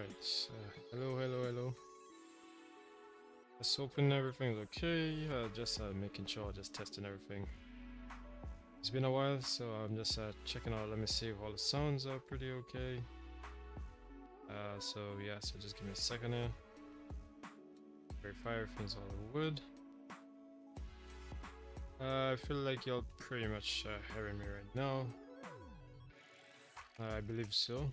Alright, hello. Just hoping everything's okay. Just making sure, just testing everything. It's been a while, so I'm just checking out. Let me see if all the sounds are pretty okay. So just give me a second here. Verify everything's all good. I feel like you're pretty much hearing me right now. I believe so.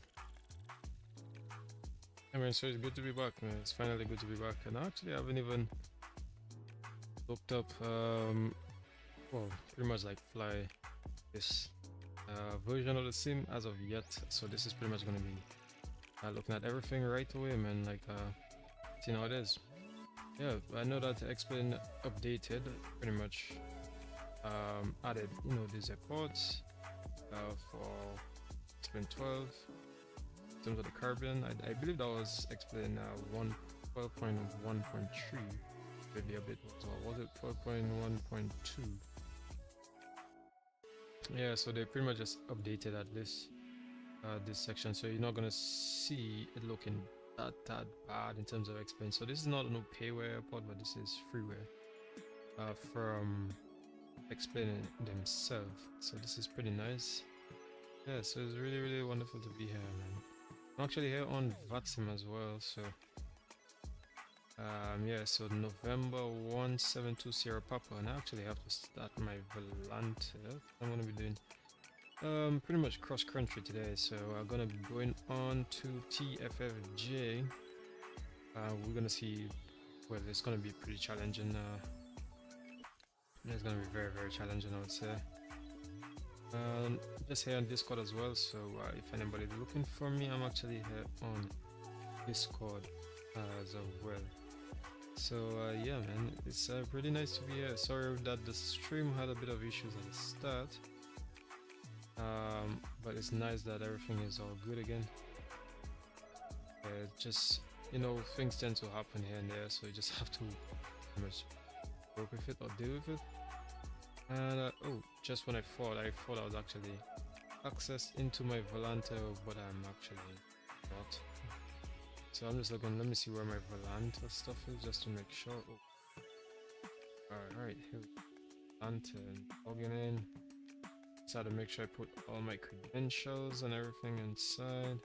I mean, so it's good to be back, man. It's finally good to be back. And actually, I haven't even looked up, well, pretty much like fly this version of the sim as of yet. So this is pretty much going to be looking at everything right away, man. Like, seeing how it is. Yeah, I know that Xplane updated, pretty much added, these airports for Xplane 12. In terms of the Caribbean, I believe that was Xplane 12.1.3, maybe a bit more. Was it 12.1.2? Yeah, so they pretty much just updated at this section, so you're not gonna see it looking that bad in terms of Xplane. So this is not no payware airport, but this is freeware from Xplane themselves. So this is pretty nice. Yeah, so it's really wonderful to be here, man. I'm actually here on VATSIM as well, so so November 172 Sierra Papa, and I actually have to start my Volanta. I'm gonna be doing pretty much cross country today, so I'm gonna be going on to TFFJ. We're gonna see, well, it's gonna be pretty challenging. It's gonna be very challenging, I would say. Just here on Discord as well, so if anybody's looking for me, I'm actually here on Discord as well. So yeah, man, it's pretty nice to be here. Sorry that the stream had a bit of issues at the start, but it's nice that everything is all good again. Just, things tend to happen here and there, so you just have to pretty much work with it or deal with it. And oh, just when I thought I was actually accessed into my Volanta, but I'm actually not. So I'm just looking, let me see where my Volanta stuff is just to make sure. Oh. Alright, here we go. Volanta, logging in. Just had to make sure I put all my credentials and everything inside.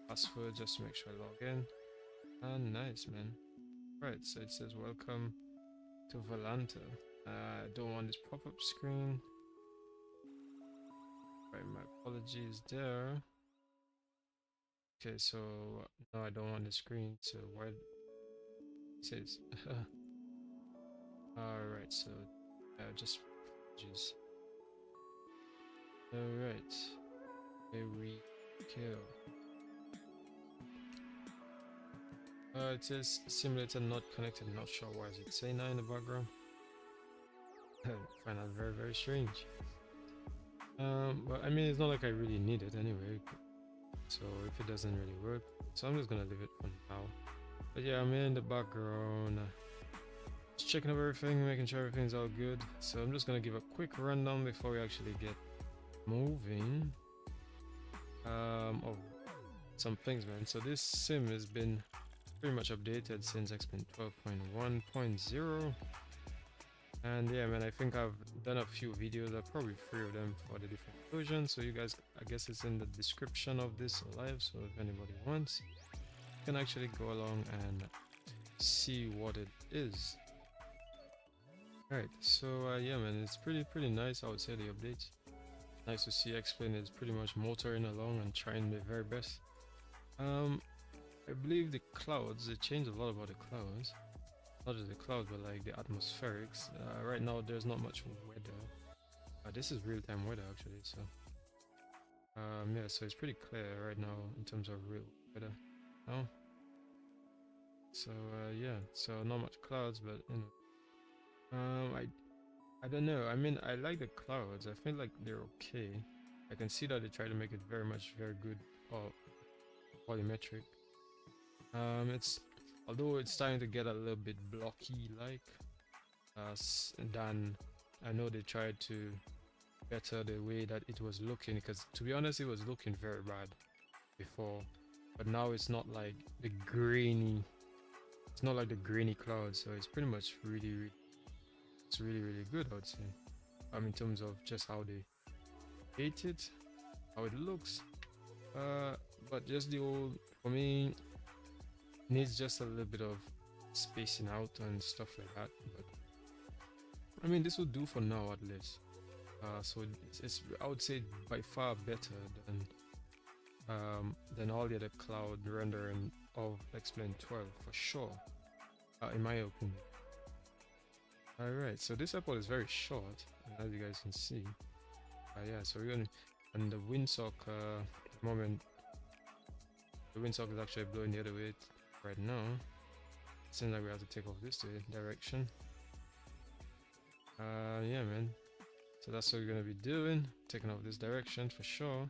Password just to make sure I log in. And nice, man. Right, so it says welcome to Volanta. I don't want this pop-up screen. Right, my apologies there. Okay, so no, I don't want the screen. So why it says alright, so just apologies. Alright, here we go. It says simulator not connected. Not sure why is it saying that in the background. Find that very strange. But I mean, it's not like I really need it anyway, so if it doesn't really work, so I'm just gonna leave it for now. But yeah, I'm in the background just checking over everything, making sure everything's all good. So I'm just gonna give a quick rundown before we actually get moving of some things, man. So this sim has been pretty much updated since Xplane 12.1.0. And yeah, man, I think I've done a few videos, probably 3 of them for the different versions. So you guys, I guess it's in the description of this live. So if anybody wants, you can actually go along and see what it is. Alright, so yeah, man, it's pretty nice. I would say the update. Nice to see Xplane is pretty much motoring along and trying their very best. I believe the clouds, they changed a lot about the clouds. Not just the clouds, but like the atmospherics. Right now there's not much weather. This is real-time weather actually, so yeah, so it's pretty clear right now in terms of real weather. Oh, so yeah, so not much clouds, but I don't know. I mean, I like the clouds. I feel like they're okay. I can see that they try to make it very good or volumetric. Although it's starting to get a little bit blocky like than I know they tried to better the way that it was looking, because to be honest it was looking very bad before but now it's not like the grainy. It's not like the grainy clouds, so it's pretty much it's really good, I would say. In terms of just how they hate it, how it looks. But just the old, for me, needs just a little bit of spacing out and stuff like that. But I mean, this will do for now at least. So it's I would say by far better than all the other cloud rendering of Xplane 12 for sure, in my opinion. Alright, so this airport is very short, as you guys can see. Yeah, so we're gonna, and the windsock, at the moment, the windsock is actually blowing the other way right now. It seems like we have to take off this direction. Yeah, man. So that's what we're gonna be doing, taking off this direction for sure.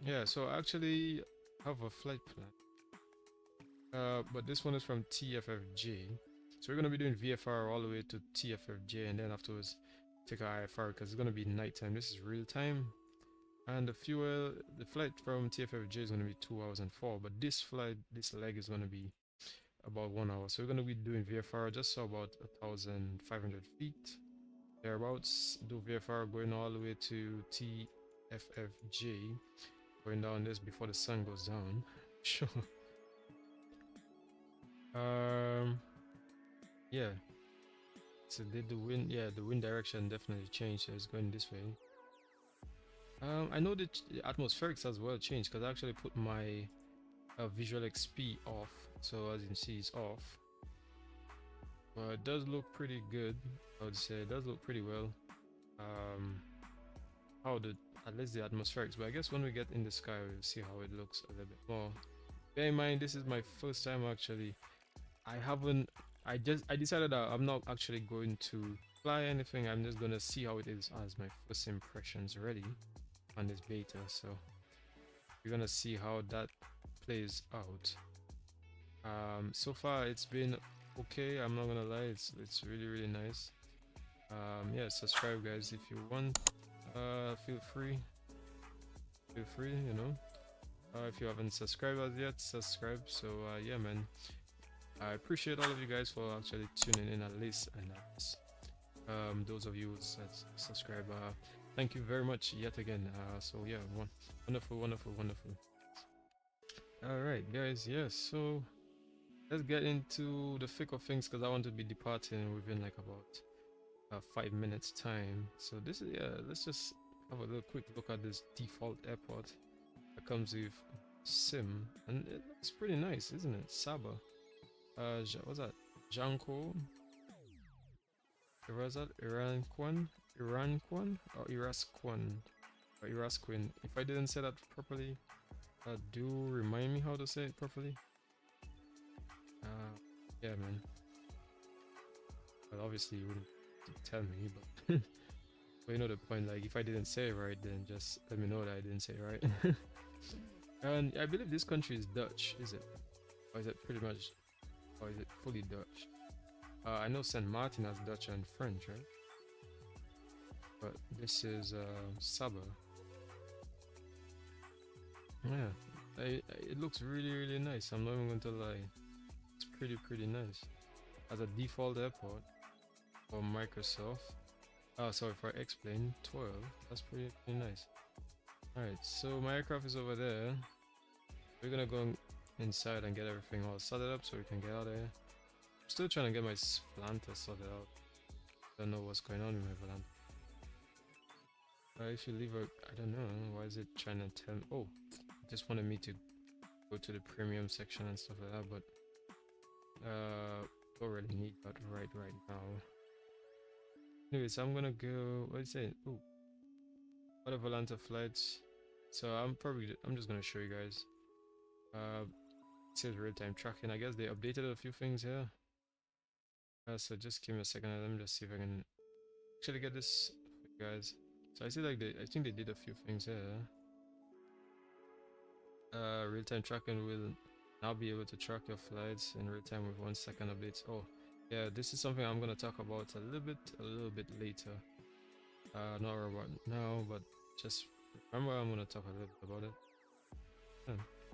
Yeah, so I actually have a flight plan. But this one is from TFFJ. So we're gonna be doing VFR all the way to TFFJ, and then afterwards take our IFR because it's gonna be nighttime. This is real time, and the flight from TFFJ is gonna be 2 hours and 4. But this leg is gonna be about 1 hour. So we're gonna be doing VFR just so about 1,500 feet thereabouts. Do VFR going all the way to TFFJ, going down this before the sun goes down. Sure. Yeah. So did the wind? Yeah, the wind direction definitely changed. So it's going this way. I know that the atmospherics as well changed because I actually put my visual XP off. So as you can see, it's off. But it does look pretty good. I would say it does look pretty well. At least the atmospherics. But I guess when we get in the sky, we'll see how it looks a little bit more. Bear in mind, this is my first time actually. I decided that I'm not actually going to fly anything. I'm just gonna see how it is as my first impressions already on this beta. So we're gonna see how that plays out. So far it's been okay. I'm not gonna lie. It's really nice. Yeah, subscribe guys if you want. Feel free. You know. If you haven't subscribed as yet, subscribe. So yeah, man. I appreciate all of you guys for actually tuning in at least, and those of you who subscribe, thank you very much yet again. So yeah, wonderful. All right, guys. Yes. So let's get into the thick of things because I want to be departing within like about 5 minutes time. So this is, yeah, let's just have a little quick look at this default airport that comes with sim, and it looks pretty nice, isn't it? Saba. What's that? Janko? Was that Iranquan or Irasquan or Irasquin? If I didn't say that properly, do remind me how to say it properly. Yeah, man. Well, obviously you wouldn't tell me, but but you know the point. Like, if I didn't say it right, then just let me know that I didn't say it right. And I believe this country is Dutch, is it? Or is it pretty much? Or is it fully Dutch? I know Saint Martin has Dutch and French, right? But this is Saba. Yeah, it looks really nice. I'm not even going to lie. It's pretty nice. As a default airport for Microsoft. Oh, sorry, for Xplane 12. That's pretty nice. Alright, so my aircraft is over there. We're gonna go inside and get everything all sorted up so we can get out of here. I'm still trying to get my Volanta sorted out. Don't know what's going on with my Volanta. If you leave I don't know, why is it trying to tell me? Oh, it just wanted me to go to the premium section and stuff like that, but don't really need that right now. Anyways, I'm gonna go, what is it? Oh, other Volanta flights. So I'm just gonna show you guys. It says real-time tracking. I guess they updated a few things here. So just give me a second and let me just see if I can actually get this for you guys. So I see like I think they did a few things here. Real-time tracking will now be able to track your flights in real time with 1 second updates. Oh yeah, this is something I'm gonna talk about a little bit later. Not about now, but just remember I'm gonna talk a little bit about it.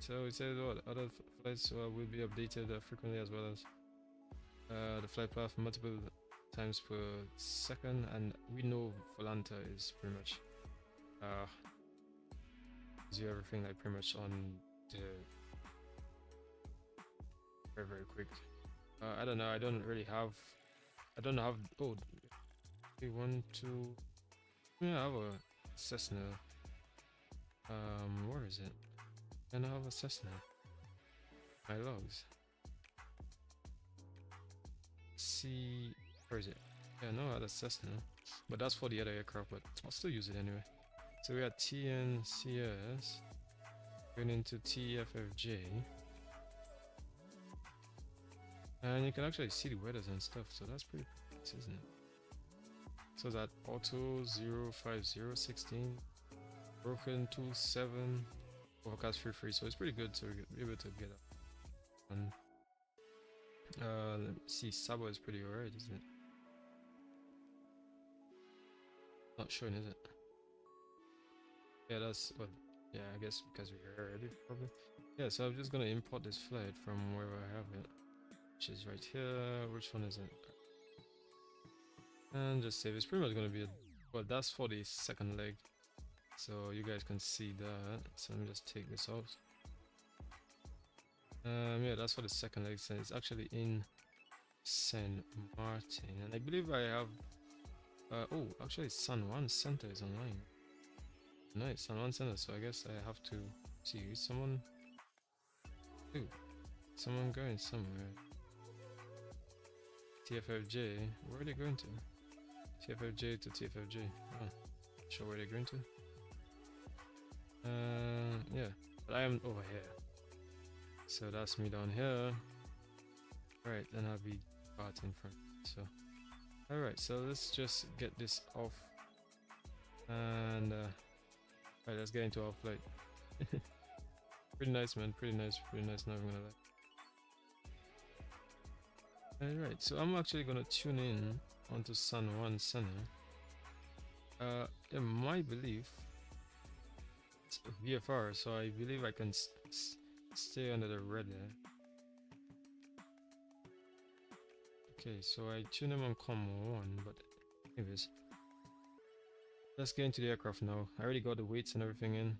So it says what other flights will be updated frequently, as well as the flight path multiple times per second, and we know Volanta is pretty much do everything like pretty much on the very quick. I don't know. I don't really have. I don't have. Oh, okay, one, two. Yeah, I have a Cessna. Where is it? And I have a Cessna. My logs. See, where is it? Yeah, no, I had a Cessna, but that's for the other aircraft. But I'll still use it anyway. So we had TNCS going into TFFJ, and you can actually see the weathers and stuff. So that's pretty nice, isn't it? So that auto 05016, broken 27, overcast free. So it's pretty good to be able to get up. And let me see, Sabo is pretty alright, isn't it? Not showing, is it? Yeah, that's what. Yeah, I guess because we're already probably. Yeah, so I'm just gonna import this flight from wherever I have it, which is right here. Which one is it? And just save. It's pretty much gonna be a. Well, that's for the second leg, so you guys can see that. So let me just take this off. Yeah, that's for the second leg. So it's actually in San Martin, and I believe I have. Oh, actually, San Juan Center is online. Nice, San Juan Center. So I guess I have to see someone. Ooh, someone going somewhere. TFFJ. Where are they going to? TFFJ to TFFJ. Oh, not sure where they're going to. Yeah, but I am over here. So that's me down here. Alright, then I'll be part in front. So, alright, so let's just get this off. And, alright, let's get into our flight. Pretty nice, man. Pretty nice, not even gonna lie. Alright, so I'm actually gonna tune in onto San Juan Center. In my belief, it's VFR, so I believe I can stay under the red there. Okay, so I tune him on COM 1, but anyways, let's get into the aircraft now. I already got the weights and everything in.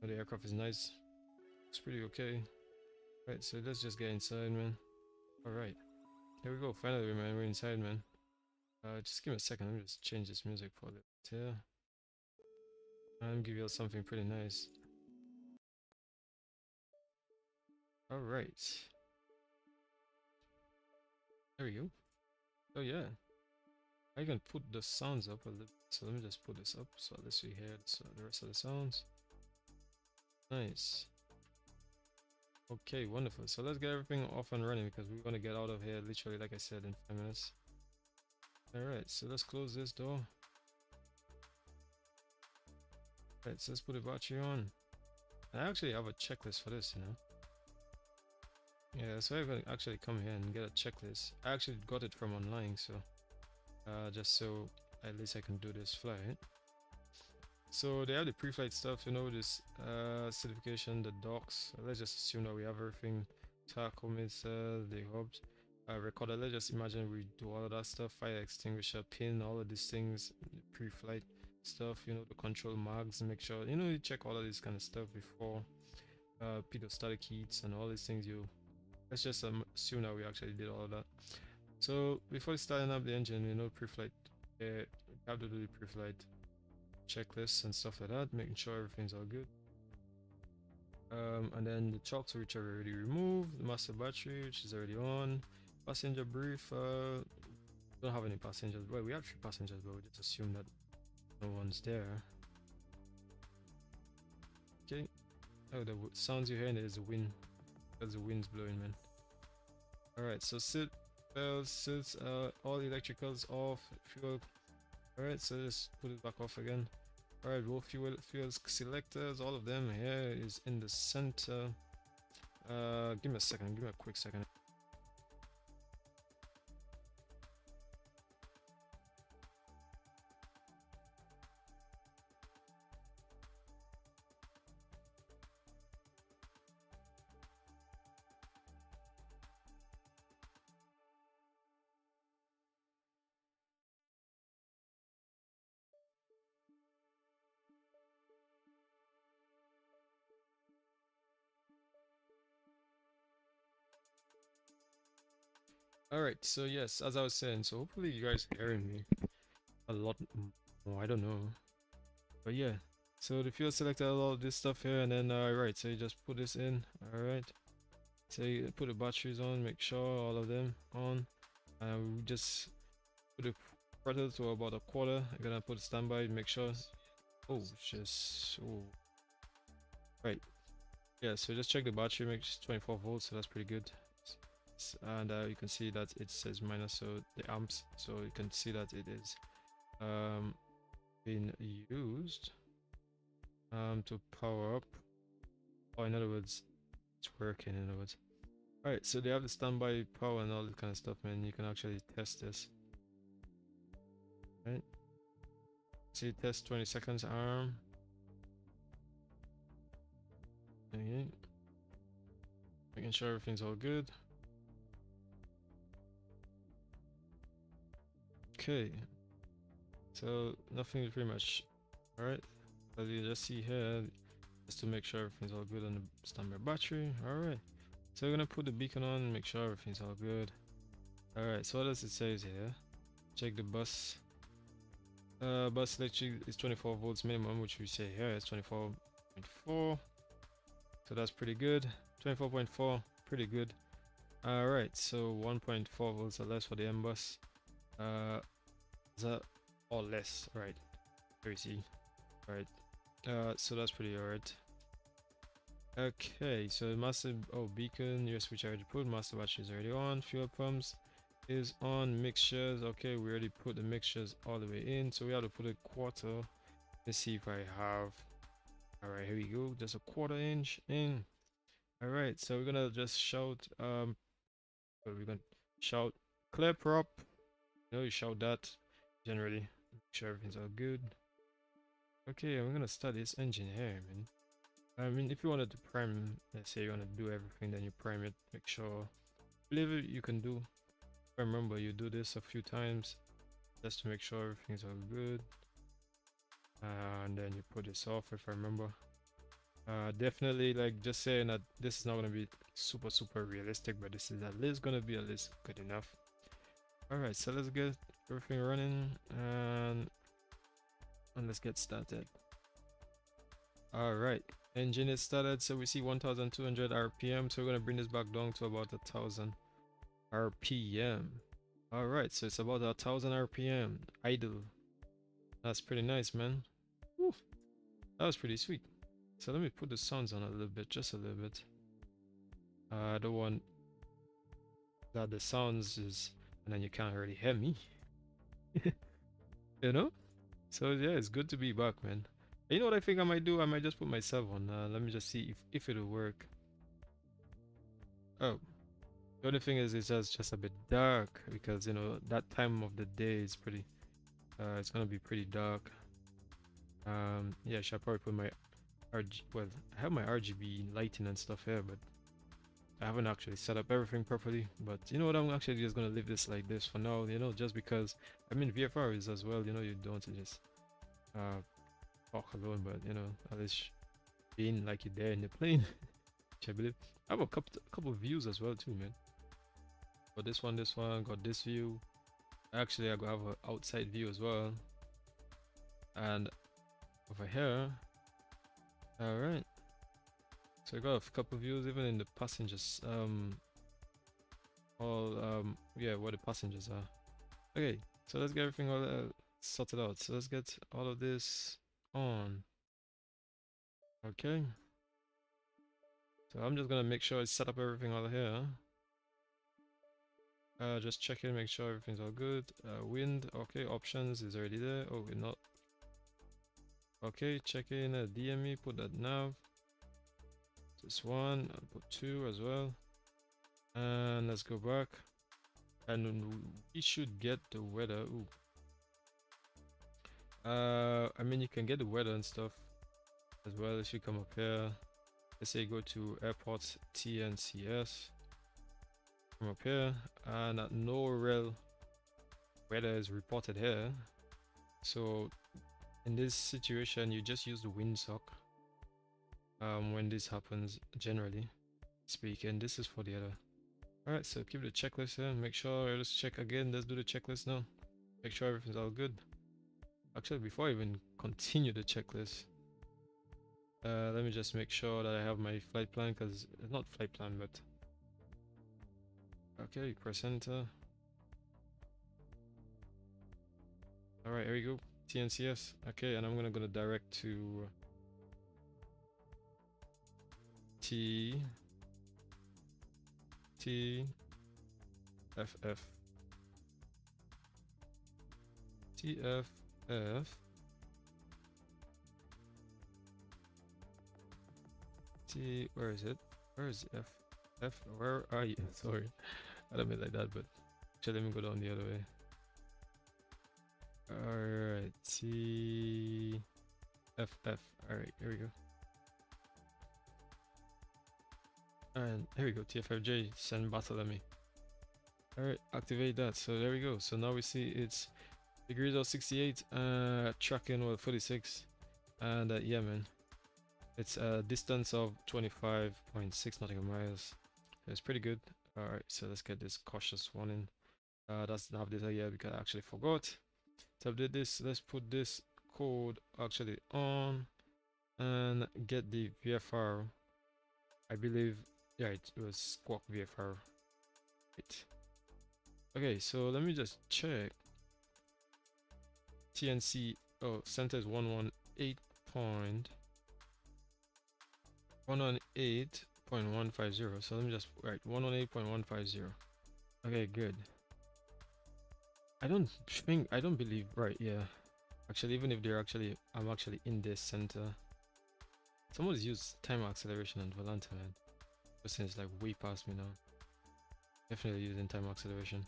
The aircraft is nice. It's pretty okay. Right, so let's just get inside, man. Alright, here we go. Finally, man, we're inside, man. Just give me a second. Let me just change this music for a little bit here. And give you something pretty nice. Alright. There we go. Oh yeah. I can put the sounds up a little bit. So let me just put this up so at least we hear the rest of the sounds. Nice. Okay, wonderful. So let's get everything off and running because we're gonna get out of here literally, like I said, in 5 minutes. Alright, so let's close this door. Alright, so let's put the battery on. And I actually have a checklist for this, you know. Yeah, so I can actually come here and get a checklist. I actually got it from online, so just so at least I can do this flight. So they have the pre-flight stuff, you know, this certification, the docs. Let's just assume that we have everything. Tachometer, the hubs, recorder. Let's just imagine we do all of that stuff. Fire extinguisher, pin, all of these things, pre-flight stuff, you know, the control mags. Make sure, you know, you check all of this kind of stuff before pedostatic heats and all these things. Let's just assume that we actually did all of that. So before starting up the engine, you know, pre-flight, we have to do the pre-flight checklists and stuff like that, making sure everything's all good. And then the chocks, which are already removed, the master battery, which is already on, passenger brief. Don't have any passengers. Well, we have 3 passengers, but we just assume that no one's there. Okay. Oh, the sounds you're hearing is the wind. Because the wind's blowing, man. Alright, so seat belts, seats, all electricals off, fuel. Alright, so just put it back off again. Alright, both fuel selectors, all of them here is in the center. Give me a second, give me a quick second. All right, so yes, as I was saying, so hopefully you guys are hearing me a lot more. I don't know, but yeah. So the fuel selector, all of this stuff here, and then right, so you just put this in. All right, so you put the batteries on, make sure all of them on, and we just put the throttle to about a quarter. I'm gonna put standby, make sure. Oh, just oh, right. Yeah, so just check the battery, make sure it's 24 volts, so that's pretty good. And you can see that it says minus, so the amps, so you can see that it is um, being used to power up, or in other words, it's working in other words. Alright, so they have the standby power and all that kind of stuff, man. You can actually test this. Right? See, test 20 seconds arm. Okay. Making sure everything's all good. Okay. So nothing pretty much. Alright. As you just see here, just to make sure everything's all good on the standby battery. Alright. So we're gonna put the beacon on, make sure everything's all good. Alright, so what does it say here? Check the bus. Bus electric is 24 volts minimum, which we say here is 24.4. So that's pretty good. 24.4, pretty good. Alright, so 1.4 volts or less for the M bus. Is that or less? Right. Here we see. Alright. So that's pretty alright. Okay, so master beacon, USB charger put, master battery is already on, fuel pumps is on, mixtures. Okay, we already put the mixtures all the way in, so we have to put a quarter. Let's see if I have. Alright, here we go, just a quarter-inch in. Alright, so we're gonna just shout we're gonna shout clear prop. You know, you shout that generally, make sure everything's all good. Okay, I'm gonna start this engine here, man. I mean, if you wanted to prime, let's say you want to do everything, then you prime it, make sure, believe it, you can do. Remember, you do this a few times just to make sure everything's all good. And then you put this off, if I remember. Definitely, like, just saying that this is not going to be super realistic, but this is at least going to be at least good enough. Alright, so let's get everything running and let's get started. Alright, engine is started, so we see 1200 RPM, so we're going to bring this back down to about 1000 RPM. Alright, so it's about 1000 RPM idle. That's pretty nice, man. Woo, that was pretty sweet. So let me put the sounds on a little bit, just a little bit. I don't want that the sounds is, and then you can't really hear me. You know? So yeah, it's good to be back, man. You know what I think I might do? I might just put myself on. Let me just see if it'll work. Oh, the only thing is it's just a bit dark because you know that time of the day is pretty. It's gonna be pretty dark. Yeah, I should probably put my RG. Well, I have my RGB lighting and stuff here, but I haven't actually set up everything properly. But you know what? I'm actually just gonna leave this like this for now. You know, just because I mean VFR is as well. You know, you don't want to just talk alone, but you know, at least being like you're there in the plane. Which I believe I have a couple of views as well too, man. Got this one, got this view. Actually, I got have an outside view as well, and over here. All right. So I got a couple of views even in the passengers. Yeah, where the passengers are. Okay, so let's get everything all sorted out. So let's get all of this on. Okay. So I'm just gonna make sure I set up everything over here. Just check in, make sure everything's all good. Wind, okay, options is already there. Oh, we're not. Okay, check in DME, put that nav. This one, I'll put 2 as well. And let's go back. And we should get the weather. Ooh. I mean, you can get the weather and stuff as well if you come up here. Let's say go to airports TNCS. Come up here, and no real weather is reported here. So in this situation, you just use the windsock. When this happens, generally speaking, this is for the other. Alright, so keep the checklist here. Make sure, let's check again. Let's do the checklist now. Make sure everything's all good. Actually, before I even continue the checklist, let me just make sure that I have my flight plan, because it's not flight plan, but okay, press enter. Alright, here we go. TNCS. Okay, and I'm gonna go direct to T F F T F F T. Where is it? Where is F F? Where are you? Sorry, I don't mean like that, but actually let me go down the other way. Alright, T F F. Alright, here we go. And here we go, TFFJ, send Bartholomew. Alright, activate that. So there we go. So now we see it's degrees of 68, tracking with 46, and yeah, man, it's a distance of 25.6 nautical miles. It's pretty good. Alright, so let's get this cautious one in. That's not updated yet because I actually forgot to update this. Let's put this code actually on and get the VFR. I believe, yeah, it was Squawk VFR. Right. Okay, so let me just check. TNC, oh, center is 118.150. So let me just write 118.150. Okay, good. I don't believe, right, yeah. Actually, even if they're actually, I'm actually in this center. Someone's used time acceleration on Volanta, man. This thing is like way past me now. Definitely using time acceleration.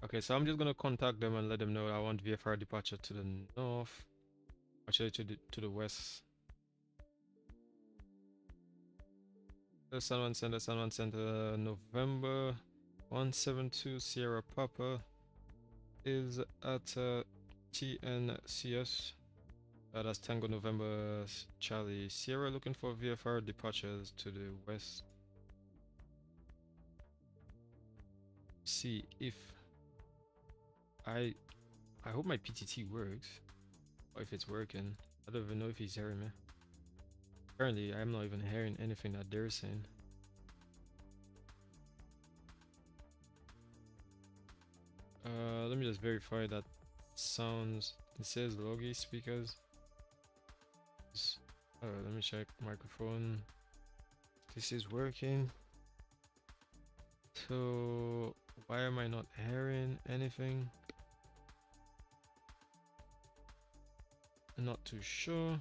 Okay, so I'm just gonna contact them and let them know I want VFR departure to the north. Actually, to the west. San Juan Center, November 172 Sierra Papa is at TNCS. That's Tango November Charlie Sierra, looking for VFR departures to the west. See if I hope my PTT works, or if it's working. I don't even know if he's hearing me. Apparently, I'm not even hearing anything that they're saying. Let me just verify that sounds. It says Logi speakers. Let me check microphone. This is working. So why am I not hearing anything? I'm not too sure.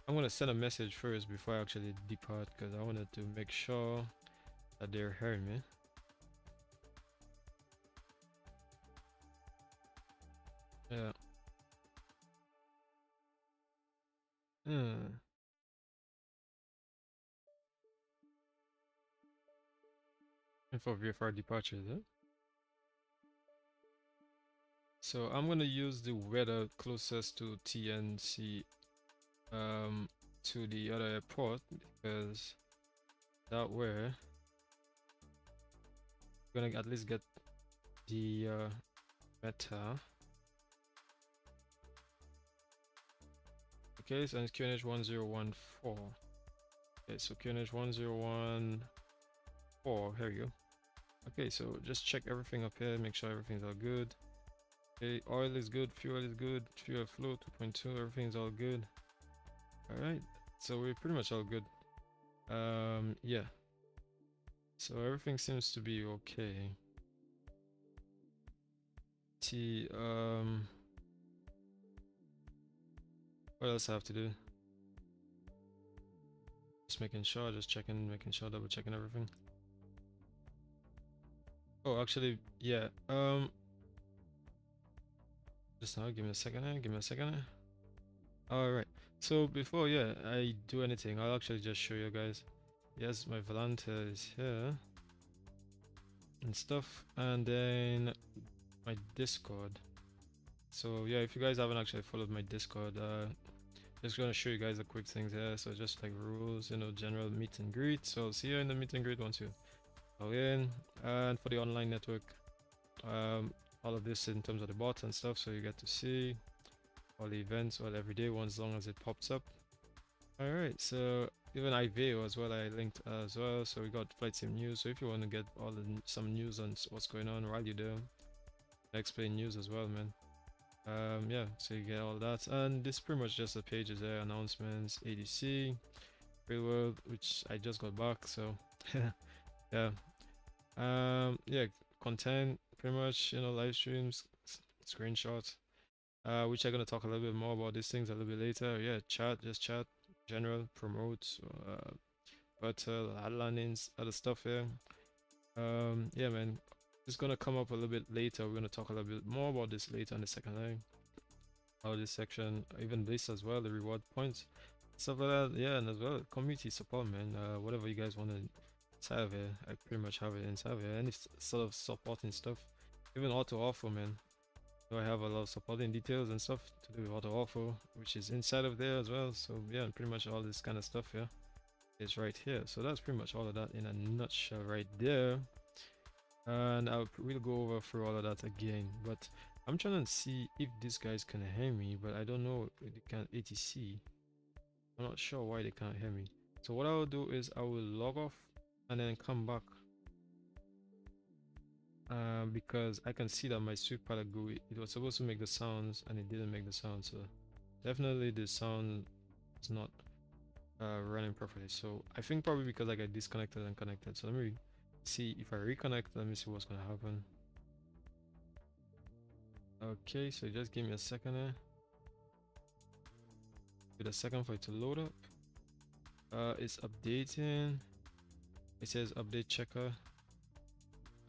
I'm gonna send a message first before I actually depart, because I wanted to make sure that they're hearing me. Yeah. For VFR departures, huh? So I'm gonna use the weather closest to TNC to the other airport, because that way we're gonna at least get the meta. Okay, so it's QNH 1014. Okay, so QNH 1014. Here we go. Okay, so just check everything up here, make sure everything's all good. Okay, oil is good, fuel is good, fuel flow 2.2, everything's all good. Alright, so we're pretty much all good. Yeah. So everything seems to be okay. What else I have to do? Just making sure, just checking, making sure, double checking everything. Oh, actually, yeah. Just now, give me a second. All right. So before, yeah, I do anything, I'll actually just show you guys. Yes, my Volanta is here and stuff, and then my Discord. So yeah, if you guys haven't actually followed my Discord, just gonna show you guys the quick things here. So just like rules, you know, general meet and greet. So I'll see you in the meet and greet once you log in. And for the online network, all of this in terms of the bots and stuff, so you get to see all the events all every day one as long as it pops up. All right, so even iVeo as well, I linked as well. So we got flight sim news. So if you want to get all the some news on what's going on while you're there, Xplane news as well, man. Yeah, so you get all that, and this is pretty much just the pages there, announcements, ADC, real world, which I just got back, so yeah. Yeah, content, pretty much, you know, live streams, screenshots, which I'm gonna talk a little bit more about these things a little bit later. Yeah, chat, just chat, general, promote, but ad landings, other stuff here. Yeah, man, it's gonna come up a little bit later. We're gonna talk a little bit more about this later in the second line. How this section, even this as well, the reward points, stuff like that. Yeah, and as well, community support, man. Whatever you guys want to inside of here, I pretty much have it inside of here. Any sort of supporting stuff, even auto offer, man. So I have a lot of supporting details and stuff to do with auto offer, which is inside of there as well. So yeah, pretty much all this kind of stuff here is right here. So that's pretty much all of that in a nutshell right there. And we'll go over through all of that again, but I'm trying to see if these guys can hear me, but I don't know if they can ATC. I'm not sure why they can't hear me. So what I will do is I will log off and then come back, because I can see that my sweep pilot GUI, it was supposed to make the sounds and it didn't make the sound. So definitely the sound is not running properly. So I think probably because I got disconnected and connected. So let me see if I reconnect. Let me see what's gonna happen. Okay, so just give me a second there. Give it a second for it to load up. It's updating. It says update checker.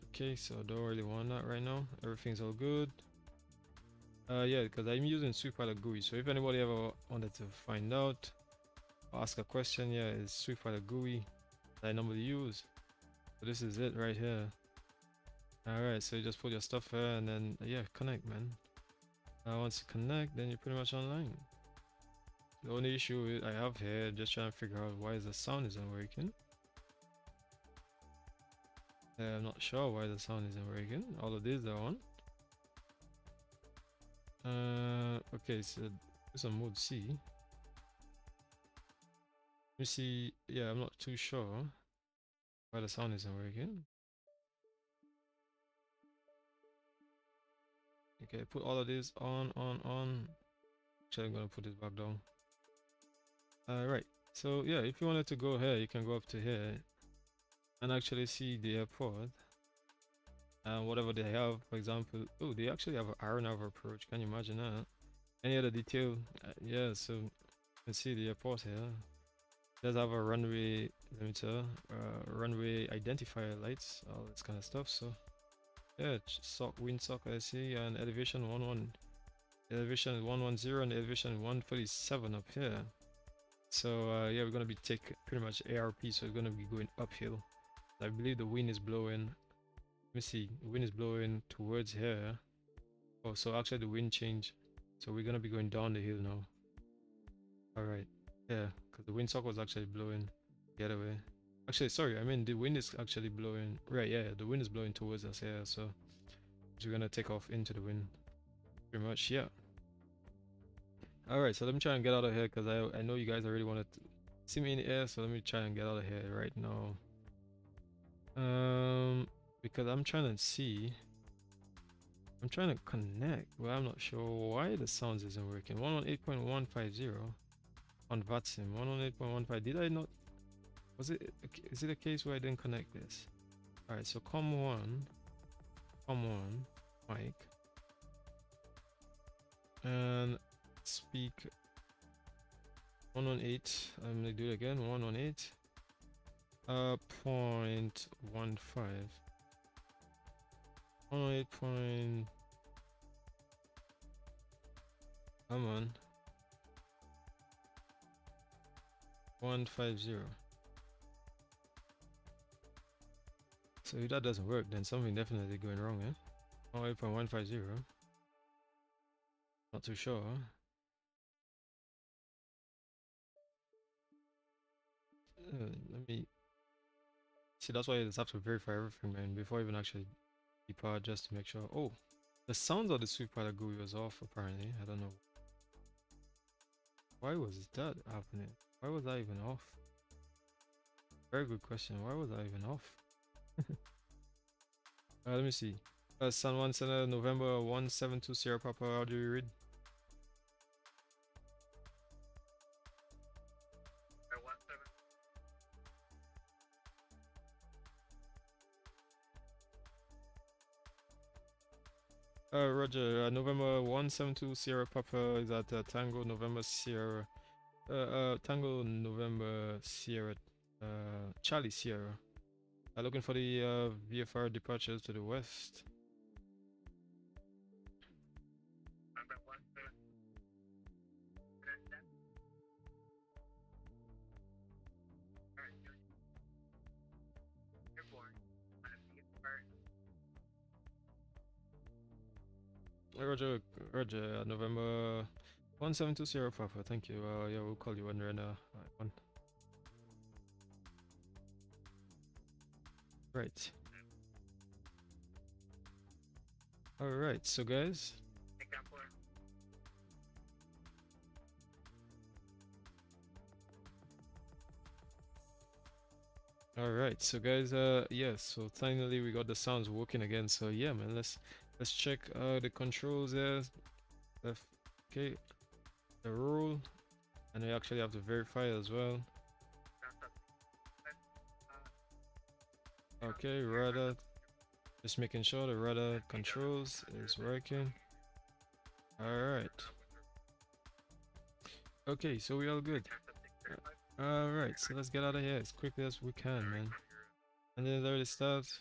Okay, so don't really want that right now. Everything's all good. Yeah, because I'm using SwiftPilot GUI. So if anybody ever wanted to find out or ask a question, yeah, it's SwiftPilot GUI that I normally use. So this is it right here. Alright, so you just put your stuff here and then yeah, connect, man. Once you connect, then you're pretty much online. The only issue I have here, just trying to figure out why the sound isn't working. I'm not sure why the sound isn't working. All of these are on. Okay, so this is mode C. Let me see. Yeah, I'm not too sure why the sound isn't working. Okay, put all of these on. Actually, I'm gonna put this back down. Right. So yeah, if you wanted to go here, you can go up to here and actually see the airport and whatever they have. For example, oh, they actually have an Aeronav approach. Can you imagine that? Any other detail? Yeah, so you can see the airport here. It does have a runway limiter, runway identifier lights, all this kind of stuff. So yeah, windsock I see, and elevation 11, elevation 110, and elevation 137 up here. So yeah, we're gonna be taking pretty much ARP, so it's gonna be going uphill. I believe the wind is blowing. Let me see, the wind is blowing towards here. Oh, so actually the wind changed, so we're gonna be going down the hill now. All right, yeah, because the windsock was actually blowing the other way. Actually, sorry, I mean the wind is actually blowing. Right, yeah, the wind is blowing towards us here, so we're gonna take off into the wind. Pretty much, yeah. All right, so let me try and get out of here because I know you guys already wanted to see me in the air, so let me try and get out of here right now. Because I'm trying to see. I'm trying to connect, but I'm not sure why the sounds isn't working. 118.150 on VATSIM. 118.15. Did I not? Was it? Is it a case where I didn't connect this? All right, so COM1, mic, and speak 118. I'm gonna do it again. 118. 0.15. 118. Come on. 150. So if that doesn't work, then something definitely going wrong, eh? 118.150. Not too sure. let me see. That's why I just have to verify everything, man, before I even actually depart, just to make sure. Oh, the sounds of the sweep-pilot GUI was off. Apparently, I don't know why was that happening. Why was I even off? Very good question. Why was I even off? Let me see. San Juan Center, November 172 Sierra Papa. How do you read? Roger. November 172 Sierra Papa is at Tango November Sierra. Tango November Sierra. Charlie Sierra. Looking for the VFR departures to the west. Roger, Roger, November 1720 Papa, thank you. Yeah, we'll call you when we're in one. Right. Alright, so guys. Alright, so guys, yeah, so finally we got the sounds working again. So yeah, man, let's check the controls there. Okay, the rule, and we actually have to verify as well. Okay, radar, just making sure the radar controls is working. Alright. Okay, so we all good. Alright, so let's get out of here as quickly as we can, man. And then there it starts.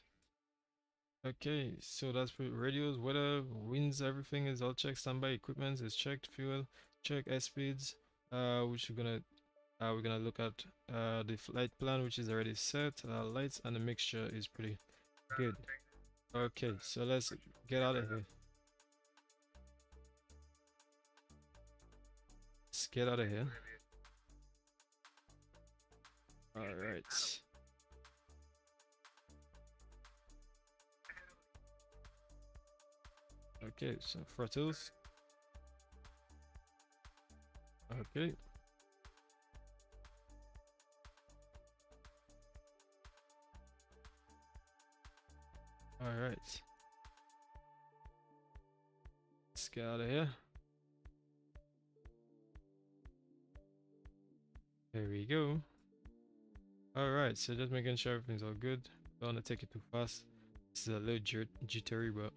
Okay, so that's for radios, weather, winds, everything is all checked. Standby equipment is checked. Fuel check. S speeds. Which we're gonna look at the flight plan, which is already set. Lights and the mixture is pretty good. Okay, so let's get out of here. Let's get out of here. Alright. Okay, so throttles. Okay. Alright. Let's get out of here. There we go. Alright, so just making sure everything's all good. Don't want to take it too fast. This is a little jittery, but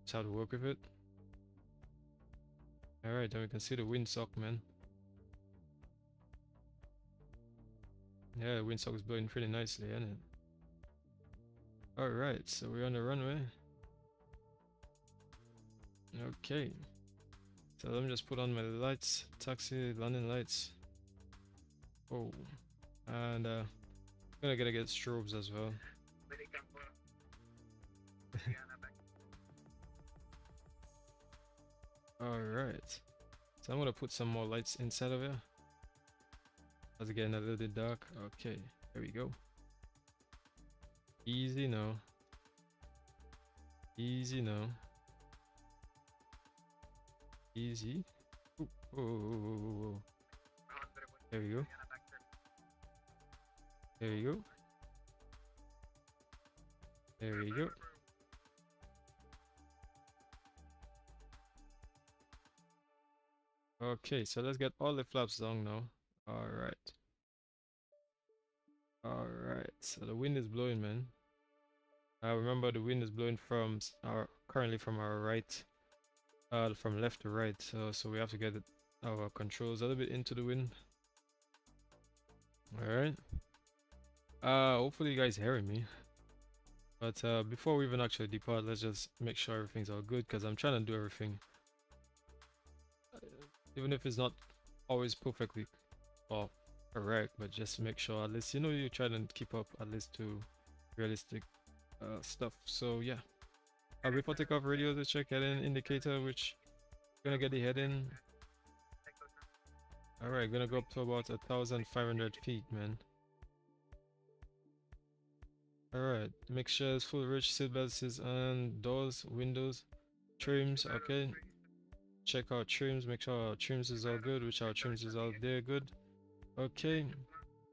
just how to work with it. Alright, then we can see the windsock, man. Yeah, the windsock is blowing pretty nicely, isn't it? Alright, so we're on the runway. Okay. So let me just put on my lights, taxi, landing lights. Oh, and I'm gonna get strobes as well. Alright, so I'm gonna put some more lights inside of here. As it's getting a little bit dark. Okay, there we go. Easy now. Easy now. Easy. Ooh, oh. There we go. There we go. There we go. Okay, so let's get all the flaps down now. Alright. Alright, so the wind is blowing, man. Remember the wind is blowing from currently from our right, from left to right. So we have to get our controls a little bit into the wind. Alright. Hopefully you guys hearing me. But before we even actually depart, let's just make sure everything's all good, because I'm trying to do everything. Even if it's not always perfectly correct, but just make sure at least, you try to keep up at least to realistic stuff. So yeah. Before takeoff, radio to check heading indicator, which we're gonna get the heading. Alright, gonna go up to about 1,500 feet, man. Alright, make sure it's full rich, seatbelts is on, doors, windows, trims, okay. Check our trims, make sure our trims is all good, which our trims is all there good. Okay.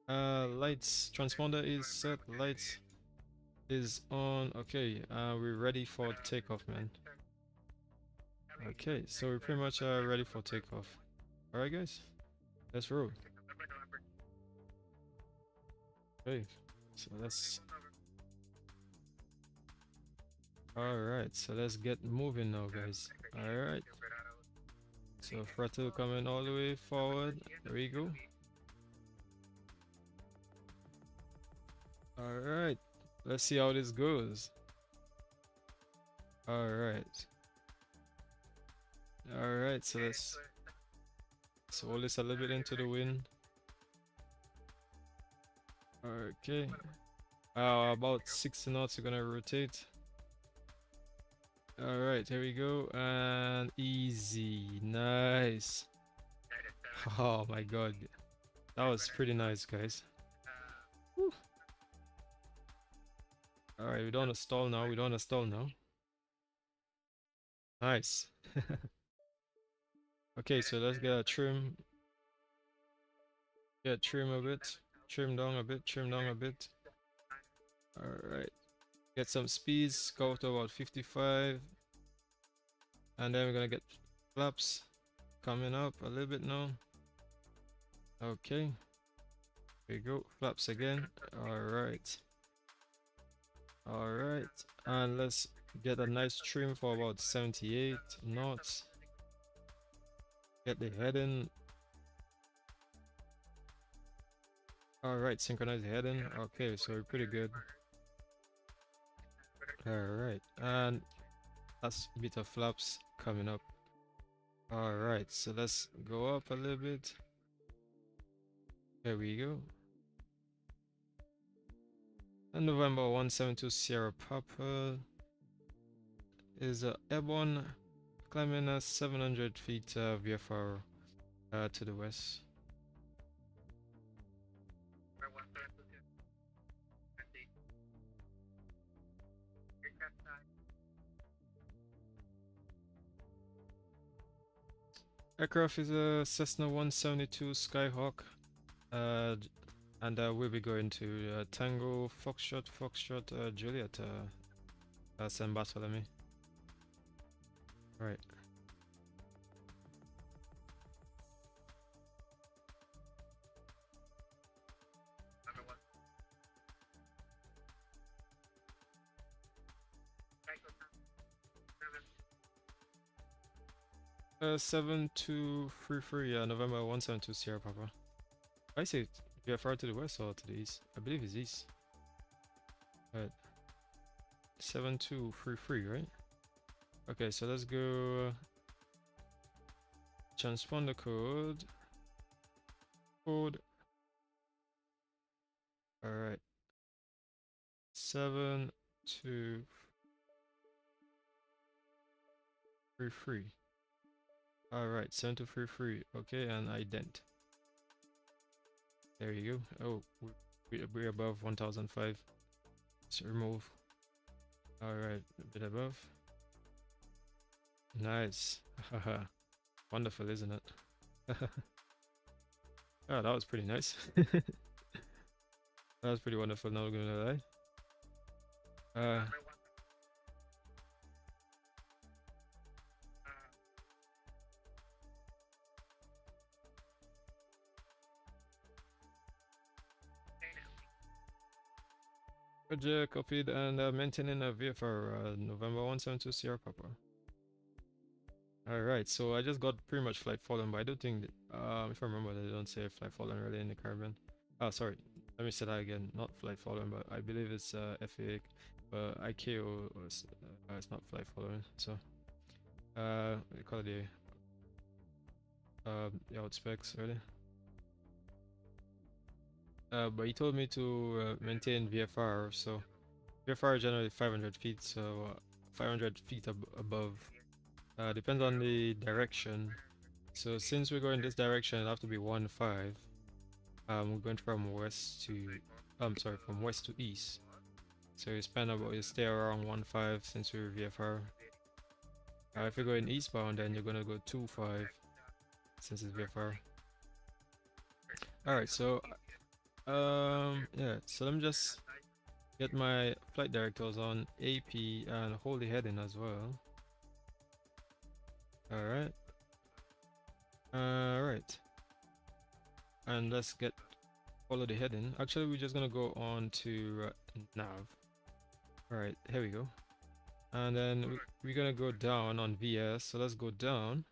Lights, transponder is set, lights is on. Okay, we're ready for takeoff, man. Okay, so we're pretty much ready for takeoff. Alright guys, let's roll. Okay, so let's... Alright, so let's get moving now guys. Alright. So throttle coming all the way forward. There we go. Alright. Let's see how this goes. Alright. Alright, so let's hold this a little bit into the wind. Okay. About 60 knots, you're gonna rotate. Alright, here we go. And easy. Nice. Oh my god. That was pretty nice, guys. Alright, we don't want to stall now. We don't want to stall now. Nice. Okay, so let's get a trim. Get trim a bit. Trim down a bit. Trim down a bit. Alright. Get some speeds. Go to about 55. And then we're gonna get flaps coming up a little bit now. Okay. There you go. Flaps again. Alright. Alright. And let's get a nice trim for about 78 knots. Get the heading. Alright, synchronize the heading. Okay, so we're pretty good. Alright, and that's a bit of flaps coming up. Alright, so let's go up a little bit. There we go. And November 172 Sierra Papa is airborne, climbing 700 feet VFR to the west. Aircraft is a Cessna 172 Skyhawk, and we'll be going to Tango Foxtrot Juliet, San Bartolome. Right. Uh, 7233, yeah, November 172 Sierra Papa. I say VFR to the west or to the east? I believe it's east. Right. 7233, right? Okay, so let's go transponder code. Alright. 7233. Alright, 7233. Okay, and ident. There you go. Oh, we're above 1005. Let's remove. Alright, a bit above. Nice. Haha. Wonderful, isn't it? Oh, that was pretty nice. That was pretty wonderful, not gonna lie. Roger, copied, and maintaining a VFR, November 172 Sierra Papa. Alright, so I just got pretty much flight following, but I don't think, if I remember, they don't say flight following really in the Caribbean. Oh, sorry, let me say that again, not flight following, but I believe it's FAA, but ICAO, it's not flight following, so, we call it the out specs, really. But he told me to maintain VFR, so VFR is generally 500 feet, so 500 feet above. Depends on the direction. So since we're going this direction, it'll have to be 1-5. We're going from west to, I'm sorry, from west to east. So you stay around 1-5 since we're VFR. If you're going eastbound, then you're gonna go 2-5 since it's VFR. Alright, so yeah, so let me just get my flight directors on AP and hold the heading as well. Alright. Alright. And let's follow the heading. Actually, we're just gonna go on to nav. Alright, here we go. And then we're gonna go down on VS. So let's go down.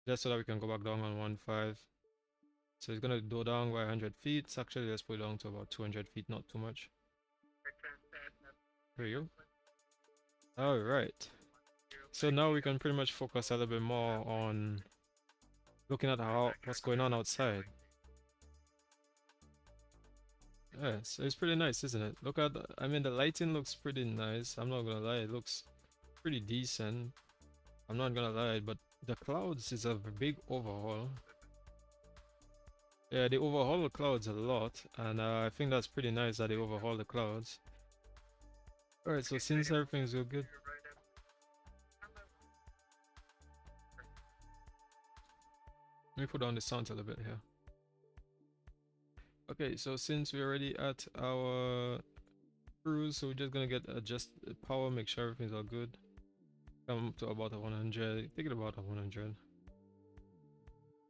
Just so that we can go back down on 1-5. So it's gonna go down by 100 feet. So actually, let's put it down to about 200 feet, not too much. There you go. Alright. So now we can pretty much focus a little bit more on looking at what's going on outside. Yeah, so it's pretty nice, isn't it? Look at, I mean, the lighting looks pretty nice. I'm not gonna lie, it looks pretty decent. I'm not gonna lie, but the clouds is a big overhaul. Yeah, they overhaul the clouds a lot, and I think that's pretty nice that they overhaul the clouds. Alright, so since everything's so good. Let me put down the sound a little bit here. Okay, so since we're already at our cruise, so we're just gonna adjust the power, make sure everything's all good. Come to about 100, take it about 100.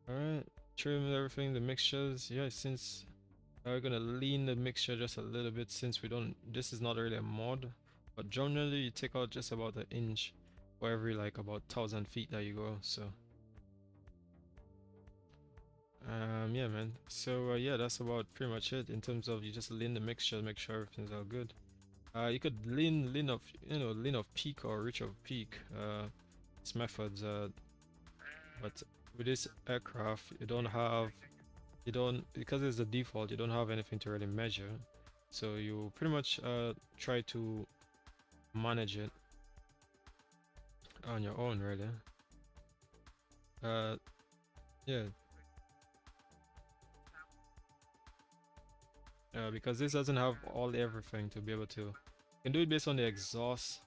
Alright, trim everything, the mixtures. Yeah, since we're gonna lean the mixture just a little bit since this is not really a mod, but generally you take out just about 1 inch for every like about 1,000 feet that you go, so. Yeah, man. So yeah, that's about pretty much it in terms of you just lean the mixture, make sure everything's all good. You could lean off, lean off peak or reach off peak. It's methods. But with this aircraft, because it's the default, you don't have anything to really measure. So you pretty much try to manage it on your own, really. Yeah. Because this doesn't have everything to be able to. You can do it based on the exhaust,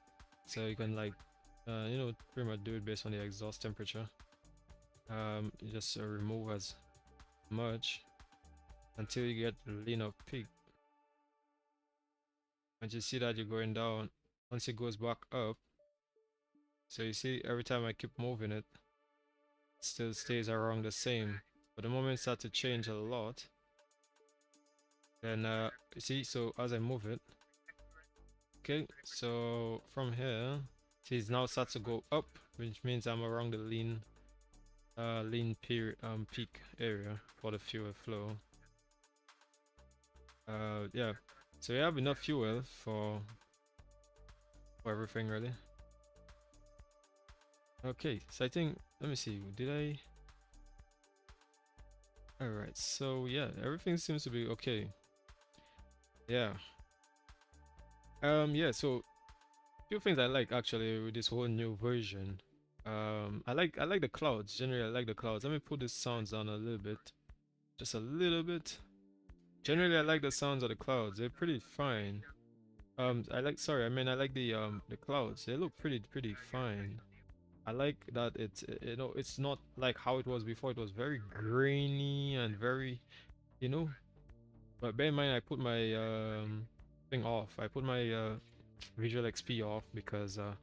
so you can like, pretty much do it based on the exhaust temperature. You just remove as much until you get the lean of peak. And you see that you're going down. Once it goes back up, so you see every time I keep moving it, it still stays around the same. But the moment it starts to change a lot, then you see, so as I move it, okay, so from here, see, it now starts to go up, which means I'm around the lean peak area for the fuel flow. Yeah, so you have enough fuel for everything, really. Okay, so I think, let me see, alright, so yeah, everything seems to be okay. Yeah. Yeah, so a few things I like actually with this whole new version. I like the clouds. Generally, I like the clouds. Let me put the sounds down a little bit. Just a little bit. Generally, I like the sounds of the clouds. They're pretty fine. I like the clouds. They look pretty fine. I like that it's not like how it was before. It was very grainy and very, but bear in mind I put my thing off. I put my Visual XP off because I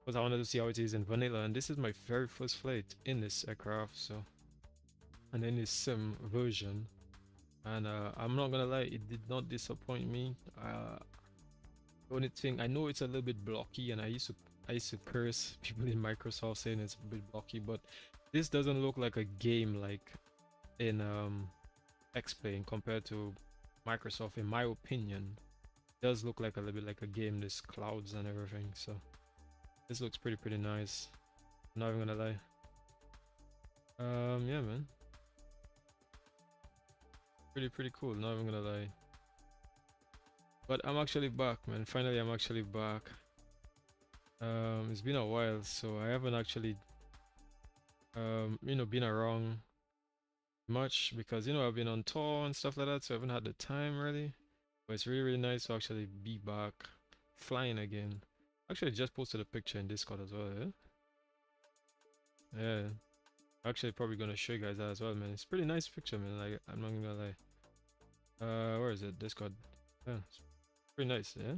wanted to see how it is in vanilla, and this is my very first flight in this aircraft, so, and in this sim version, and I'm not gonna lie, it did not disappoint me. The only thing, I know it's a little bit blocky, and I used to curse people in Microsoft saying it's a bit blocky, but this doesn't look like a game like in Xplane compared to Microsoft, in my opinion. It does look like a little bit like a game, this clouds and everything, so this looks pretty nice. I'm not even gonna lie. Yeah, man. Pretty cool, not even gonna lie. But I'm actually back, man. Finally, I'm actually back. It's been a while, so I haven't actually you know, been around much because, you know, I've been on tour and stuff like that, so I haven't had the time really. But it's really, really nice to actually be back flying again. Actually, just posted a picture in Discord as well, yeah? Yeah. Actually, probably gonna show you guys that as well, man. It's a pretty nice picture, man. Like, I'm not gonna lie. Where is it? Discord. Yeah, it's pretty nice, yeah?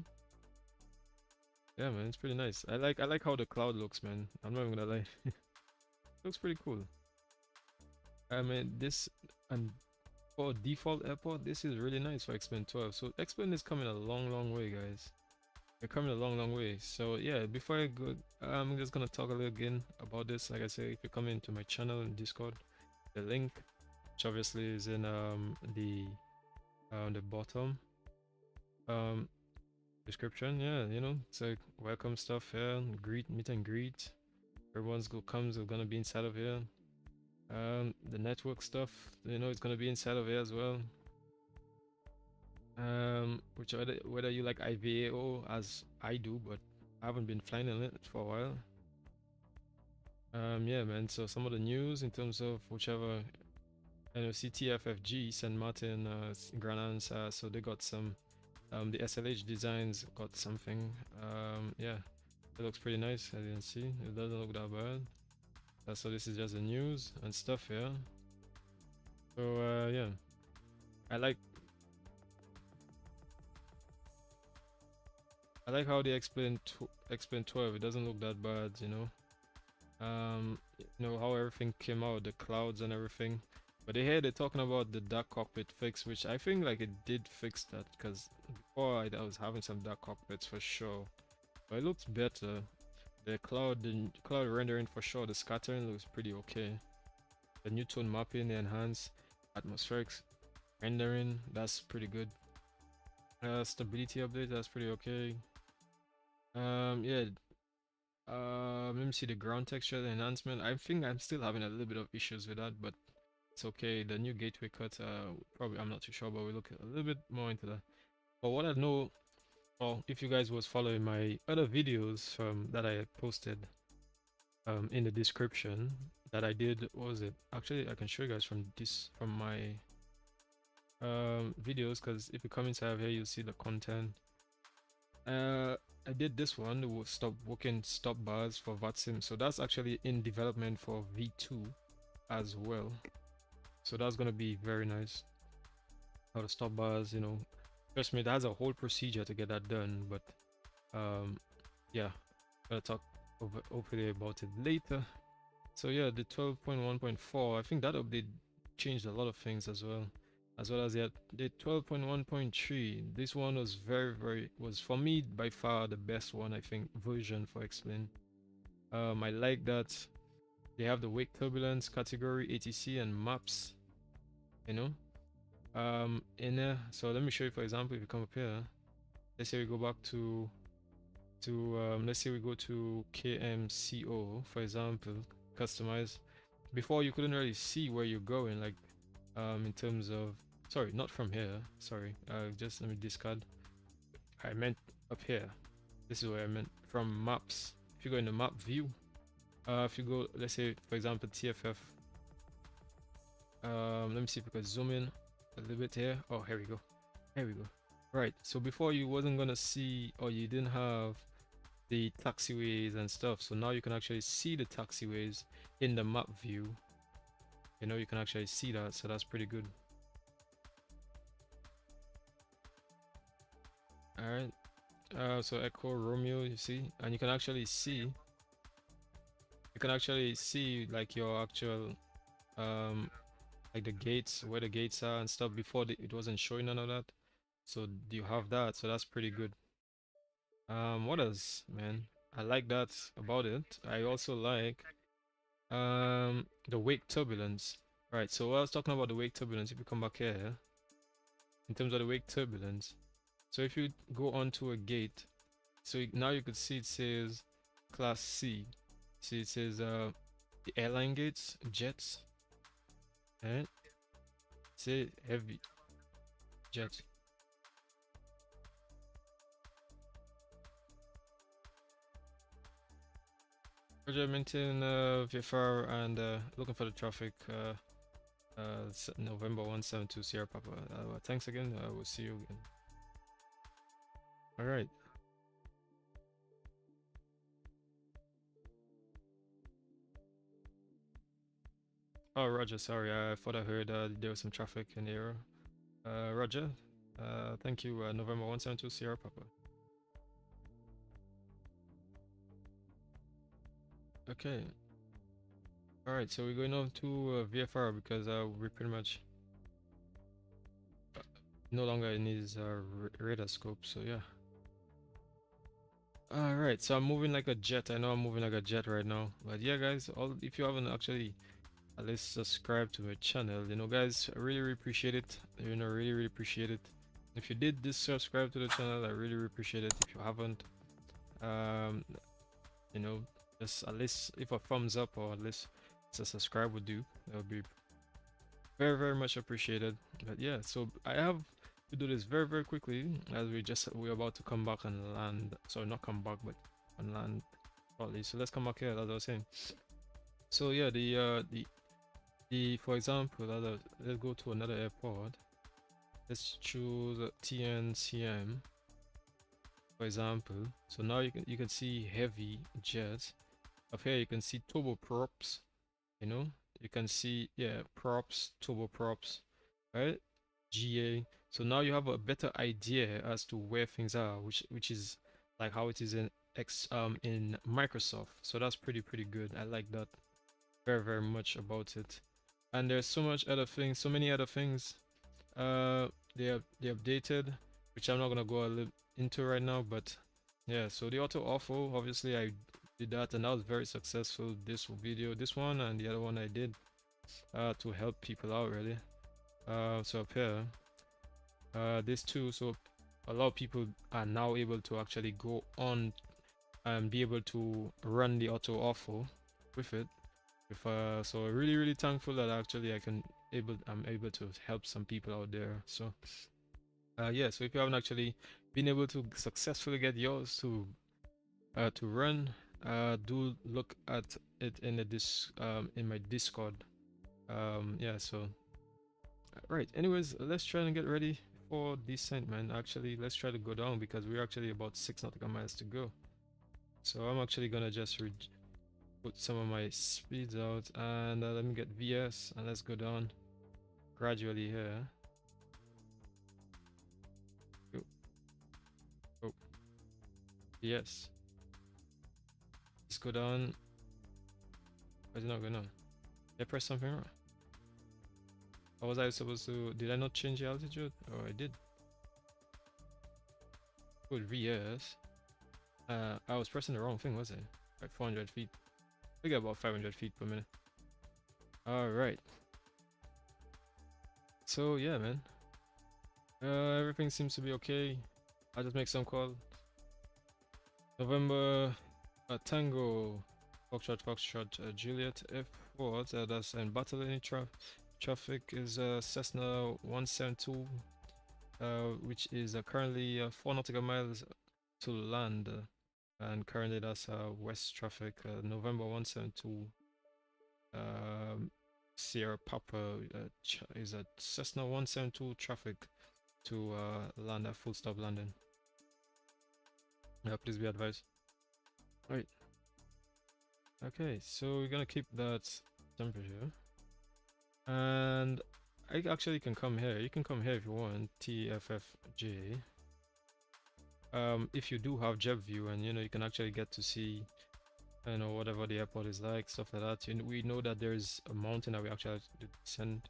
Yeah, man, it's pretty nice. I like how the cloud looks, man. I'm not even gonna lie. Looks pretty cool. I mean, this and for default airport, this is really nice for Xplane 12. So Xplane is coming a long, long way, guys. They're coming a long, long way. So yeah, before I go, I'm just gonna talk a little again about this. Like I say, if you come into my channel in Discord, the link, which obviously is in the bottom description. Yeah, you know, it's like welcome stuff here, meet and greet. Everyone's gonna be inside of here. The network stuff, you know, it's gonna be inside of here as well. Which whether you like IVAO as I do, but I haven't been flying in it for a while. Yeah, man. So some of the news in terms of whichever, you know, CTFFG, St. Martin, Granans, so they got some. The SLH designs got something. Yeah, it looks pretty nice. As you can see, it doesn't look that bad. So this is just the news and stuff here. So yeah, I like how they explain 12. It doesn't look that bad, you know. You know how everything came out, the clouds and everything. But they're talking about the dark cockpit fix, which I think like it did fix that because before I was having some dark cockpits for sure. But it looks better. The cloud rendering for sure. The scattering looks pretty okay. The new tone mapping, the enhanced atmospheric rendering, that's pretty good. Stability update, that's pretty okay. Yeah. Let me see the ground texture, the enhancement. I think I'm still having a little bit of issues with that, but it's okay. The new gateway cut, probably I'm not too sure, but we'll look a little bit more into that. But what I know, well, if you guys was following my other videos that I posted in the description that I did, what was it? Actually, I can show you guys from my videos, because if you come inside here, you'll see the content. I did this one, the stop bars for VATSIM. So that's actually in development for V2 as well. So that's gonna be very nice. How the stop bars, you know, trust me, that's a whole procedure to get that done. But yeah, I'm gonna talk hopefully about it later. So yeah, the 12.1.4, I think that update changed a lot of things as well as the 12.1.3. This one was was for me by far the best one, I think, version for Xplane. I like that they have the wake turbulence category, ATC and maps, you know, in there. So let me show you, for example, if you come up here, let's say we go back to let's say we go to KMCO, for example, customize. Before you couldn't really see where you're going, like in terms of, sorry, not from here, sorry, just let me discard. I meant up here. This is where I meant from maps. If you go in the map view, if you go, let's say for example TFF, let me see if we can zoom in a little bit here. Oh, here we go, right. So before you wasn't gonna see, or you didn't have the taxiways and stuff, so now you can actually see the taxiways in the map view. You know, you can actually see that, so that's pretty good. All right, so Echo Romeo, you see, and you can actually see like your actual like the gates, where the gates are and stuff. Before it wasn't showing none of that, so you have that, so that's pretty good. What else, man? I like that about it. I also like the wake turbulence. Right, so I was talking about the wake turbulence. If you come back here, in terms of the wake turbulence, so if you go onto a gate, so now you could see it says class C. See, it says the airline gates, jets, and say heavy jets. Roger, maintain VFR and looking for the traffic. November 172 Sierra Papa. Well, thanks again. We'll see you again. All right. Oh, Roger, sorry. I thought I heard there was some traffic in the area. Roger. Thank you. November 172 Sierra Papa. Okay. All right. So we're going on to VFR because we pretty much no longer needs radar scope. So yeah. All right. So I'm moving like a jet. I know I'm moving like a jet right now. But yeah, guys, if you haven't actually at least subscribe to my channel, guys, I really appreciate it. Really appreciate it. If you did this, subscribe to the channel. I really appreciate it. If you haven't, um, you know, just at least if a thumbs up or at least a subscribe would do. That would be very much appreciated. But yeah, so I have to do this very quickly as we're about to come back and land. Sorry, not come back, but and land shortly. So let's come back here, as I was saying. So yeah, the for example, let's go to another airport. Let's choose TNCM, for example. So now you can see heavy jets. Up here you can see turboprops. You can see, yeah, props, turboprops, right? GA. So now you have a better idea as to where things are, which is like how it is in Microsoft. So that's pretty good. I like that very much about it. And there's so many other things they updated, which I'm not gonna go into right now. But yeah, so the auto awful, obviously I did that and that was very successful. This one and the other one I did to help people out, really. So up here, this too, so a lot of people are now able to actually go on and be able to run the auto awful with it. So really thankful that actually I'm able to help some people out there. So yeah, so if you haven't actually been able to successfully get yours to run, do look at it in in my Discord. Yeah, so right, anyways, let's try and get ready for descent, man. Actually, let's try to go down because we're actually about 6 nautical miles to go. So I'm actually gonna just put some of my speeds out and let me get VS and let's go down gradually here. Oh, oh. VS. Let's go down. Why is it not going on? Did I press something wrong? Or was I supposed to? Did I not change the altitude? Oh, I did. Good VS. I was pressing the wrong thing, was it? Like 400 feet. I get about 500 feet per minute. Alright. So yeah, man. Everything seems to be okay. I'll just make some call. November Tango Foxtrot Juliet F4. That's in battle any traffic is Cessna 172, which is currently 4 nautical miles to land. And currently that's west traffic, November 172 Sierra Papa is a Cessna 172 traffic to land at full stop landing. Please be advised. Right. Okay, so we're gonna keep that temperature. And I actually can come here. You can come here if you want. TFFJ. If you do have jet view and you can actually get to see whatever the airport is like, stuff like that. We know that there's a mountain that we actually have to descend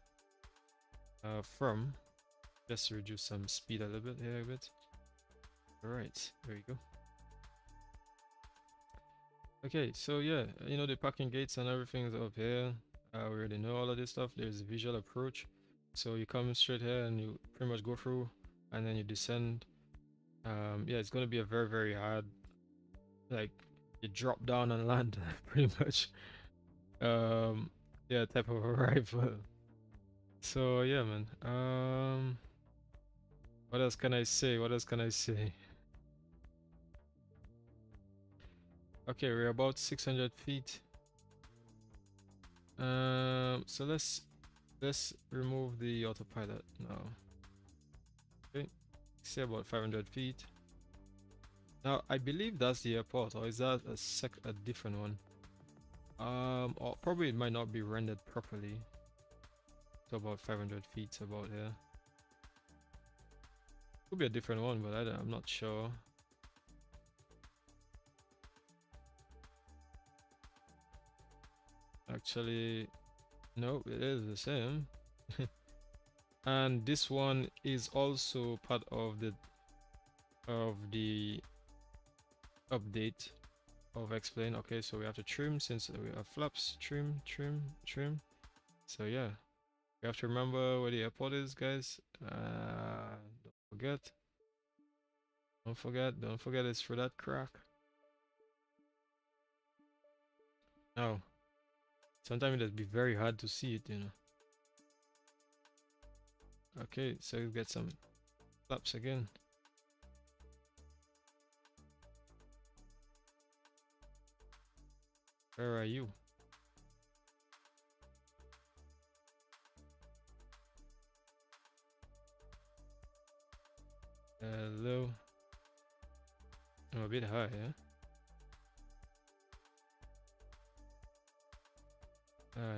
from, just to reduce some speed a little bit here a bit. All right, there you go. Okay, so yeah, the parking gates and everything is up here. We already know all of this stuff. There's visual approach, so you come straight here and you pretty much go through and then you descend. Yeah, it's gonna be a very hard, like, you drop down and land pretty much, yeah, type of arrival. So yeah, man. What else can I say? Okay, we're about 600 feet. So let's remove the autopilot now. Okay, say about 500 feet. Now I believe that's the airport, or is that a different one? Or probably it might not be rendered properly. So about 500 feet about here. Could be a different one, but I'm not sure. Actually, no, it is the same. And this one is also part of the update of Xplane. Okay, so we have to trim since we have flaps. Trim. So yeah, we have to remember where the airport is, guys. Don't forget it's for that crack. Now, sometimes it'll be very hard to see it, you know. Okay, so you get some flaps again. Where are you? Hello. I'm a bit high, yeah?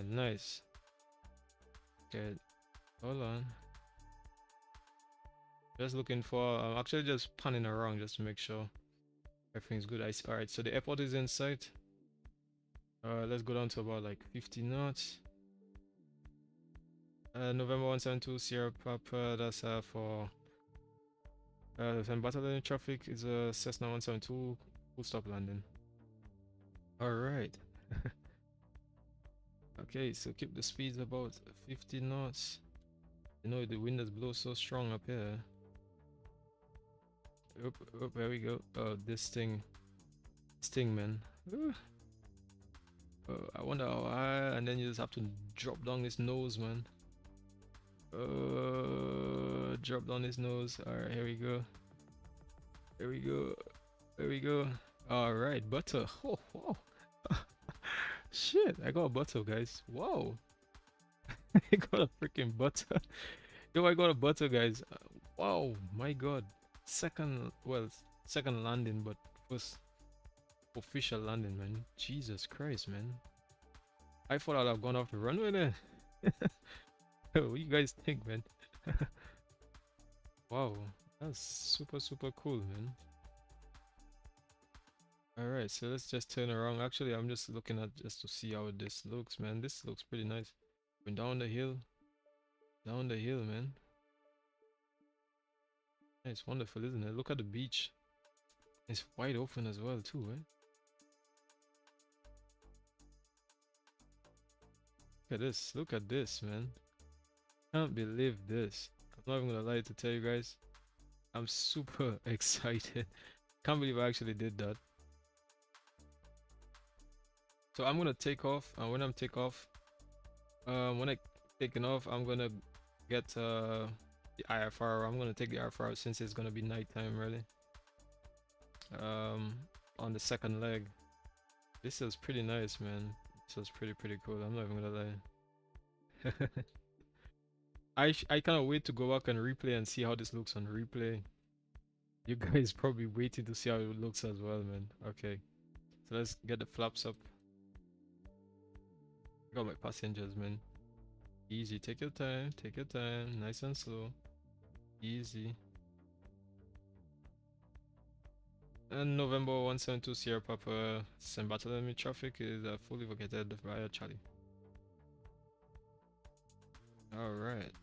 Nice. Okay, hold on. Just looking for, I'm actually just panning around just to make sure everything's good. Alright, so the airport is in sight. Let's go down to about like 50 knots. November 172 Sierra Papa, that's for battle traffic is a Cessna 172 full stop landing. Alright. Okay, so keep the speeds about 50 knots. You know the wind has blown so strong up here. Oh, there we go. Oh, this thing, man. Ooh. Oh, I wonder how high, and then you just have to drop down his nose, man. Drop down his nose. All right, here we go. There we go. All right, butter. Oh, wow. Shit, I got a butter, guys. Wow. I got a freaking butter. Yo, I got a butter, guys. Wow, my god. Second landing, but first official landing, man. Jesus Christ, man. I thought I'd have gone off the runway there. What do you guys think, man? Wow, that's super cool, man. Alright, so let's just turn around. Actually, I'm just looking at just to see how this looks, man. This looks pretty nice. Going down the hill, man. It's wonderful, isn't it? Look at the beach. It's wide open as well, too, right? Look at this, man. Can't believe this. I'm not even gonna lie to tell you guys. I'm super excited. Can't believe I actually did that. So I'm gonna take off, and when I'm taking off, I'm gonna get the IFR. I'm gonna take the IFR since it's gonna be nighttime, really. On the second leg. This is pretty nice, man. This was pretty cool. I'm not even gonna lie. I cannot wait to go back and replay and see how this looks on replay. You guys probably waiting to see how it looks as well, man. Okay, so let's get the flaps up. Got my passengers, man. Easy, take your time, nice and slow. Easy. And November 172 Sierra Papa, San Bartholomew traffic is fully vacated via Charlie. Alright.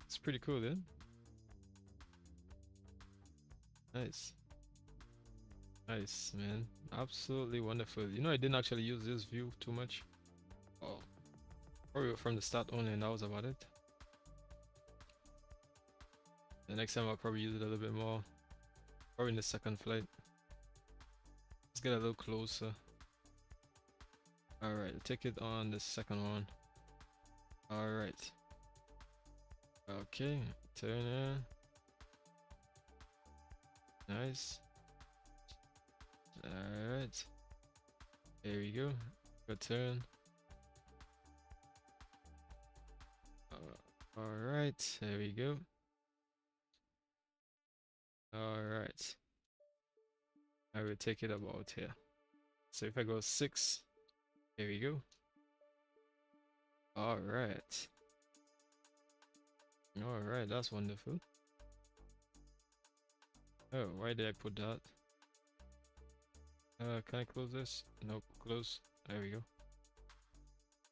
It's pretty cool, then. Nice, man. Absolutely wonderful. You know, I didn't actually use this view too much. Oh, probably from the start only, and that was about it. The next time I'll probably use it a little bit more. Probably in the second flight. Let's get a little closer. Alright, take it on the second one. Alright. Okay, turn in. Nice. All right. There we go. Good turn. All right. There we go. All right. I will take it about here. So if I go 6, there we go. All right. All right. That's wonderful. Oh, why did I put that? Can I close this? Nope, close. There we go.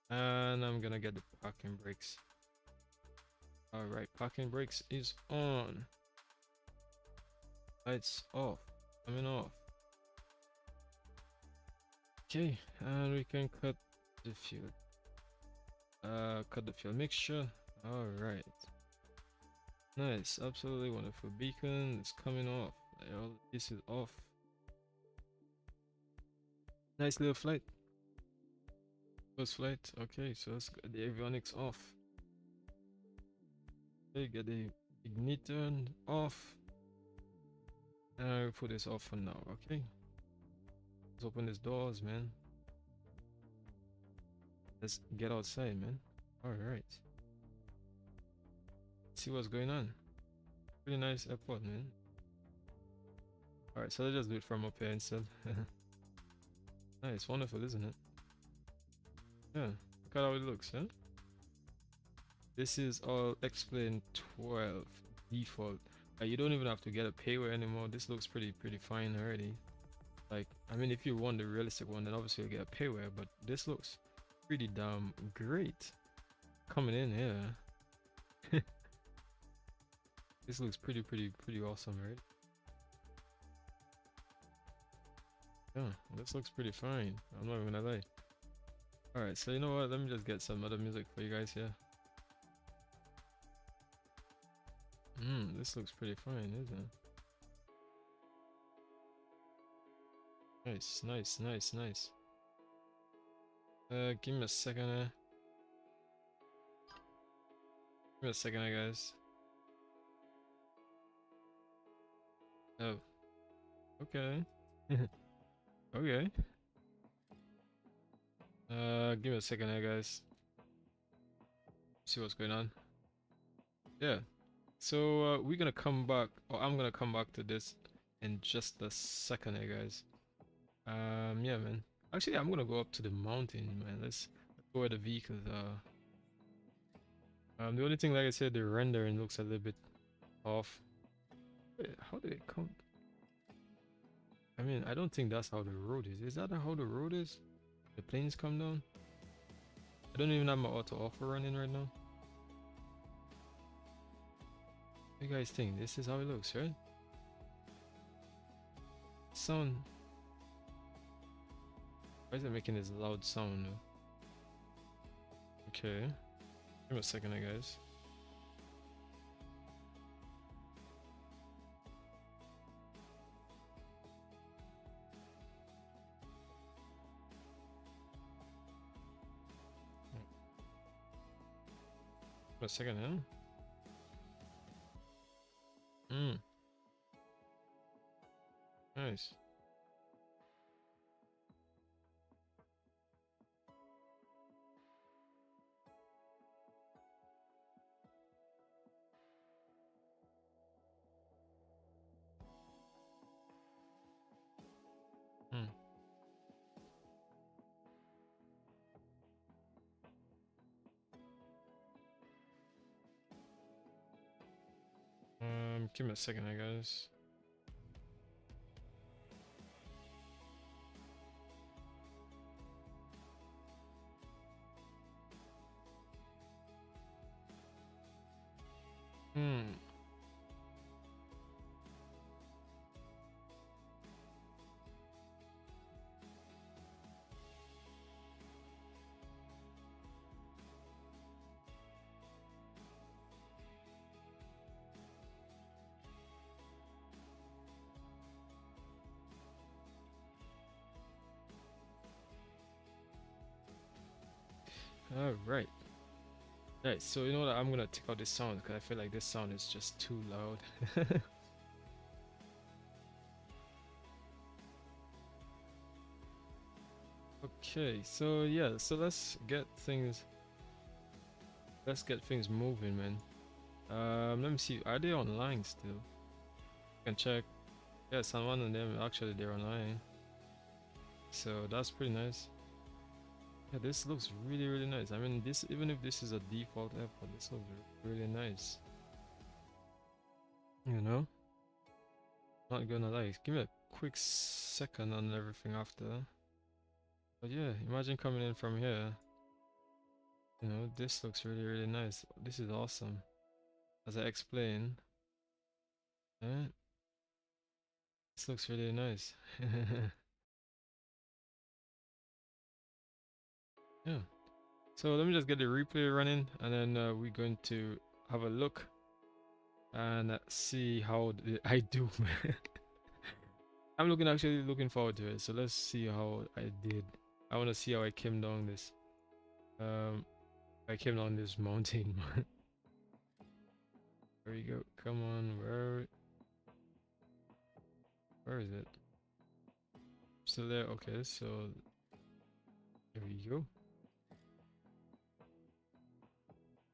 And I'm gonna get the parking brakes. Alright, parking brakes is on. Lights off. Coming off. Okay, and we can cut the fuel. Cut the fuel mixture. Alright. Nice, absolutely wonderful. Beacon is coming off. This is off. Nice little flight. First flight. Okay, so let's get the avionics off. Okay, get the ignition off. And I'll put this off for now, okay? Let's open these doors, man. Let's get outside, man. Alright. See what's going on. Pretty nice airport, man. Alright, so let's just do it from up here instead. Nice, wonderful, isn't it? Yeah, look at how it looks, huh? This is all Xplane 12 default. You don't even have to get a payware anymore. This looks pretty fine already. Like, I mean, if you want the realistic one, then obviously you'll get a payware, but this looks pretty damn great. Coming in here. This looks pretty awesome, right? Yeah, this looks pretty fine. I'm not even gonna lie. Alright, so you know what? Let me just get some other music for you guys here. This looks pretty fine, isn't it? Nice. Give me a second. Give me a second, guys. Oh. Okay. Okay. Give me a second here, guys. See what's going on. Yeah. So we're gonna come back, or I'm gonna come back to this in just a second here, guys. Yeah, man. Actually, I'm gonna go up to the mountain, man. Let's go where the vehicles are. The only thing, like I said, the rendering looks a little bit off. Wait, how did it come? I mean, I don't think that's how the road is. Is that how the road is? The planes come down? I don't even have my auto offer running right now. What do you guys think? This is how it looks, right? Sound. Why is it making this loud sound though? Okay. Give me a second, guys. A second, huh? Nice. Give me a second, guys. Alright. Right, so you know what? I'm gonna take out this sound because I feel like this sound is just too loud. Okay, so yeah, so let's get things moving, man. Let me see, are they online still? You can check. Yeah, some one of them actually they're online. So that's pretty nice. Yeah, this looks really, really nice. I mean, this, even if this is a default airport, this looks really nice. You know, not gonna lie. Give me a quick second on everything after. But yeah, imagine coming in from here. You know, this looks really, really nice. This is awesome. As I explained, eh, this looks really nice. Yeah. So let me just get the replay running, and then we're going to have a look and see how I do. I'm actually looking forward to it. So let's see how I did. I want to see how I came down this. I came down this mountain. There you go. Come on, where is it? Still there? Okay, so here we go.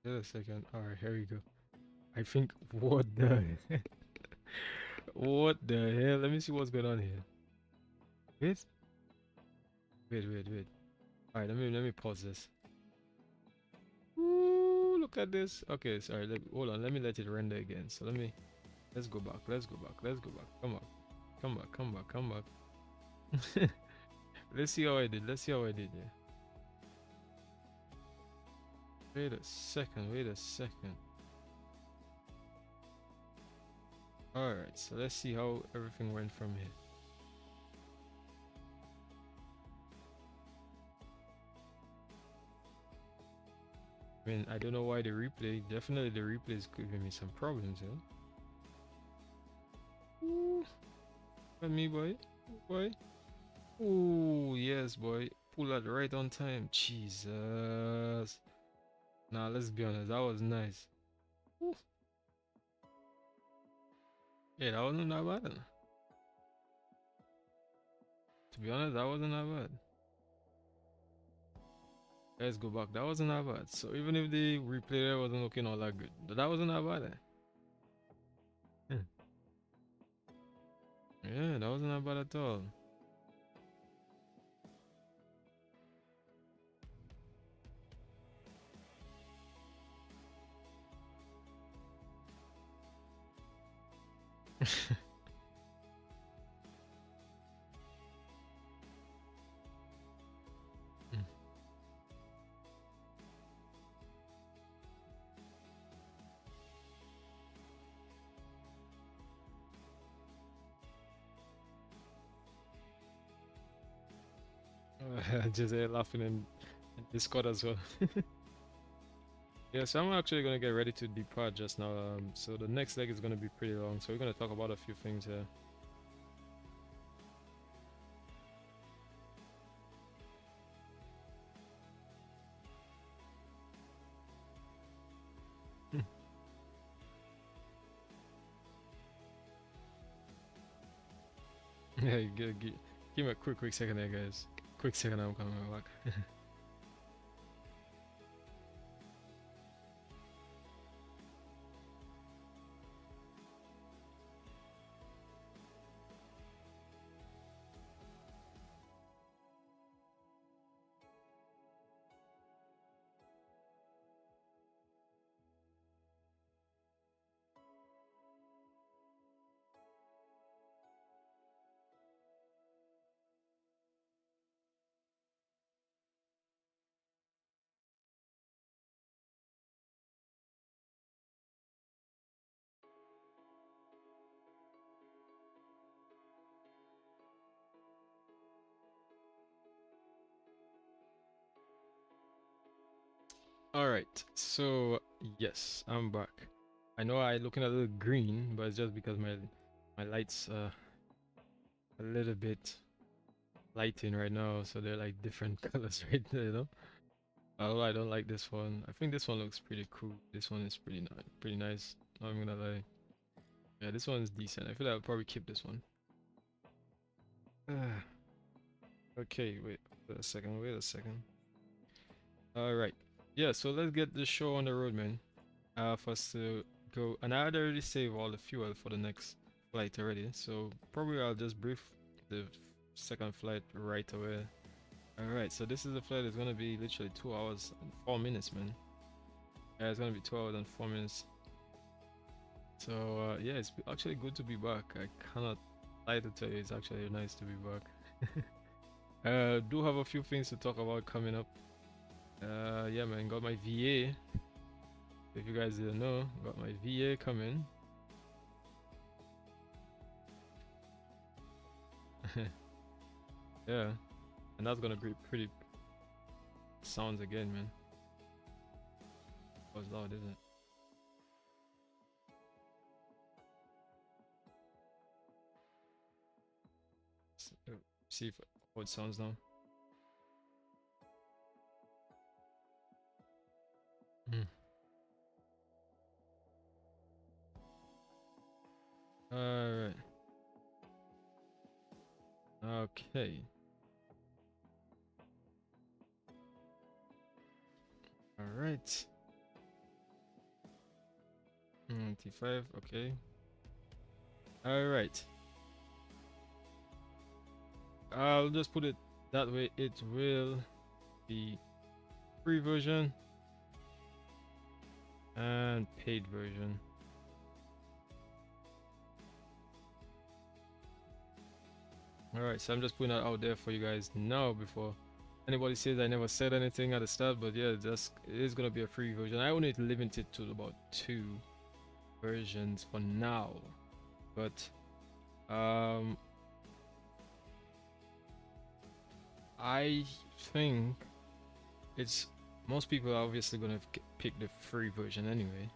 Wait a second. All right, here we go. I think what the what the hell? Let me see what's going on here. Wait, wait. All right, let me pause this. Ooh, look at this. Okay, sorry. Hold on. Let me let it render again. So let's go back. Let's go back. Let's go back. Come back. Let's see how I did. Let's see how I did. Yeah. Wait a second. Wait a second. All right. So let's see how everything went from here. I mean, I don't know why the replay. Definitely the replay is giving me some problems, yeah. Ooh, look at me, boy. Ooh, yes, boy. Pull that right on time. Jesus. Nah, let's be honest. That was nice. Ooh. Yeah, that wasn't that bad. To be honest, that wasn't that bad. Let's go back. That wasn't that bad. So even if the replay there wasn't looking all that good, but that wasn't that bad. Hmm. Yeah, that wasn't that bad at all. Just laughing in Discord as well. Yeah, so I'm actually gonna get ready to depart just now. So the next leg is gonna be pretty long. So we're gonna talk about a few things here. Yeah, give me a quick second there, guys. Quick second, I'm coming back. All right, so yes, I'm back. I know I looking a little green, but it's just because my lights a little bit lighting right now, so they're like different colors right there, you know. Although I don't like this one. I think this one looks pretty cool. This one is pretty nice. Not even gonna lie. Yeah, this one is decent. I feel like I'll probably keep this one. Okay, wait. Wait a second, wait a second. All right. Yeah, so let's get the show on the road, man. For us to go, and I had already saved all the fuel for the next flight already. So probably I'll just brief the second flight right away. All right. So this is the flight. It's gonna be literally 2 hours and 4 minutes, man. Yeah, it's gonna be 2 hours and 4 minutes. So yeah, it's actually good to be back. I cannot lie to tell you, it's actually nice to be back. Do have a few things to talk about coming up. Yeah, man, got my VA. If you guys didn't know, got my VA coming. Yeah, and that's gonna be pretty sounds again, man. That was loud, isn't it? See if how it sounds now. Mm. All right. Okay. All right. T5. Okay. All right. I'll just put it that way. It will be free version and paid version. Alright, so I'm just putting that out there for you guys now before anybody says I never said anything at the start, but yeah, just it is gonna be a free version. I only limit it to about 2 versions for now. But I think it's most people are obviously gonna pick the free version anyway.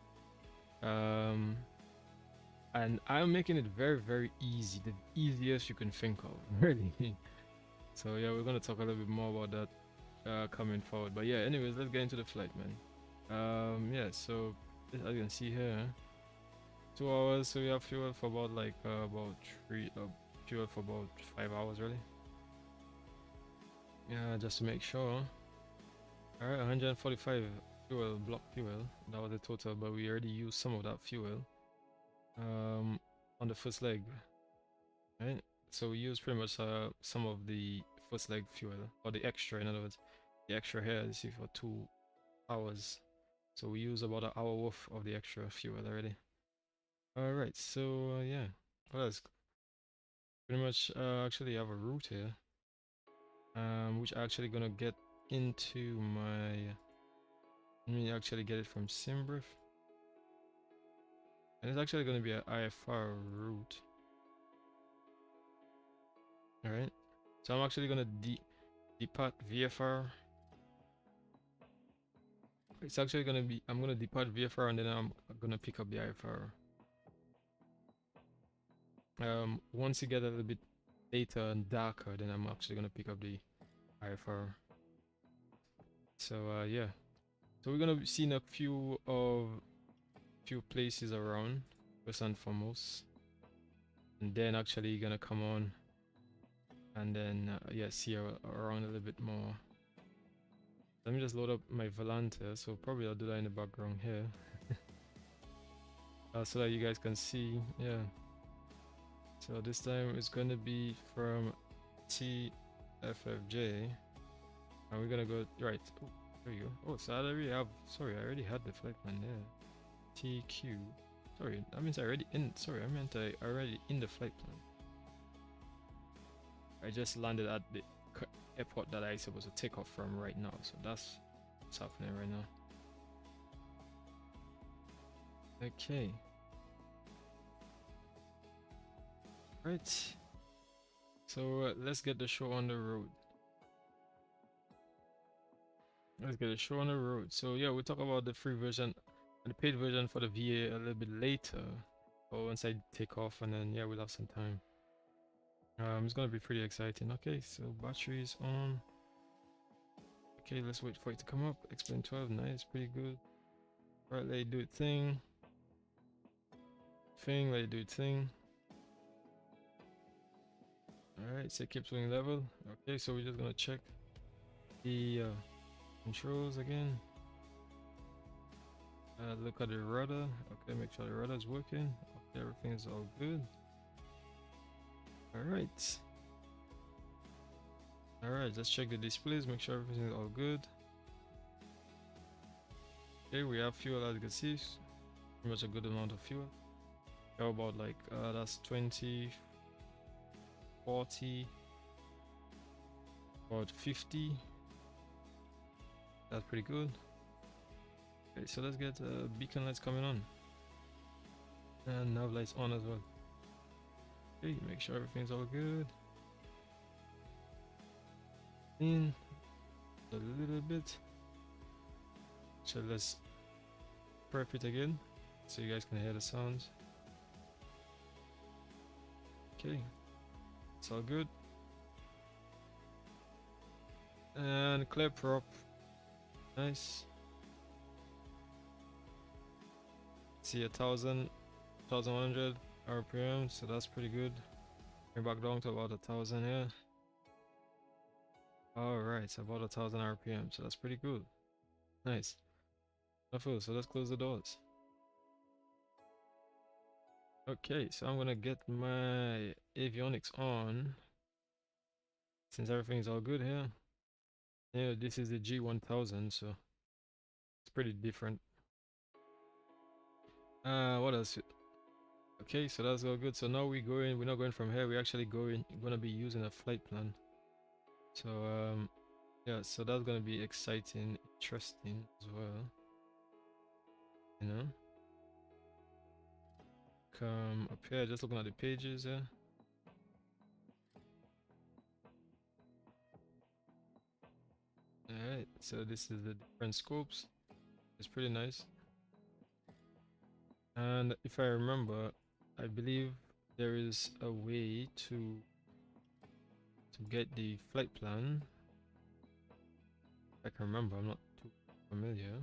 And I'm making it very, very easy, the easiest you can think of, really. So yeah, we're gonna talk a little bit more about that coming forward. But yeah, anyways, let's get into the flight, man. Yeah, so as you can see here, 2 hours. So we have fuel for about like about fuel for about 5 hours, really. Yeah, just to make sure. All right, 145 fuel, block fuel. That was the total, but we already used some of that fuel on the first leg, right? So we use pretty much some of the first leg fuel, or the extra, in other words, the extra here, you see, for 2 hours. So we use about an hour worth of the extra fuel already. All right, so yeah, well, that's pretty much actually have a route here, which I'm actually gonna get into my. Let me actually get it from SimBrief. And it's actually going to be an IFR route. Alright. So I'm actually going to depart VFR. It's actually going to be, I'm going to depart VFR and then I'm going to pick up the IFR. Once you get a little bit later and darker, then I'm actually going to pick up the IFR. So yeah. So we're going to be seeing a few places around, first and foremost. And then actually going to come on and then yeah, see around a little bit more. Let me just load up my Volanta, so probably I'll do that in the background here. So that you guys can see. Yeah, so this time it's going to be from TFFJ and we're gonna go right. Oh, there you go. Oh, so I already have, sorry, I already had the flight plan there. TQ, sorry, that means I already already in the flight plan. I just landed at the airport that I'm supposed to take off from right now, so that's what's happening right now. Okay, right, so let's get the show on the road. So yeah, we'll talk about the free version and the paid version for the VA a little bit later, or once I take off, and then yeah, we'll have some time. It's gonna be pretty exciting. Okay, so battery is on. Okay, let's wait for it to come up. Xplane 12, nice, pretty good. Right, let it do its thing. Let it do its thing. Alright, so keep swing level. Okay, so we're just gonna check the controls again. Look at the rudder. Okay, make sure the rudder is working. Okay, everything's all good. Alright. Alright, let's check the displays, make sure everything's all good. Okay, we have fuel, as you can see. Pretty much a good amount of fuel. How about like that's 20, 40, about 50. That's pretty good. Okay, so let's get beacon lights coming on. And nav lights on as well. Okay, make sure everything's all good. In a little bit. So let's prep it again so you guys can hear the sounds. Okay, it's all good. And clear prop. Nice. See 1100 RPM, so that's pretty good. Bring back down to about 1000 here. Alright, so about 1000 RPM, so that's pretty good. Nice. So let's close the doors. Okay, so I'm gonna get my avionics on since everything is all good here. Yeah, this is the G1000, so it's pretty different. What else? Okay, so that's all good. So now we're not going from here, we're actually gonna be using a flight plan. So yeah, so that's gonna be exciting, interesting as well. You know, come up here, just looking at the pages here. Alright, so this is the different scopes. It's pretty nice. And if I remember, I believe there is a way to get the flight plan. I can remember, I'm not too familiar.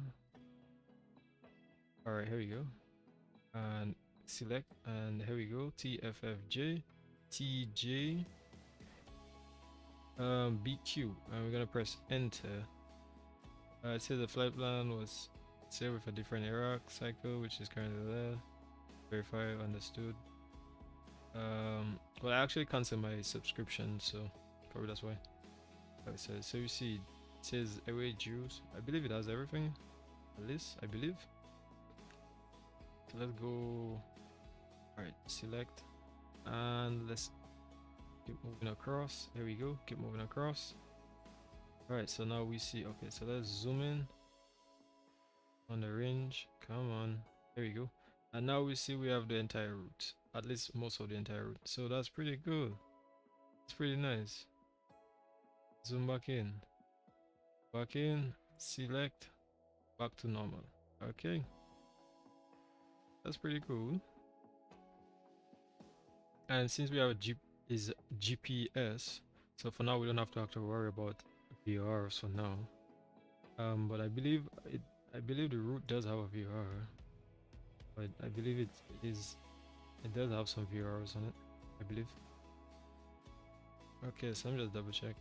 Alright, here we go. And select, and here we go. TFFJ, TJ, BQ, and we're gonna press enter. It says the flight plan was saved with a different Iraq cycle, which is currently there. Verify, understood. Well, I actually canceled my subscription, so probably that's why. So you see, it says away juice. I believe it has everything, at least I believe. So let's go. Alright, select, and let's keep moving across. Here we go, keep moving across. Alright, so now we see, okay, so let's zoom in on the range. Come on, here we go. And now we see we have the entire route, at least most of the entire route. So that's pretty good. It's pretty nice. Zoom back in, select, back to normal. Okay, that's pretty cool. And since we have a GPS, so for now we don't have to actually worry about VR for now. But I believe the route does have a VR. But I believe it does have some VRs on it, I believe. Okay, so let me just double check.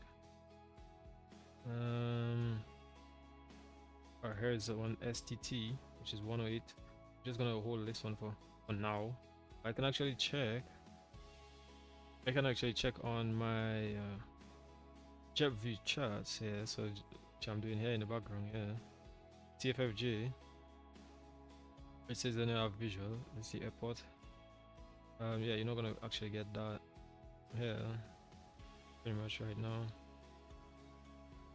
Here is the one STT, which is 108. I'm just gonna hold this one for now. I can actually check. On my JetView charts here, so which I'm doing here in the background here. TFFJ. It says they don't have visual. Let's see airport. Yeah, you're not gonna actually get that here pretty much right now.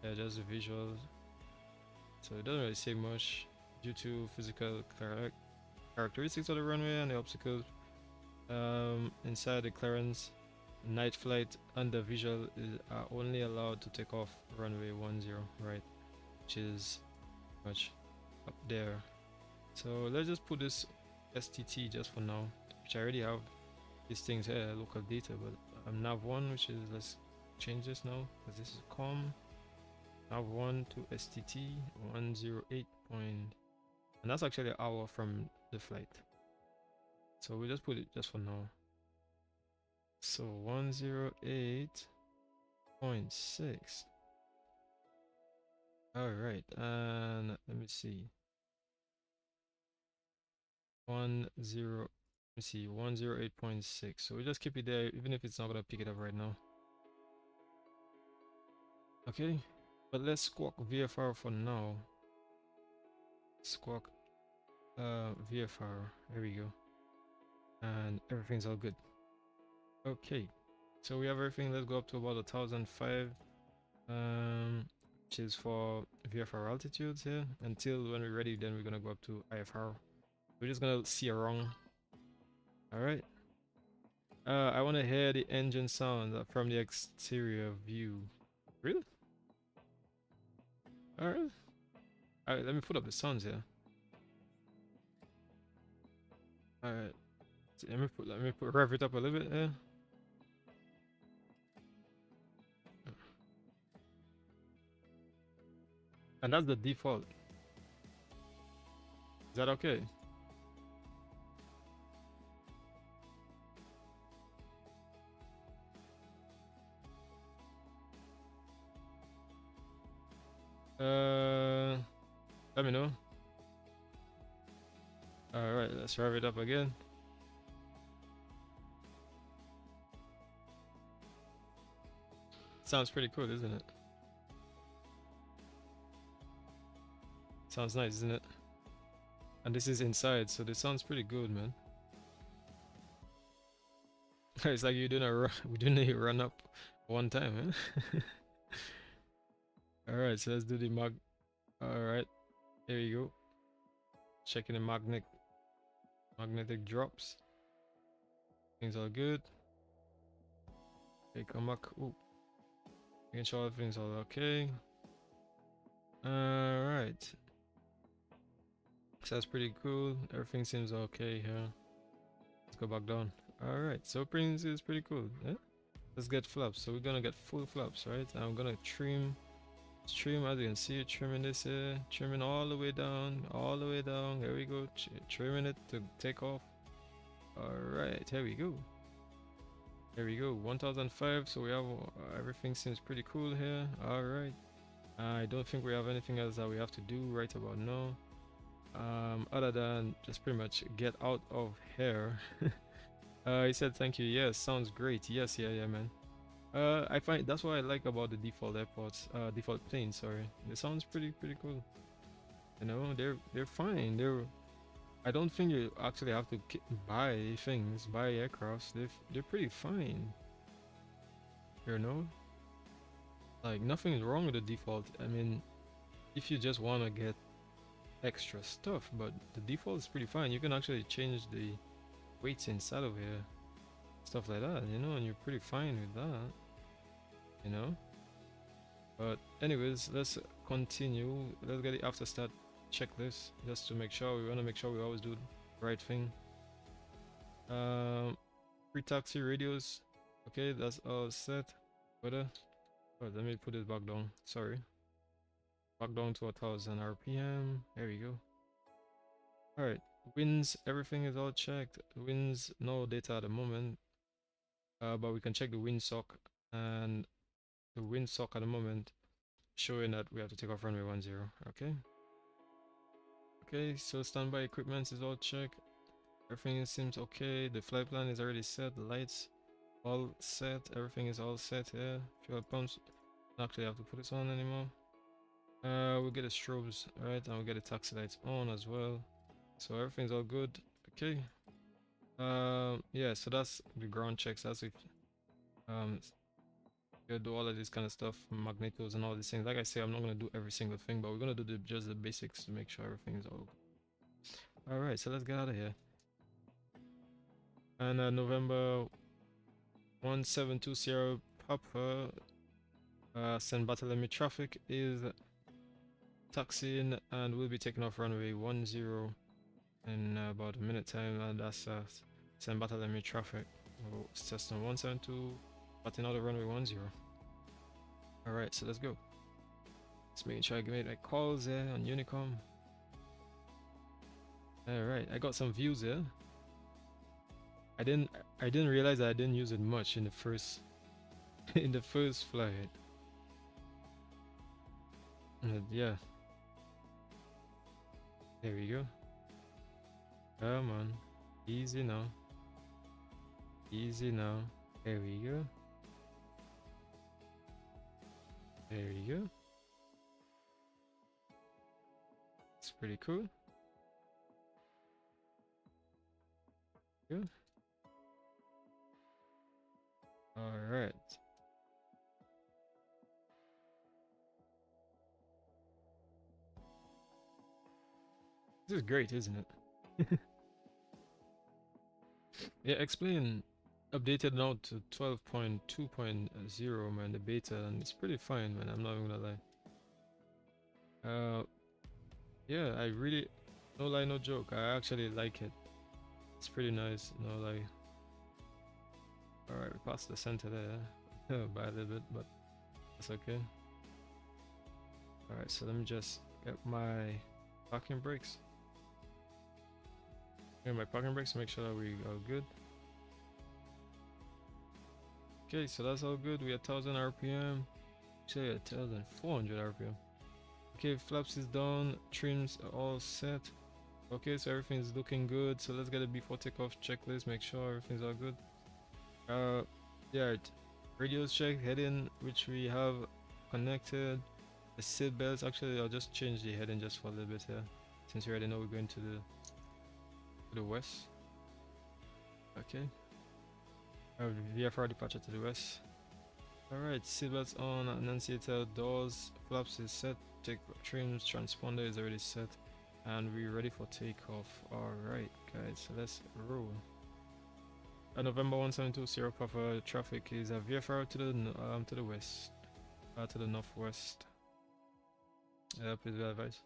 Yeah, just the visuals. So it doesn't really say much due to physical characteristics of the runway and the obstacles inside the clearance. Night flight under visual are only allowed to take off runway 10, right, which is much up there. So let's just put this STT just for now, which I already have these things here, local data, but I'm nav1, which is, let's change this now because this is COM. Nav1 to STT 108 point, and that's actually an hour from the flight. So we just put it just for now. So 108.6. All right, and let me see. 10. Let me see. 108.6. So we just keep it there, even if it's not gonna pick it up right now. Okay, but let's squawk VFR for now. Squawk VFR. There we go. And everything's all good. Okay, so we have everything. Let's go up to about 1,005, which is for VFR altitudes here. Until when we're ready, then we're gonna go up to IFR. We're just gonna see around. All right. I want to hear the engine sound from the exterior view. Really? All right. All right. Let me put up the sounds here. All right. Let me rev it up a little bit. Yeah. And that's the default. Is that okay? Let me know. All right. Let's rev it up again. Sounds pretty cool, isn't it? Sounds nice, isn't it? And this is inside, so this sounds pretty good, man. It's like you're doing we're doing a run up one time, man. All right, so let's do the mag. All right, here you go. Checking the magnetic drops. Things are good. Okay, come back. Ooh. Making sure everything's all okay. All right. So that's pretty cool. Everything seems okay here. Let's go back down. All right, so openings is pretty cool. Yeah? Let's get flaps. So we're gonna get full flaps, right? And I'm gonna trim, as you can see, trimming this here, trimming all the way down, all the way down. There we go. Trimming it to take off. All right, here we go. There we go. 1005. So we have everything seems pretty cool here. All right. I don't think we have anything else that we have to do right about now. Other than just pretty much get out of here. He said thank you. Yes, sounds great. Yes, yeah, man. I find that's what I like about the default airports, default planes. Sorry, it sounds pretty cool. You know, they're fine. I don't think you actually have to buy things, buy aircrafts. They're pretty fine. You know, like nothing is wrong with the default. I mean, if you just want to get extra stuff, but the default is pretty fine. You can actually change the weights inside of here, stuff like that, you know, and you're pretty fine with that, you know. But anyways, let's continue. Let's get the after start checklist just to make sure. We want to make sure we always do the right thing. Pre-taxi radios. Okay, that's all set. Whether let me put it back down. Sorry. Back down to 1,000 RPM. There we go. Alright. Winds, everything is all checked. Winds, no data at the moment. But we can check the windsock, and the windsock at the moment showing that we have to take off runway 10. Okay. Okay, so standby equipment is all checked. Everything seems okay. The flight plan is already set. The lights all set. Everything is all set here. Fuel pumps. Don't actually have to put this on anymore. We'll get the strobes, right, and we'll get the taxi lights on as well. So everything's all good. Okay. Yeah, so that's the ground checks. That's if you do all of this kind of stuff, magnetos and all these things. Like I say, I'm not gonna do every single thing, but we're gonna do just the basics to make sure everything is all good. All right, so let's get out of here. And November 1720 Papa, San Bartolome traffic is taxiing and we'll be taking off runway 10 in about a minute time, and that's San Bartolome traffic. Cessna 172, batting out of runway 10. Alright, so let's go. Just making sure I made my calls there on Unicom. Alright, I got some views here. I didn't realize that I didn't use it much in the first in the first flight. Yeah, there we go. Come on, easy now, easy now. There we go. There you go. It's pretty cool. Good. All right. This is great, isn't it? Yeah, Xplane updated now to 12.2.0, man, the beta, and it's pretty fine, man. I'm not even gonna lie. Yeah, I really, no lie, no joke. I actually like it. It's pretty nice, no lie. All right, we passed the center there by a little bit, but that's okay. All right, so let me just get my parking brakes. Get my parking brakes. Make sure that we are good. Okay, so that's all good. We are 1000 RPM. Actually, 1400 RPM. Okay, flaps is done. Trims are all set. Okay, so everything is looking good. So let's get a before takeoff checklist. Make sure everything's all good. Yeah, radios check, heading, which we have connected. The seat belts. Actually, I'll just change the heading just for a little bit here, since we already know we're going to the west. Okay. VFR departure to the west. Alright, seatbelts on, annunciator, doors, flaps is set, take trims, transponder is already set, and we're ready for takeoff. Alright guys, so let's roll. November 172 Sierra Papa, traffic is a VFR to the west, to the northwest. Please be advised.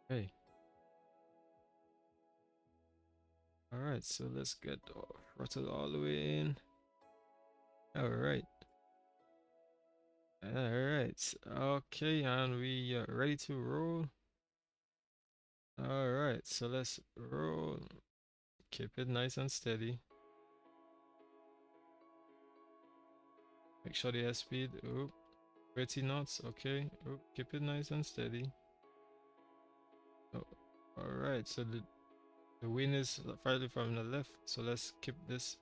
Hey. Alright, so let's get throttle all the way in. Alright. Alright, okay, and we are ready to roll. Alright, so let's roll. Keep it nice and steady. Make sure the airspeed, 30 knots, okay. Keep it nice and steady. Oh, alright, so the wind is slightly from the left, so let's keep this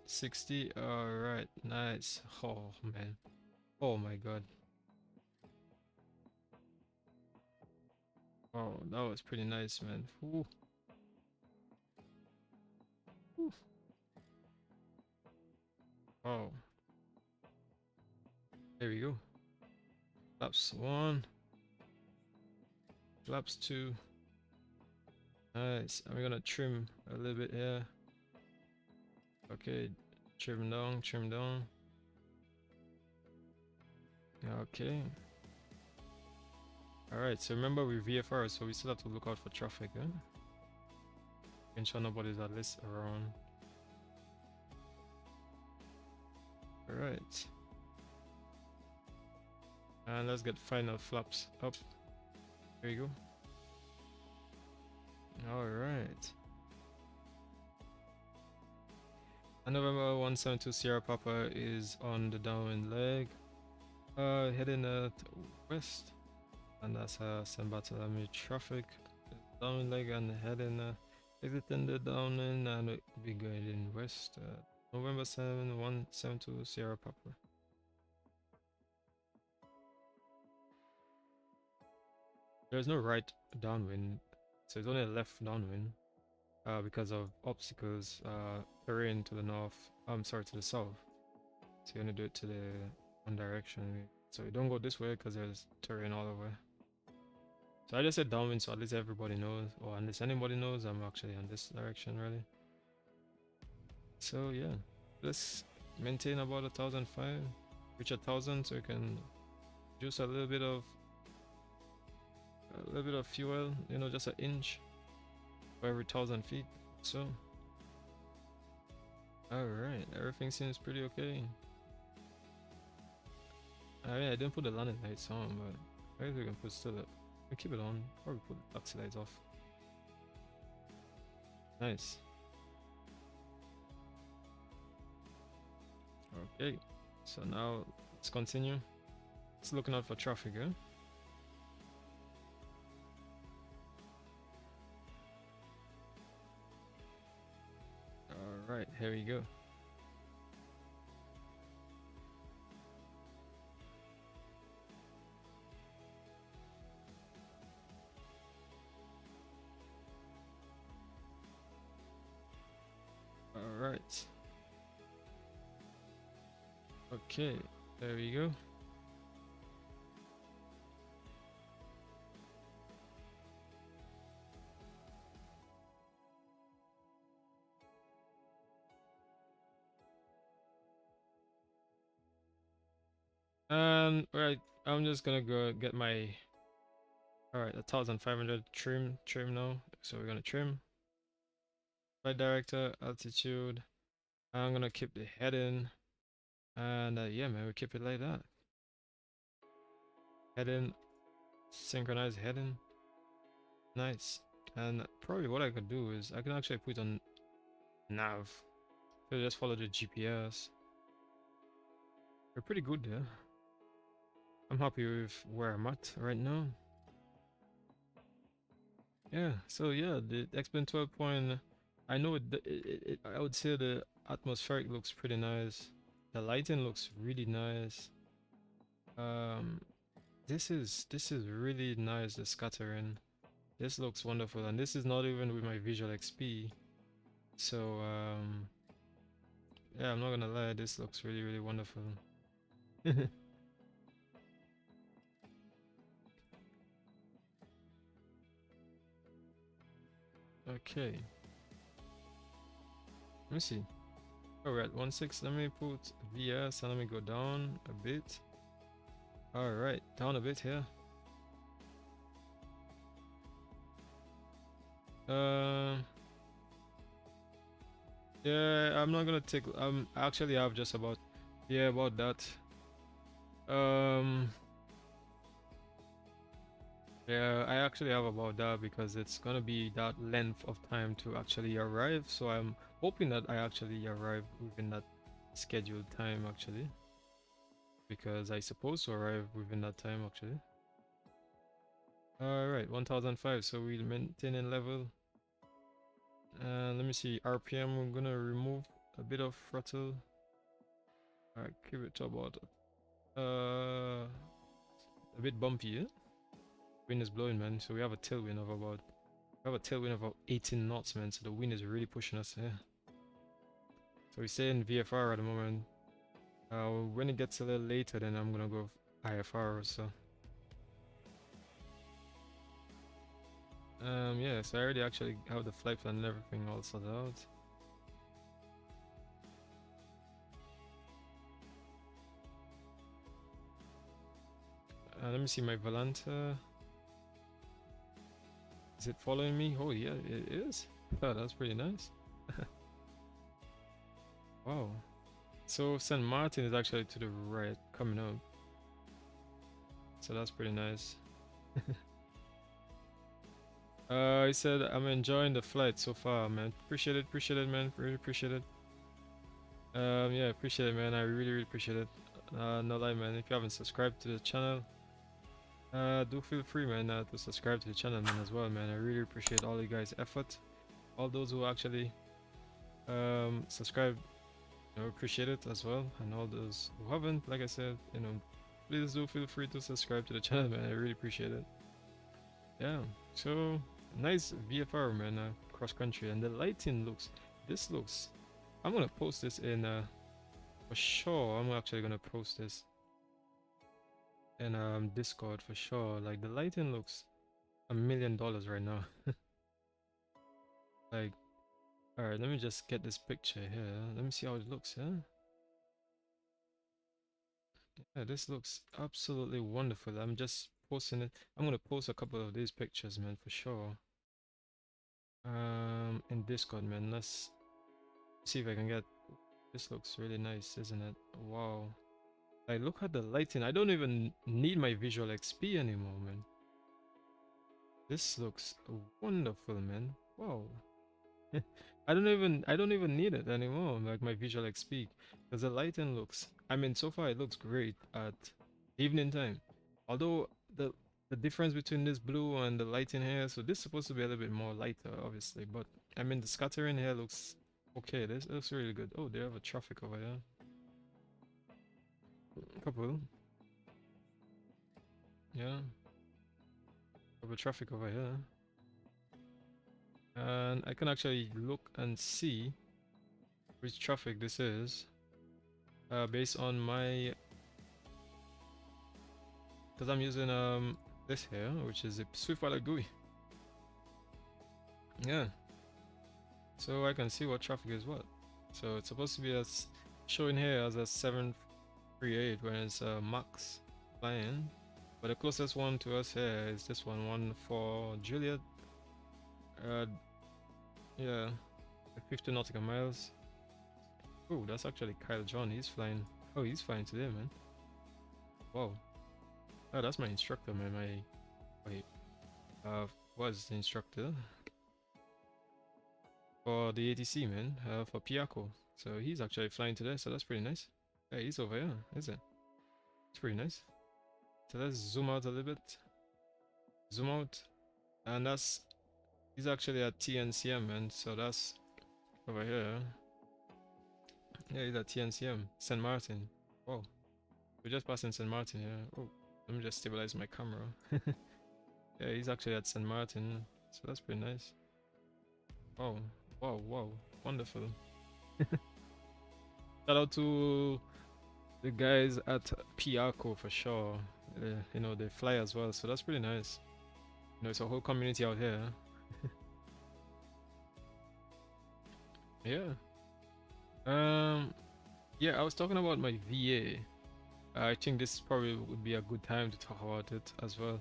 60. Alright, nice. Oh man. Oh my god. Oh, that was pretty nice, man. Ooh. Ooh. Oh. There we go. Flaps 1. Flaps 2. Nice. And we're gonna trim a little bit here. Okay. Trim down, trim down. Okay. Alright, so remember we're VFR, so we still have to look out for traffic, eh? Ensure nobody's at least around. Alright. And let's get final flaps up. There you go. Alright. And November 172 Sierra Papa is on the downwind leg. Heading west. And that's San Bartolome traffic. Downwind leg and heading exiting the downwind and we'll be going in west. November 7 172 Sierra Papa. There's no right downwind, so it's only a left downwind because of obstacles, terrain to the north. I'm sorry, to the south. So you're gonna do it to the one direction. So you don't go this way because there's terrain all over. So I just said downwind, so at least everybody knows, or unless anybody knows, I'm actually on this direction really. So yeah, let's maintain about 1,005, reach 1,000, so you can juice a little bit of fuel, you know, just an inch for every 1,000 feet. So, alright, everything seems pretty okay. I mean, I didn't put the landing lights on, but I guess we can put still it. We keep it on, or we put the taxi lights off. Nice. Okay, so now let's continue. It's looking out for traffic, eh? right, here we go. All right. Okay, there we go. And right, I'm just gonna go get my, all right, 1,500 trim now. So we're gonna trim flight director, altitude. I'm gonna keep the heading, and yeah, man, we keep it like that. Heading, synchronize heading, nice. And probably what I could do is I can actually put on nav. So just follow the GPS. We're pretty good there. I'm happy with where I'm at right now. Yeah, so yeah, the Xplane 12 point, I know I would say the atmospheric looks pretty nice. The lighting looks really nice. Um, this is really nice, the scattering. This looks wonderful, and this is not even with my visual XP. So yeah, I'm not gonna lie, this looks really, really wonderful. Okay, let me see. Alright, 1.6, let me put VS and let me go down a bit. Alright, down a bit here. Uh, yeah, I'm not gonna take. I actually have just about, yeah, about that. Um, yeah, I actually have about that because it's gonna be that length of time to actually arrive. So I'm hoping that I actually arrive within that scheduled time actually, because I supposed to arrive within that time actually. All right, 1005. So we'll maintain in level. Let me see, RPM. We're gonna remove a bit of throttle. All right, keep it to about a bit bumpy, yeah? Wind is blowing, man. So we have a tailwind of about 18 knots, man. So the wind is really pushing us, yeah. So we stay in VFR at the moment. When it gets a little later, then I'm gonna go IFR or so. Yeah, so I already actually have the flight plan and everything all sorted out. Let me see my Volanta. Is it following me? Oh yeah, it is. Oh, that's pretty nice. Wow. So St. Martin is actually to the right, coming up. So that's pretty nice. He said, I'm enjoying the flight so far, man. Appreciate it, man. Really appreciate it. Yeah, appreciate it, man. I really, really appreciate it. No lie, man. If you haven't subscribed to the channel, do feel free, man, to subscribe to the channel, man, as well, man. I really appreciate all you guys' effort. All those who actually subscribe, appreciate it as well. And all those who haven't, like I said, please do feel free to subscribe to the channel, man. I really appreciate it. Yeah, so nice VFR, man, cross country, and the lighting looks. I'm gonna post this in for sure. I'm actually gonna post this in Discord for sure. Like the lighting looks $1,000,000 right now. Like, all right, let me just get this picture here. Let me see how it looks. Yeah, this looks absolutely wonderful. I'm just posting it. I'm gonna post a couple of these pictures, man, for sure. In Discord, man. Let's see if I can get. This looks really nice, isn't it? Wow. Like, look at the lighting. I don't even need my visual XP anymore, man. This looks wonderful, man. Wow. I don't even need it anymore, like my visual XP, because the lighting looks. I mean, so far it looks great at evening time. Although the difference between this blue and the lighting here, so this is supposed to be a little bit more lighter, obviously, but I mean the scattering here looks Okay, this looks really good. Oh, they have a traffic over here. Couple. Yeah. Couple traffic over here. And I can actually look and see which traffic this is. Based on my, because I'm using this here, which is a SwiftWallet GUI. Yeah. So I can see what traffic is what. So it's supposed to be as showing here as a 738 when it's max flying. But the closest one to us here is this one for Juliet. Uh, yeah, 50 nautical miles. Oh, that's actually Kyle John. He's flying. Oh, he's flying today, man. Wow. Oh, that's my instructor, man. My was the instructor for the ATC, man. For Piaco. So he's actually flying today. So that's pretty nice. Yeah, he's over here, is it? It's pretty nice. So let's zoom out a little bit. Zoom out, and he's actually at TNCM, man. So that's over here. Yeah, he's at TNCM, St. Martin. Wow, we're just passing St. Martin here. Oh, let me just stabilize my camera. Yeah, he's actually at St. Martin, so that's pretty nice. Wow, wow, wow, wonderful. Shout out to the guys at Piaco for sure. You know, they fly as well, so that's pretty nice. You know, it's a whole community out here. Yeah. Yeah, I was talking about my VA. I think this probably would be a good time to talk about it as well.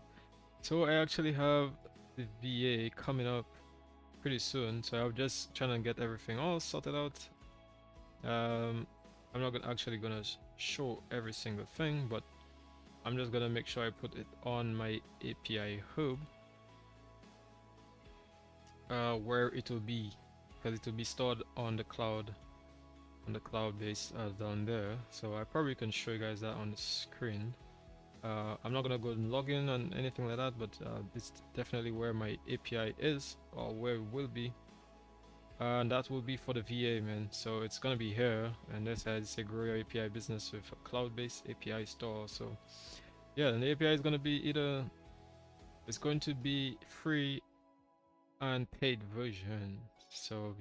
So I actually have the VA coming up pretty soon, so I'm just trying to get everything all sorted out. I'm not actually gonna show every single thing, but I'm just gonna make sure I put it on my API hub, where it will be, because it will be stored on the cloud base down there. So I probably can show you guys that on the screen. I'm not gonna go and log in and anything like that, but it's definitely where my API is, or where it will be. And that will be for the VA, man. So it's gonna be here, and this has a grow your API business with a cloud-based API store. So yeah, and the API is gonna be it's going to be free and paid version. So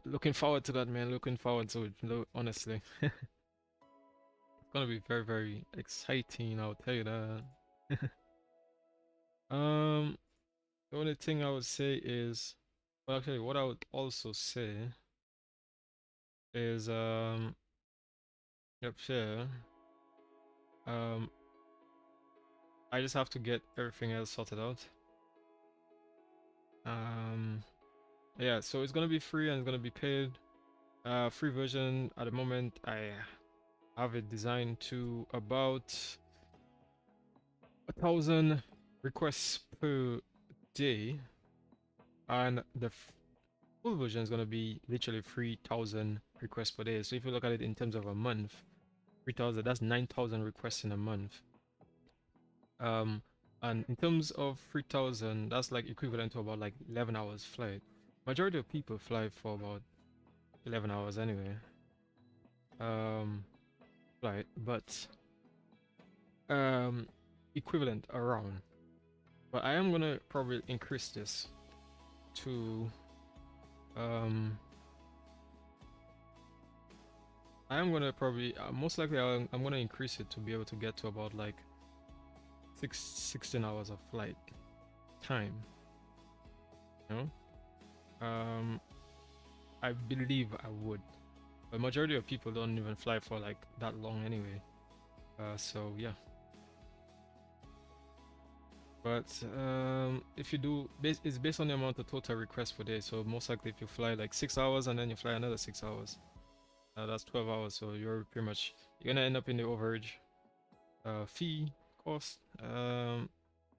looking forward to that, man. Looking forward to it, honestly. It's gonna be very, very exciting, I'll tell you that. um the only thing I would say is, well, actually what I would also say is up here, um I just have to get everything else sorted out. Yeah, so it's gonna be free and it's gonna be paid. Free version at the moment I have it designed to about 1,000 requests per day, and the full version is going to be literally 3,000 requests per day. So if you look at it in terms of a month, 3,000, that's 9,000 requests in a month. And in terms of 3,000, that's like equivalent to about like 11 hours flight. Majority of people fly for about 11 hours anyway. Flight, but equivalent around. But I am gonna probably increase this to I am gonna probably most likely I'm gonna increase it to be able to get to about like 16 hours of flight time. You know, I believe I would. The majority of people don't even fly for like that long anyway. So yeah. But if you do, it's based on the amount of total requests per day. So most likely, if you fly like 6 hours and then you fly another 6 hours, that's 12 hours. So you're gonna end up in the overage fee cost.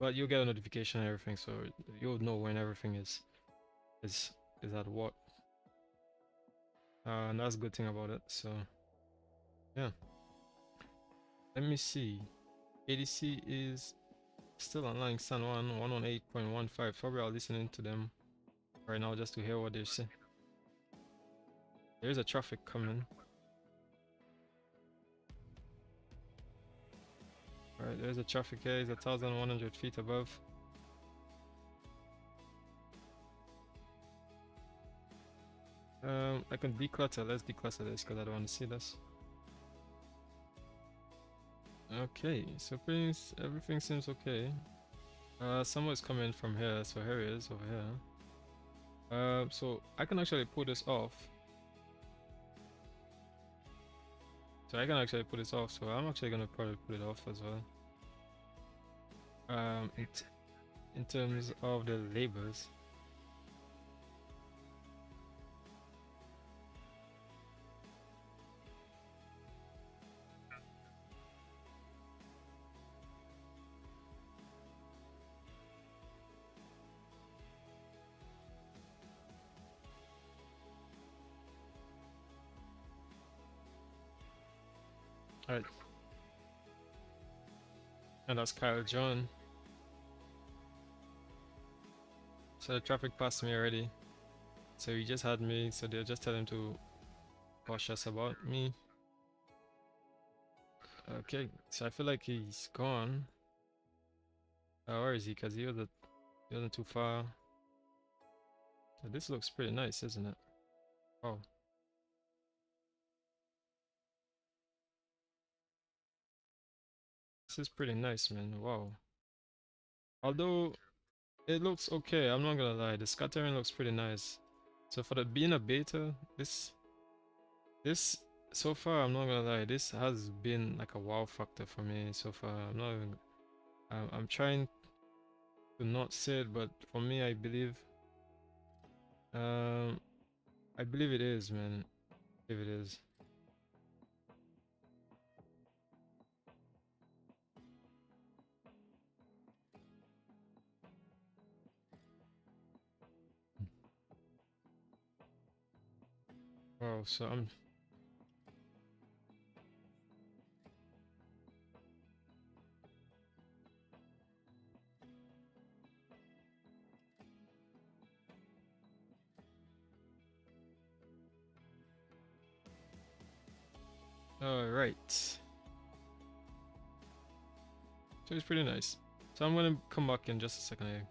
But you'll get a notification and everything, so you'll know when everything is at what. And that's a good thing about it. So yeah. Let me see. ADC is still online. San Juan 118.15. Probably I'll listening to them right now just to hear what they say. There's a traffic coming. Alright, there's a traffic here. It's 1,100 feet above. I can declutter. Let's declutter this because I don't want to see this. Okay, so everything seems okay. Someone's coming from here, so here he is over here. So I can actually pull this off. So I'm actually gonna probably put it off as well. In terms of the labors. Alright. And that's Kyle John. So the traffic passed me already. So he just had me, so they'll just tell him to cautious about me. Okay, so I feel like he's gone. Where is he? Because he wasn't too far. So this looks pretty nice, isn't it? Oh. This is pretty nice, man. Wow. Although it looks okay, I'm not gonna lie. The scattering looks pretty nice. So for the being a beta, this so far, I'm not gonna lie, this has been like a wow factor for me so far. I'm not even, I'm trying to not say it, but for me, um, I believe it is, man. I believe it is. Wow, so I'm. All right. So it's pretty nice. So I'm gonna come back in just a second here.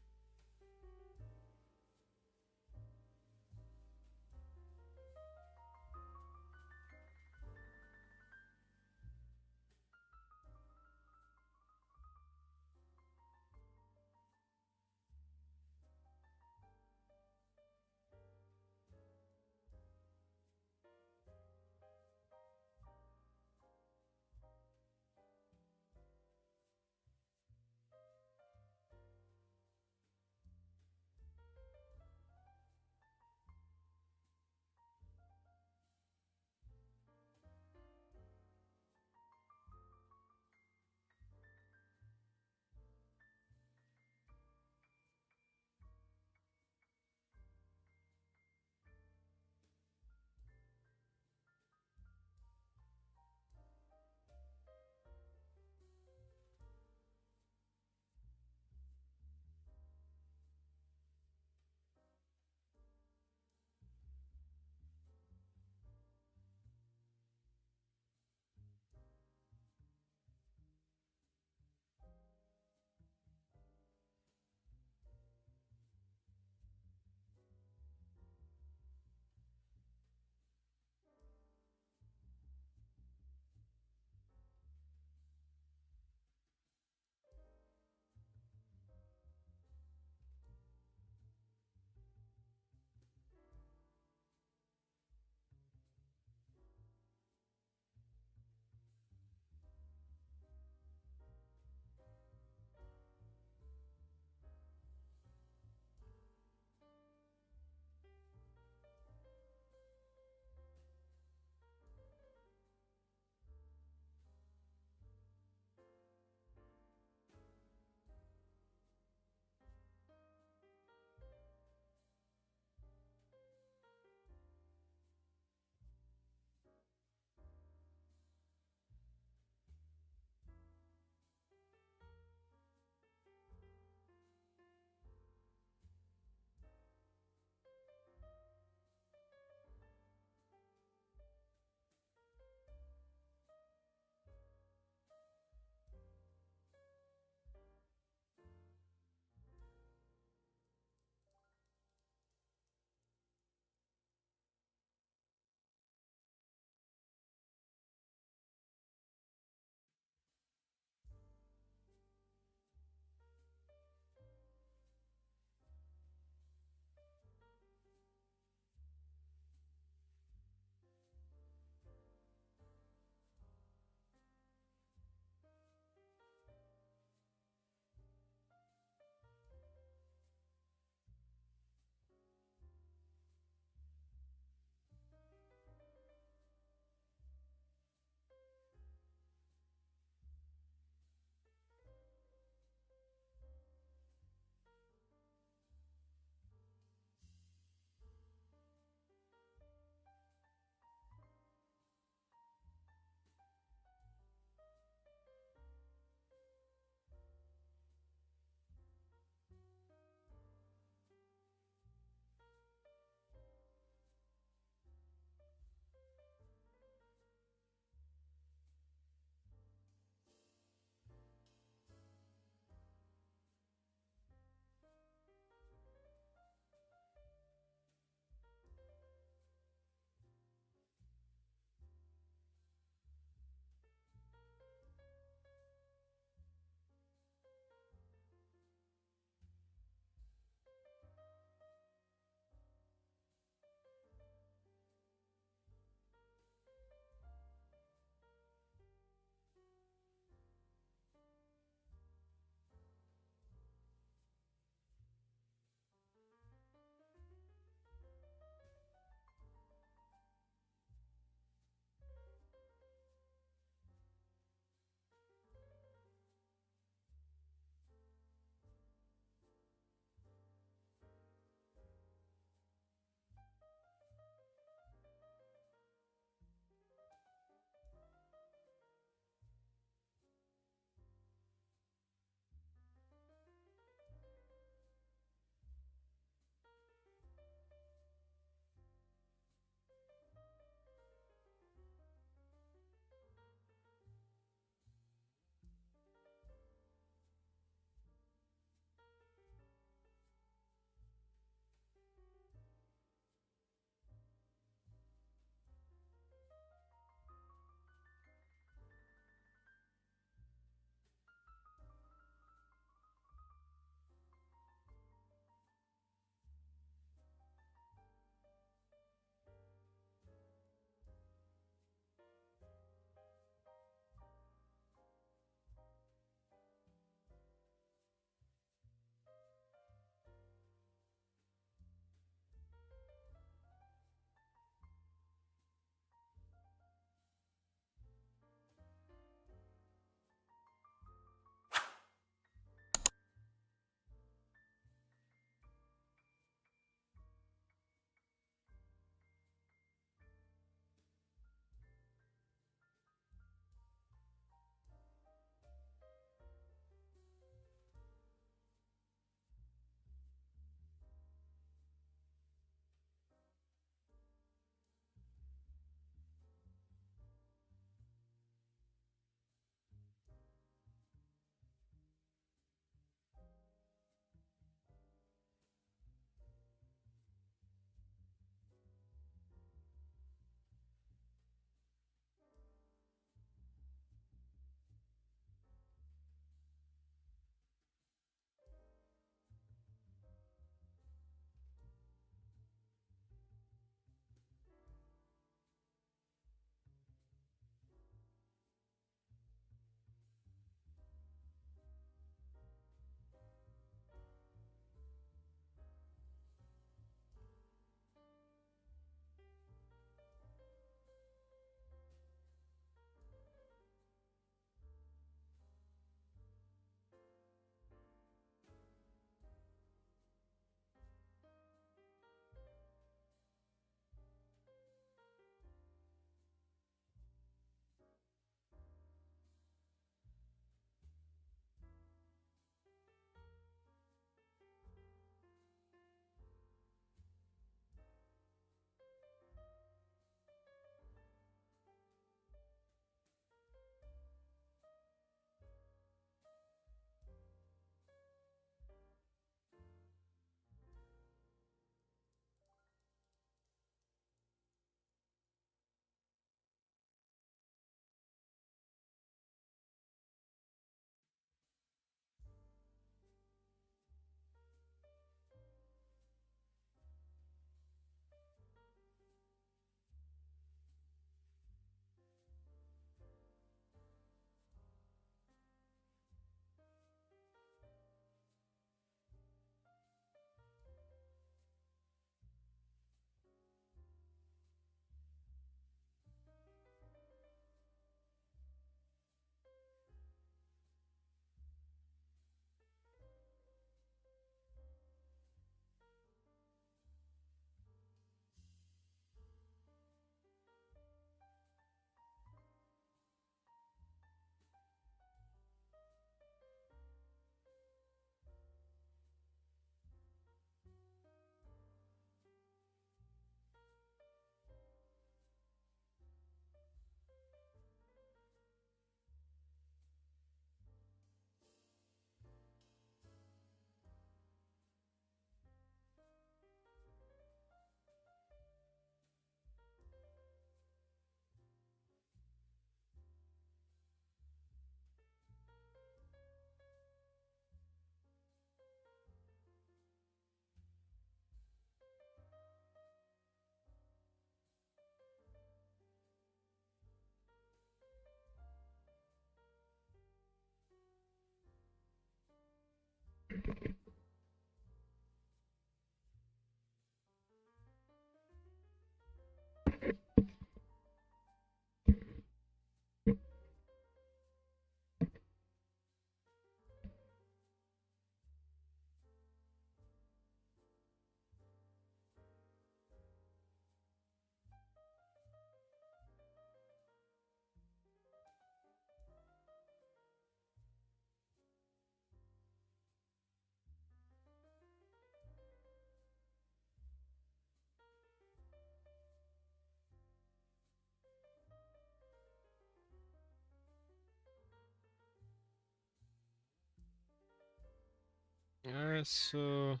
So for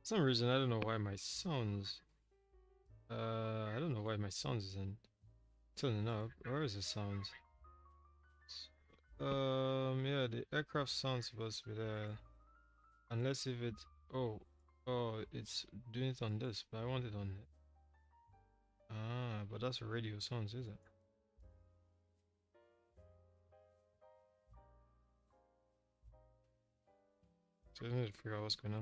some reason I don't know why my sounds I don't know why my sounds isn't turning up. Where is the sounds? Yeah, the aircraft sound's supposed to be there. Unless if it oh it's doing it on this, but I want it on it. Ah, but that's radio sounds, is it? So I need to figure out what's going on.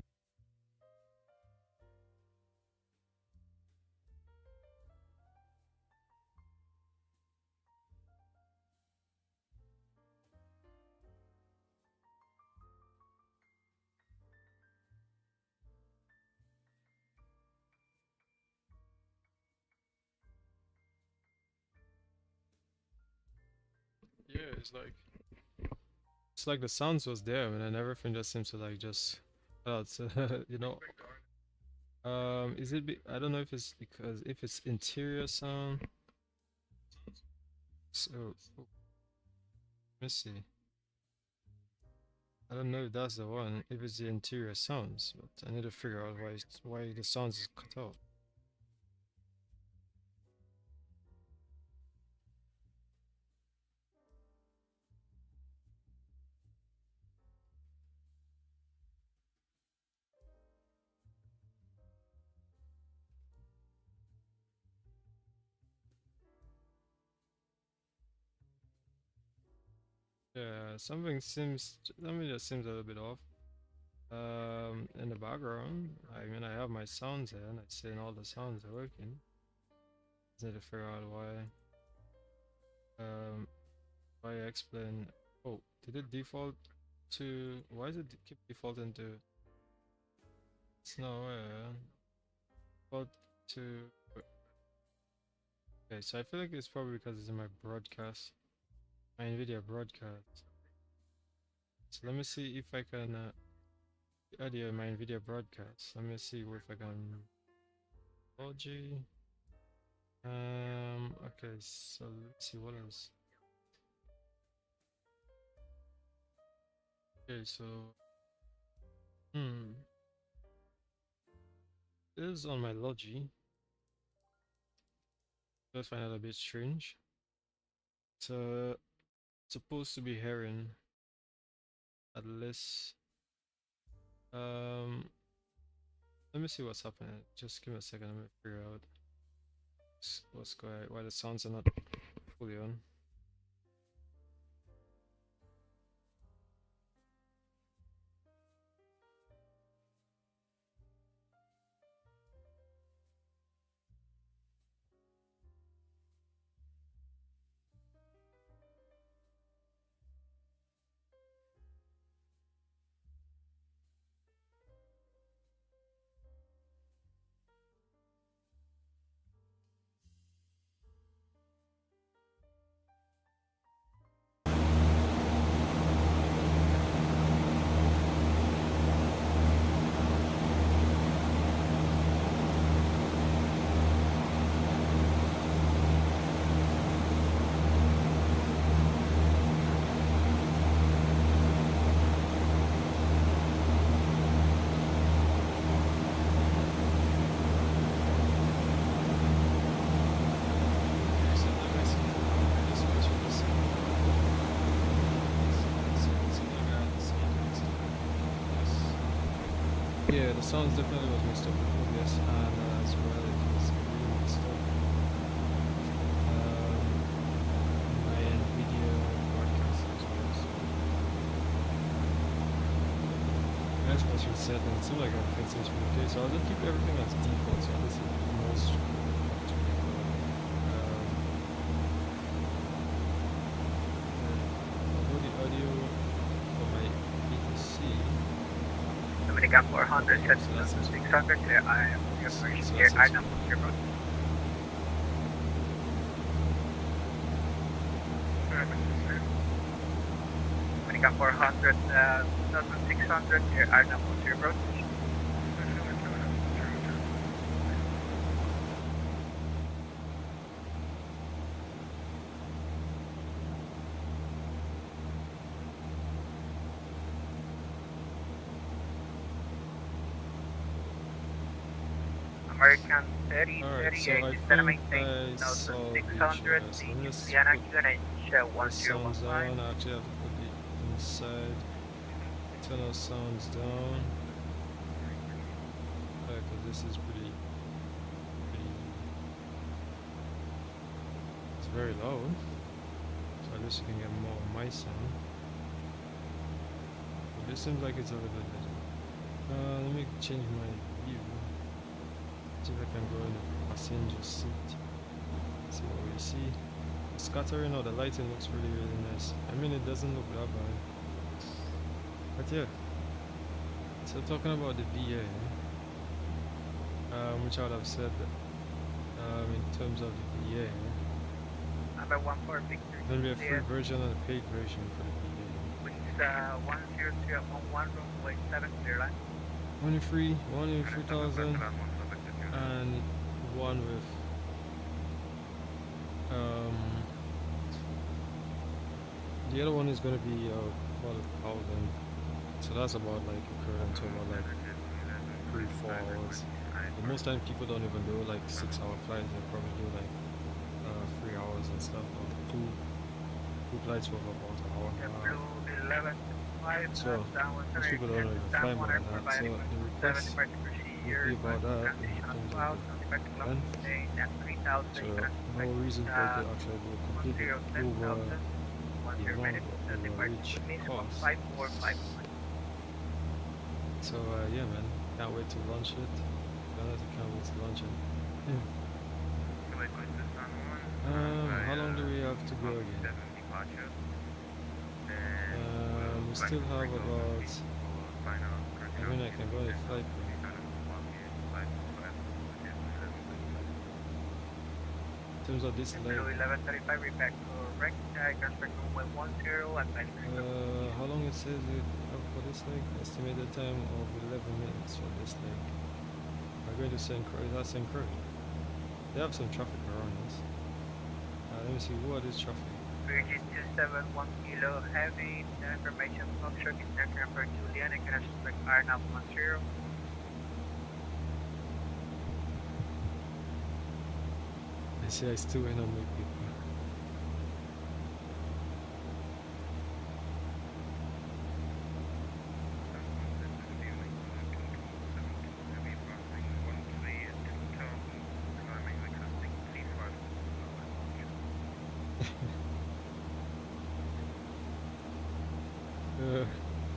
Yeah, it's like the sounds was there, and then everything just seems to like just you know. Is it? I don't know if it's because if it's interior sound. So let me see. I don't know if that's the one. If it's the interior sounds, but I need to figure out why the sounds is cut out. Yeah, something just seems a little bit off. In the background, I mean, I have my sounds there, and I'm saying all the sounds are working. Just need to figure out um, why I explain. Oh, did it default to? Why does it keep defaulting to? It's nowhere. Default to. Okay, so I feel like it's probably because it's in my broadcast, my NVIDIA broadcast. So let me see if I can audio in my NVIDIA broadcast. Let me see if I can. LG. Okay, so let's see what else. Okay, so this is on my Logi. I find that a bit strange. It's supposed to be hearing at least. Let me see what's happening. Just give me a second. Let me figure out what's going. Why the sounds are not fully on. Yeah, the sounds definitely was mixed up with OBS, and as well it was really mixed up. My NVIDIA broadcast as well. So should set, and it seems like everything seems to be okay. So I'll just keep everything as default. So this is the most although the audio for my BTC. Dominican 400, 600, I am here, I know your road. Dominican 400, 600, here, I know your road. American 30, Alright, 38, so I is think maintain I saw the 600, so let me just Indiana put QNH the sounds 1015. down. I actually have to put the inside. Turn those sounds down. Because this is pretty, it's very loud. So at least you can get more of my sound. But this seems like it's a little bit better. Let me change my view. See if I can go in the passenger seat. See what we see. The scattering or the lighting looks really nice. I mean, it doesn't look that bad. But yeah. So talking about the VA, which I would have said that, in terms of the VA, Number 14 Victor. there'll be a free version and a paid version for the VA. Which is 10011 runway 70 line. One in free, one in 3000, and one with the other one is going to be about 1,000. So that's about like equivalent to about like 3-4 hours. But most time people don't even do like 6-hour flights. They probably do like 3 hours and stuff. Or two flights for about an hour and a half. So most people don't even fly more than that. So the request would be about that in terms of the length. So no reason for it to actually go completely over the amount of reach cost. So yeah, man, can't wait to launch it. Honestly, can't wait to launch it. How long do we have to go again? We still have about, I mean, I can go on a flight. In terms of this leg, 1135, we back correct. I can expect 110 and how long it says it for this leg? Estimated time of 11 minutes for this leg. I'm going to St. Croix. Is that St. Croix? They have some traffic around us. Let me see, what is traffic? Virgin 271 kilo heavy, information voucher, connector number Julian, I can expect Arnold 10. I see, I still wait on my people.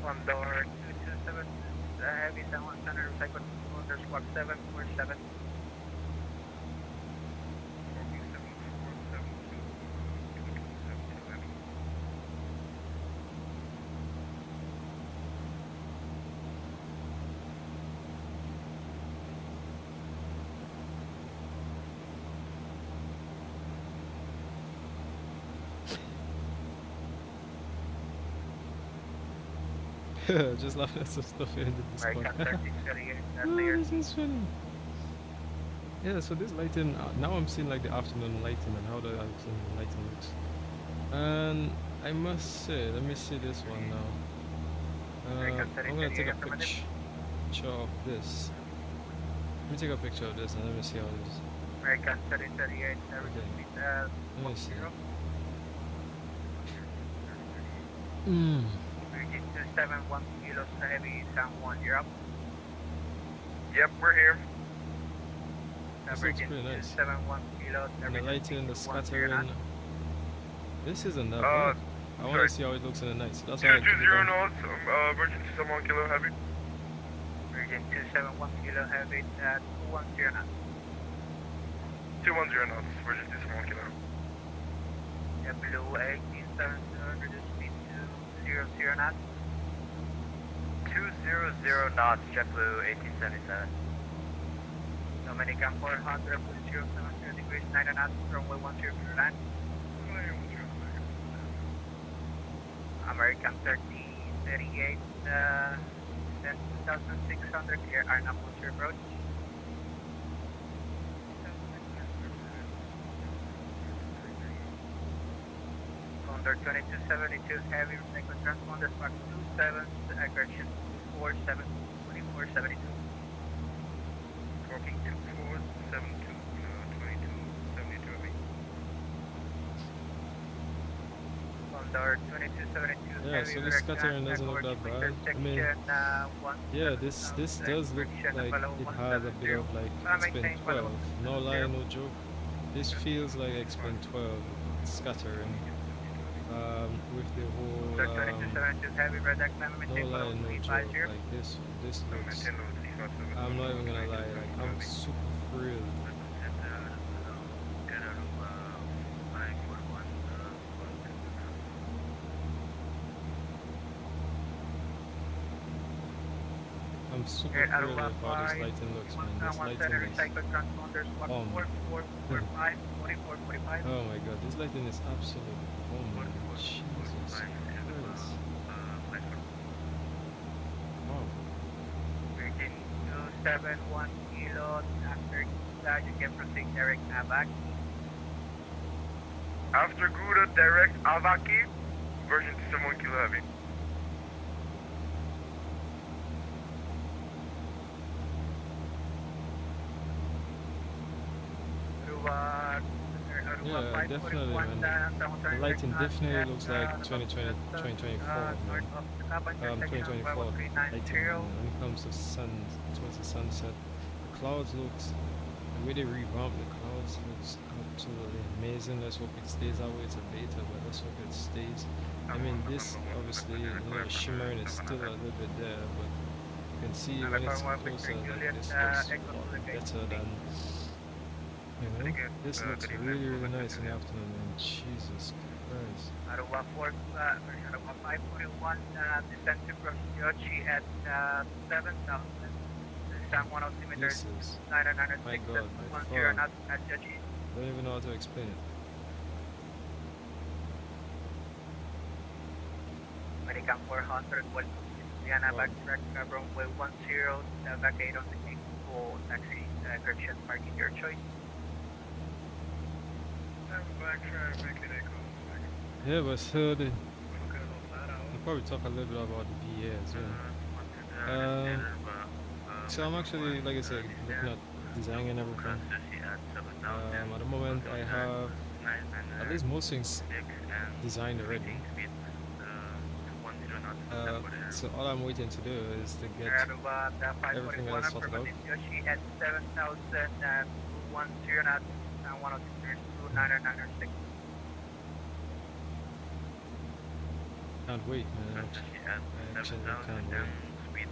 One door 227, heavy 7100, recycle underscore 747. Just laughing at some stuff here in the Discord. This is funny. Yeah, so this lighting, now I'm seeing like the afternoon lighting and how the afternoon lighting looks. And I must say, let me see this one now. I'm gonna take a picture of this. Let me take a picture of this and let me see how it is. American 3038, Let me see. 271 kilos heavy, San Juan, you're up. Yep, we're here. This looks pretty nice. 271 kilos, and the lighting, the scattering. This isn't that bad. I want to see how it looks in the night. So that's why I 220 knots, Virgin 271 kilo heavy. Virgin 271 Kilo Heavy 210 knots. 210 knots, Virgin 271 Kilo. Blue 1870, reduce speed to 00 knots. 200 knots, JetBlue 1877. Dominican 400, 070 degrees, 9 knots, runway 10 for land. American 3038, 10,600, clear Arnhem to approach. Condor 2272, heavy recycled transponder, spark 27, correction 47, 2472. Talking 2472, 2272. Condor 2272, Yeah, heavy so this scattering doesn't look that bad. I mean, yeah, this does look like it has a bit of like Xplane 12. No lie, no joke. This feels like Xplane 12 scattering. With the whole no lie, no joke. Like this looks. I'm not even gonna lie. Like I'm super thrilled. I'm super thrilled with how this lighting looks, man. This lighting is... Oh my... oh my god, this lighting is absolutely... oh my Jesus Christ. Wow. Virgin 271 Kilo, after you can proceed direct back. After Gouda, direct Avaki, Virgin 271 Kilo Heavy. Yeah, definitely, man. The lighting definitely looks like 2020, 2024, man. 2024 lighting, man. When it comes to sun, towards the sunset, the clouds looks, the way they revamped the clouds looks absolutely amazing. Let's hope it stays that way. It's a beta, but let's hope it stays. I mean, this obviously, you know, shimmering is still a little bit there, but you can see when it's closer that this looks a lot better than. You know, this looks really, really nice in the afternoon, man. Jesus Christ. Aruba 541, descent to cross Yochi at 7,000. San Juan altimeter This is, 906 my god, by 10 far. knots at Yochi. Don't even know how to explain it. American 400, welcome to Diana, Wow. backtrack runway 10, vacate on the full taxi, correction, parking your choice. Yeah, but so we'll probably talk a little bit about the VA as well. So I'm actually, like I said, looking at designing and everything. At the moment, I have at least most things designed already. So all I'm waiting to do is to get everything else sorted out. At 7,000, 10 knots, 106. Can't wait, man. I actually can't wait.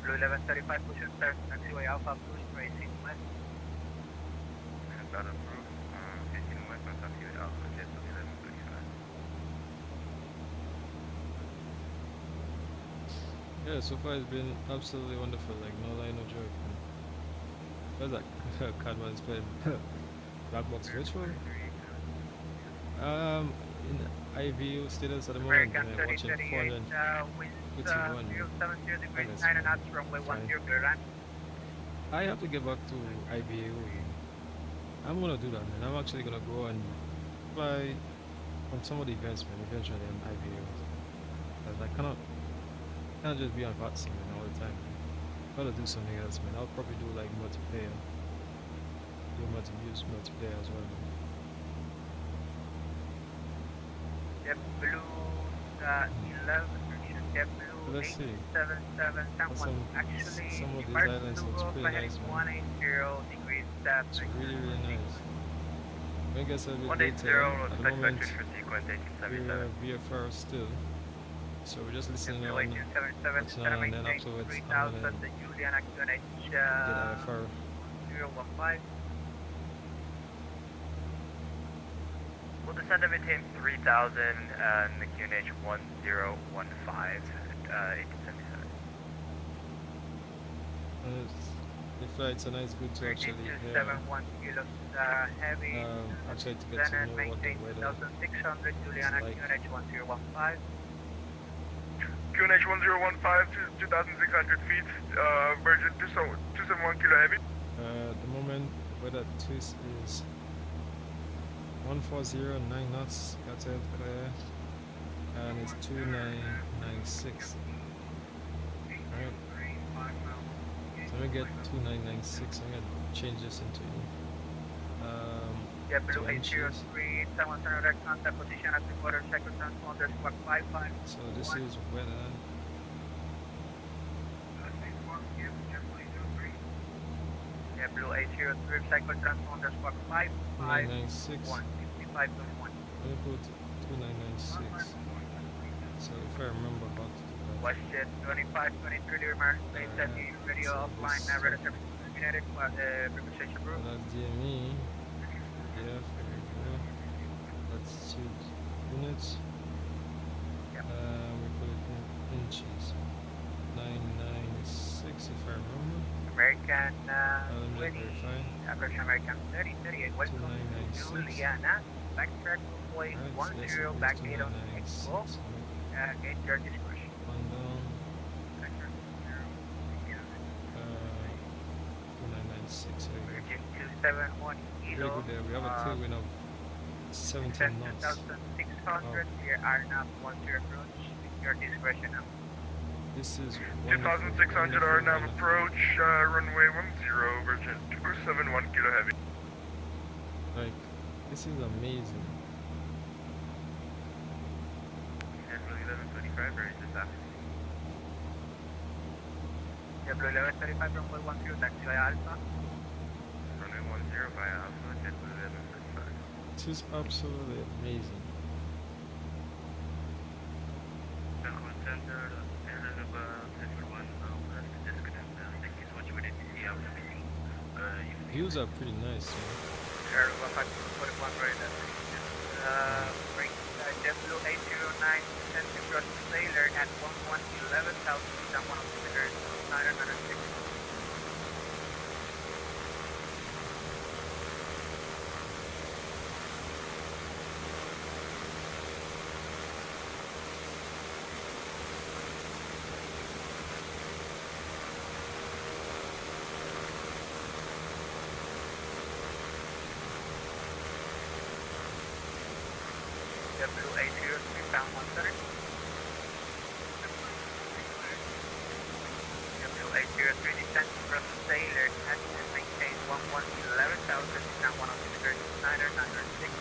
Blue 1135, push and start, taxiway Alpha, Blue, racing west. Not approved. 15 west on taxiway Alpha, JetBlue 1135. Yeah, so far it's been absolutely wonderful, like no lie, no joke. What's that? Cadman's playing Black Box Virtual? In IVU status at the moment, American I'm watching 3038, winds 070 degrees, That's 9 fine. knots, runway 10, clear land. I have to get back to IVU. I'm gonna do that, man. I'm actually gonna go and fly on some of the events, man, eventually in IVU. Because I can't just be on VATS, man, all the time. Gotta do something else, man. I'll probably do like multiplayer. Do multiplayer as well, man. JetBlue 11, JetBlue Let's see. 877, someone Some actually of these departs islands to looks pretty heading nice, man. 180 degrees that. It's really, really nice. I guess a bit 180 later. was At the flight moment, vectors for sequence we're 1877. VFR still. So we're just listening JetBlue on 1877 what's is gonna now, and then maintain afterwards 3000 I'm gonna the Juliana QNH get IFR. 015. We'll descend and maintain 3000 and the QNH 1015 1877. The flight's a nice good to actually hear. 271 kilos heavy. Actually to get to know what the maintain weather 2600 Juliana like. QNH 1015. QNH 1015 to 2,600 feet, Virgin 271 kilo heavy. At the moment, weather twist is 140, 9 knots, got it clear, and it's 2996. Alright, so let me get 2996. I'm gonna change this into JetBlue to inches. 803, someone direct contact position at the quarter second transponder squawk 55. So this is weather. JetBlue 803, cycle transponder squawk 55. 2996. 155.1. Let me put 2996. So if I remember how to do that. WestJet 2523 Limmer, state that the radio so offline, this, radar service terminated, preposition so group. that's DME. Yeah, very good. Let's choose units. Yep. We put it in inches. 996 if I remember. American Let me 20, verify. average American 30, 38, welcome to 2996. Juliana, backtrack point Alright, so 10, let's back go 8 on Expo, 2996. gate your discretion. One down. 2996. There we go. Virgin 271 Very kilo, good there. We have a tailwind of 17 knots. 2600, we are now 10 approach, your discretion now. This is wonderful. 2,600 are now wonderful. approach, runway 10, Virgin 271 kilo heavy. Like, this is amazing. JetBlue 1125, or is this after? JetBlue 1135 from 10, taxi via Alpha. Runway 10 via Alpha, JetBlue 1125. This is absolutely amazing. Views are pretty nice. Air 141 right JetBlue 809 sent to cross the Sailor at 11,000 feet 1 kilometers, 906. JetBlue 803 pound 130. JetBlue 803 descent from the Sailor at and maintain 11,000 feet 1 kilometers, 906.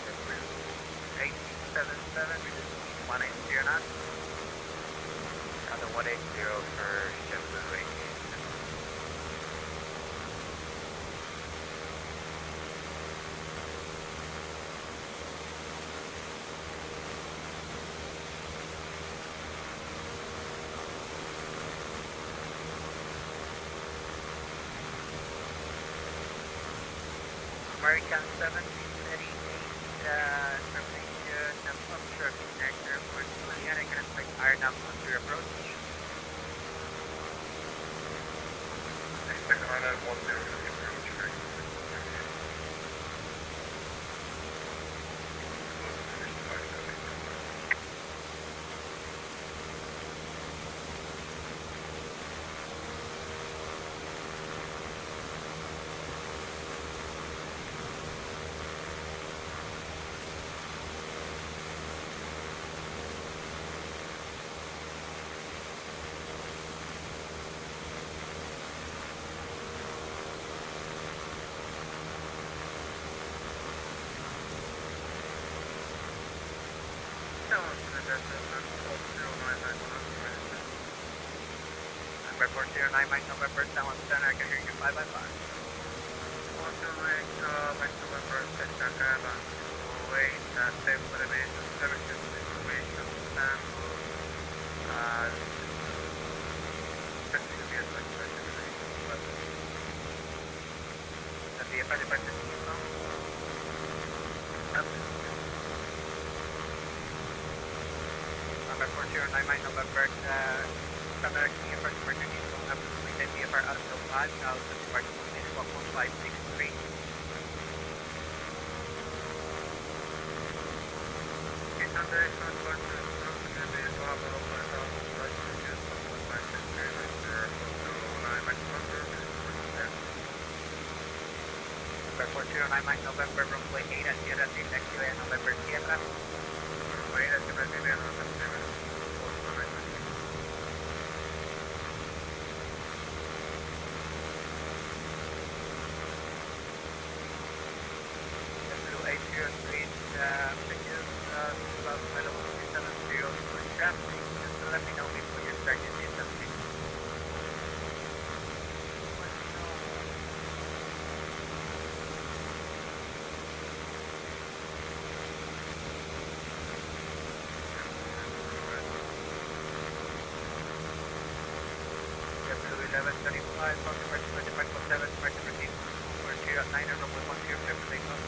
JetBlue 877, 180 knots. Another 180 for JetBlue 18. American 1738, termination of voucher connector for Juliana, can expect iron up on your approach. Expect on that 10 for the approach, very Number 409 Mike November 710, I can hear you 5 by 5. 409 Mike November, Cessna Airline 208, stable elevation, 7 information, sample, expecting to be at like 7 The VFR departure to Houston. Number 409 Mike November, Standard VFR departure to Houston, absolutely VFR out of 5,000, departure to finish 1.563. Number 409 Mike November, runway 8 at Sierra, next to November Sierra. Runway 8 at Sierra, November. W803, bridges, about 770 for traffic. Just let me know before you start using something. W1135, departure 7, departure 13, 40 at 9, and runway 10, take off.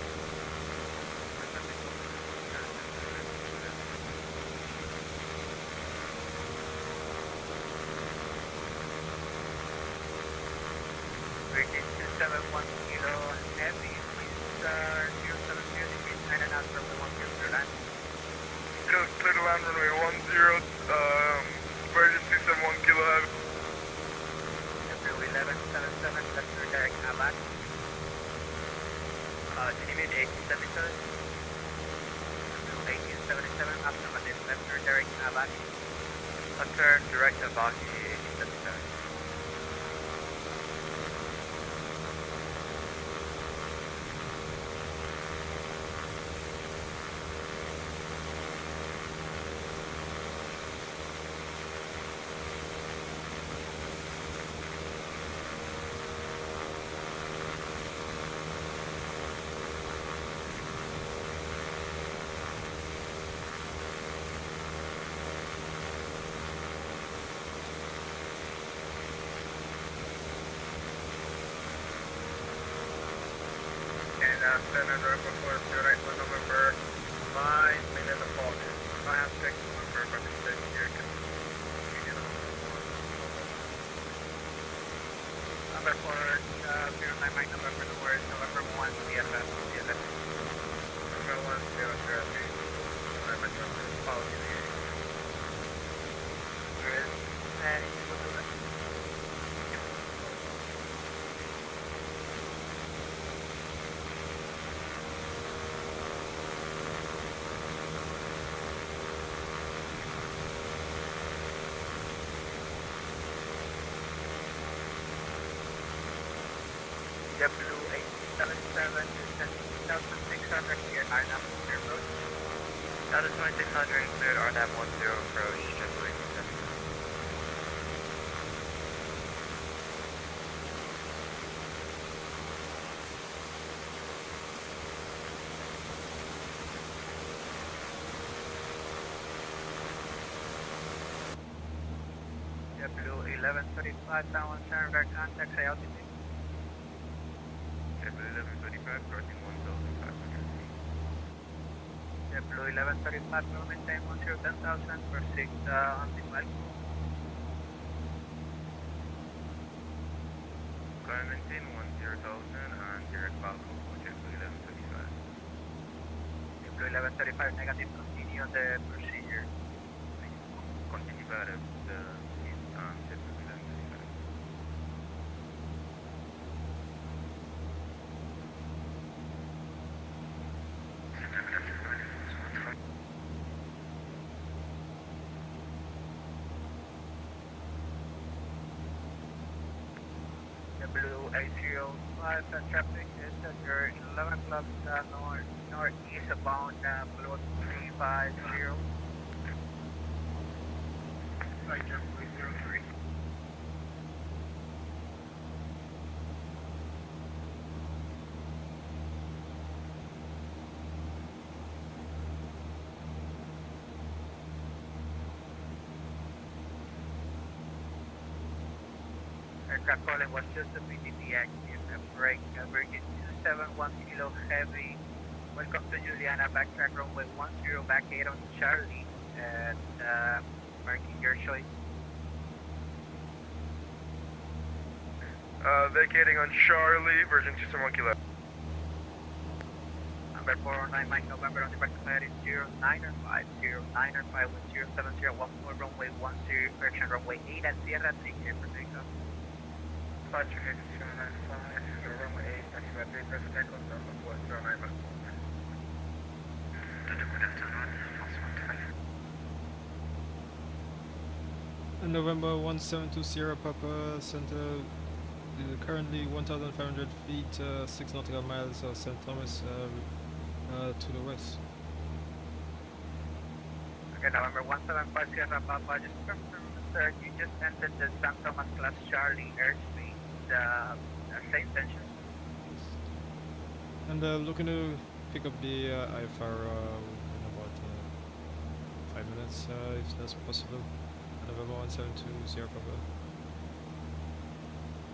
British 271 kilo heavy, please 070 degrees 9 and out, runway 10, clear land. Just clear to land runway 10, Virgin 271 kilo heavy. W1177, left to direct ABAC. Can you mean 1877? W1877, affirmative, left to direct ABAC. Left turn, direct to Baki 1877. Standard driver for right one November 5 minutes of fault. I have to take November, but it's safe here. Number 409 Mike November, the word November 1, CFF. Number 1, zero traffic. I'm at November, policy. And you will do it. W877, 2600 here, Arnhem, clear road. Status 2600, cleared RNAV 10 approach, Jet 877. W1135, downwind center, guard contact, say altitude. W1135, crossing 1,500 feet. W1135, will maintain 10,000, proceed on the flight. Going to maintain 10,000 on direct Falco, W1135. W1135, negative, continue the procedure. Continue by the Jet 1135. W805, traffic is at your 11 o'clock northeast bound, Blue 350. Flight JetBlue 03. Aircraft calling was just a PTT active. Break, Virgin 271 Kilo Heavy. Welcome to Juliana, backtrack runway 10, back 8 on Charlie, and marking your choice. Vacating on Charlie, Virgin 271 Kilo. Number 409 Mike November on departure flight is 0905, 0905 with 070, 14 runway 10, correction runway 8 at Sierra, take care for takeoff. Departure head 095, runway 8, taxi by 3, press takeoff, number 409 Mike. November 172 Sierra Papa Center, currently 1,500 feet, 6 nautical miles of St. Thomas to the west. Okay, November 175 Sierra Papa, just confirm, sir, you just entered the San Thomas class Charlie airspace, same intention. And looking to pick up the IFR in about 5 minutes, if that's possible. November 172 Sierra Papa.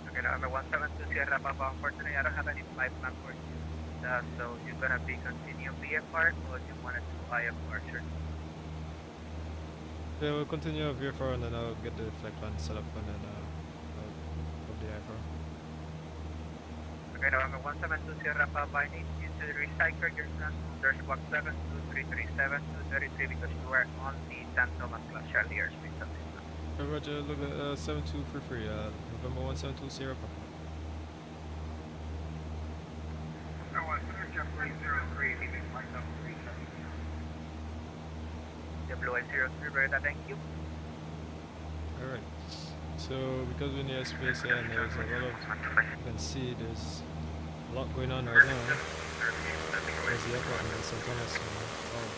Okay, November 172 Sierra Papa, unfortunately I don't have any flight plan for you. So you're gonna be continuing VFR or you want to do IFR, sure? Yeah, we'll continue VFR and then I'll get the flight plan set up and then I'll the IFR. Okay, November 172 Sierra Papa, I need you to recycle your transponder squawk 72337 233 because you are on the San Thomas class Charlie airspace. Roger, look at 7233, November 172 Sierra Papa. JetBlue 03, Beretta, thank you. Alright, so because we're in the airspace and there's a lot of, you can see there's a lot going on right now. There's the airport in St. Thomas. Wow.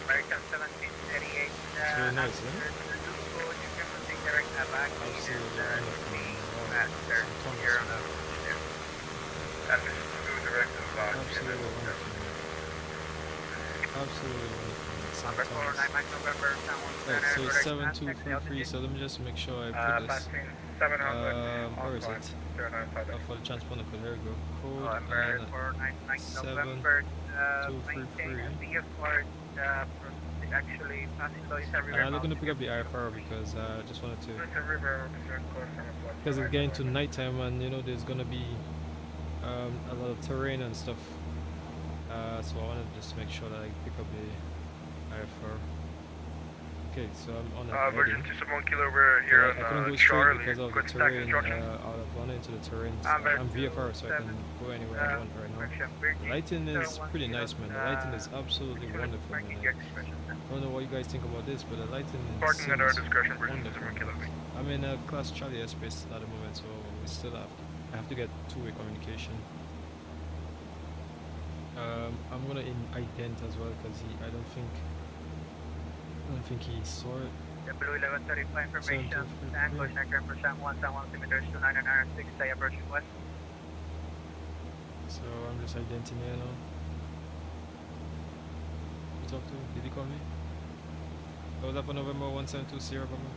American 1738. It's really nice, eh? You can proceed direct back. Absolutely wonderful. Wow. Master, St. Thomas. you're on a Absolutely wonderful. Absolutely wonderful. St. Number Thomas. 409 Mike November, San Juan Right, so it's Center, 7233, so let me just make sure I put this. Passing 700. Where is it? 095. For the transponder code, there we go. Code November and 409 Mike 7 November, 233. maintain VFR, actually passing noise everywhere. I'm looking to pick up the IFR because I just wanted to, It's a river, because it's getting to nighttime and you know there's gonna be a lot of terrain and stuff. So I wanted just to make sure that I pick up the IFR. Okay, so I'm on a Virgin heading. 271 Kilo, we're here I couldn't on go straight Charlie. because of the Quick stack terrain. instructions. I've run into the terrain. Amber I'm VFR, so I can 27, go anywhere I want right now. correction, The Virgin lighting is 010, pretty nice, man. The lighting is absolutely wonderful, marking man. your discretion, sir. I don't know what you guys think about this, but the lighting Parking at our seems discretion, Virgin wonderful. 271 Kilo. I'm in a class Charlie airspace at the moment, so we still have I have to get two-way communication. I'm gonna ident as well because I don't think he saw it. JetBlue 1135 information, 7233. Tango, Schneider for San Juan altimeters 2996, stay approaching west. So I'm just identing here now. You talk to? Did he call me? I was up on November 172 Sierra Papa.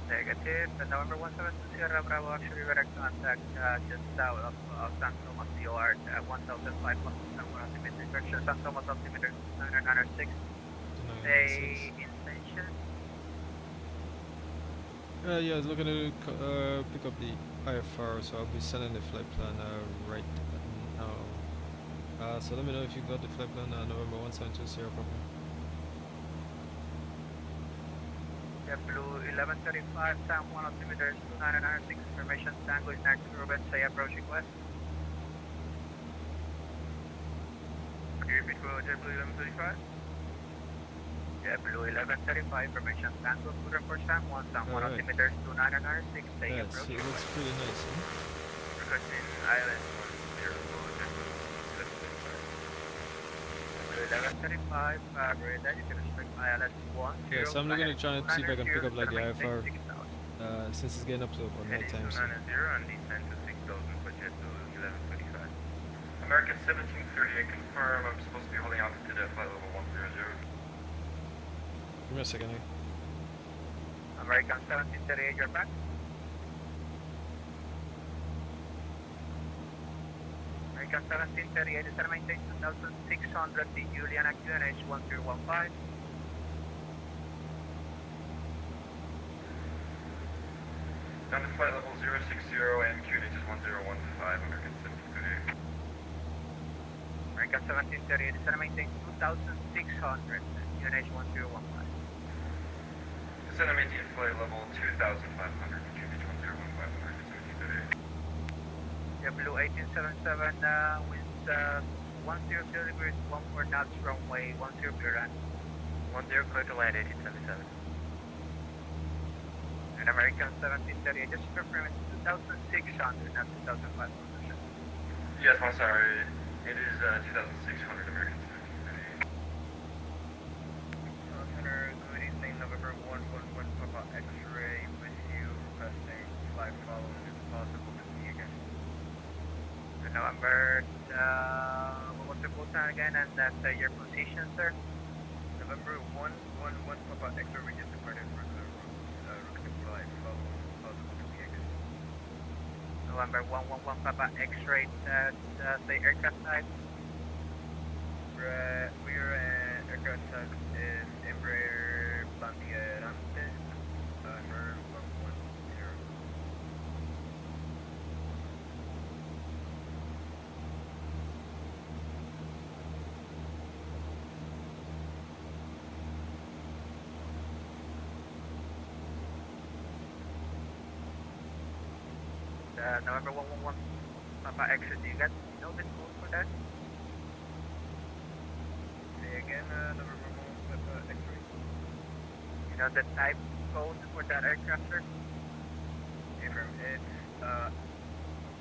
Negative, the November 172 Sierra Bravo, actually direct contact just south of San Thomas COR at 1,500 altimeter, correction, San Thomas altimeter 996. Say intention. Yeah, I was looking to pick up the IFR, so I'll be sending the flight plan right now. So let me know if you got the flight plan, November 172 Sierra Papa. JetBlue 1135, San Juan altimeters 2996, information, Tango is next to Ruben, say approaching west. Can you repeat for JetBlue 1135? JetBlue 1135, information, Tango to report San Juan Alright. altimeters 2996, say Yeah, approaching it looks west. pretty nice, huh? Requesting island 10. JetBlue 1135, read that you can respect ILS 1. Yeah, so I'm gonna try to see if I can pick up like the IFR since it's getting up to about night time. So. 290 and descend to 6,000 for JetBlue 1125. American 1738, confirm I'm supposed to be holding altitude at flight level 100. Give me a second. American 1738, you're back. American 1738 is to maintain 2,600 to Juliana QNH 1015. Down to flight level 060 and QNH is 1015, American 1738. American 1738 is to maintain 2,600 QNH 1015. Descend and maintain flight level 2,500 QNH 1015, American 1738. JetBlue 1877 winds 10 degrees, 14 knots, runway 10 clear land. 10 clear to land 1877. And American 1738, just to confirm it's 2,600, not 2,500. Yes, I'm sorry. It is 2,600 American 1738. Center, good evening, November 111 Papa X-ray with you, requesting flight following if possible to see again. November, what was the full time again, and that's your position, sir? November 111 Papa X-ray, we just departed for the requesting flight following if possible to see again. November 111 Papa X-ray, the aircraft type? We are at aircraft type is Embraer Bandierante, timer 110. November 111 Papa X-ray, do you guys know the code for that? Say again, November 111 Papa X-ray. You know the type code for that aircraft, sir? Affirm, it's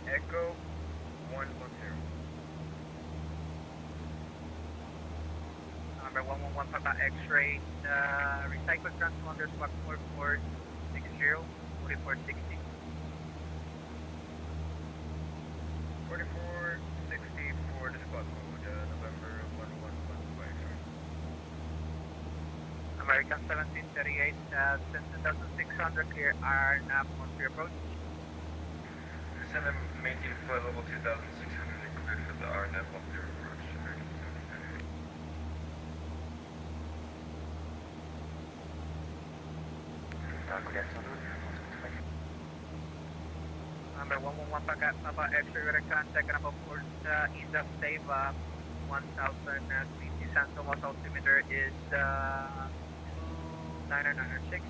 Echo 110. Number 111 Papa X-ray, recycle transponder swap 4460, 4460. 4460 for the squad mode, November 111 X-ray. American 1738, since 2600 clear RNAV on free approach. Descend and maintain flight level 2,600 and clear for the RNAV 10 approach, American 1738. Number 111 Papa X-ray, we're contact number 4 east of Teva, 1000 feet. San Tomas altimeter is 2996.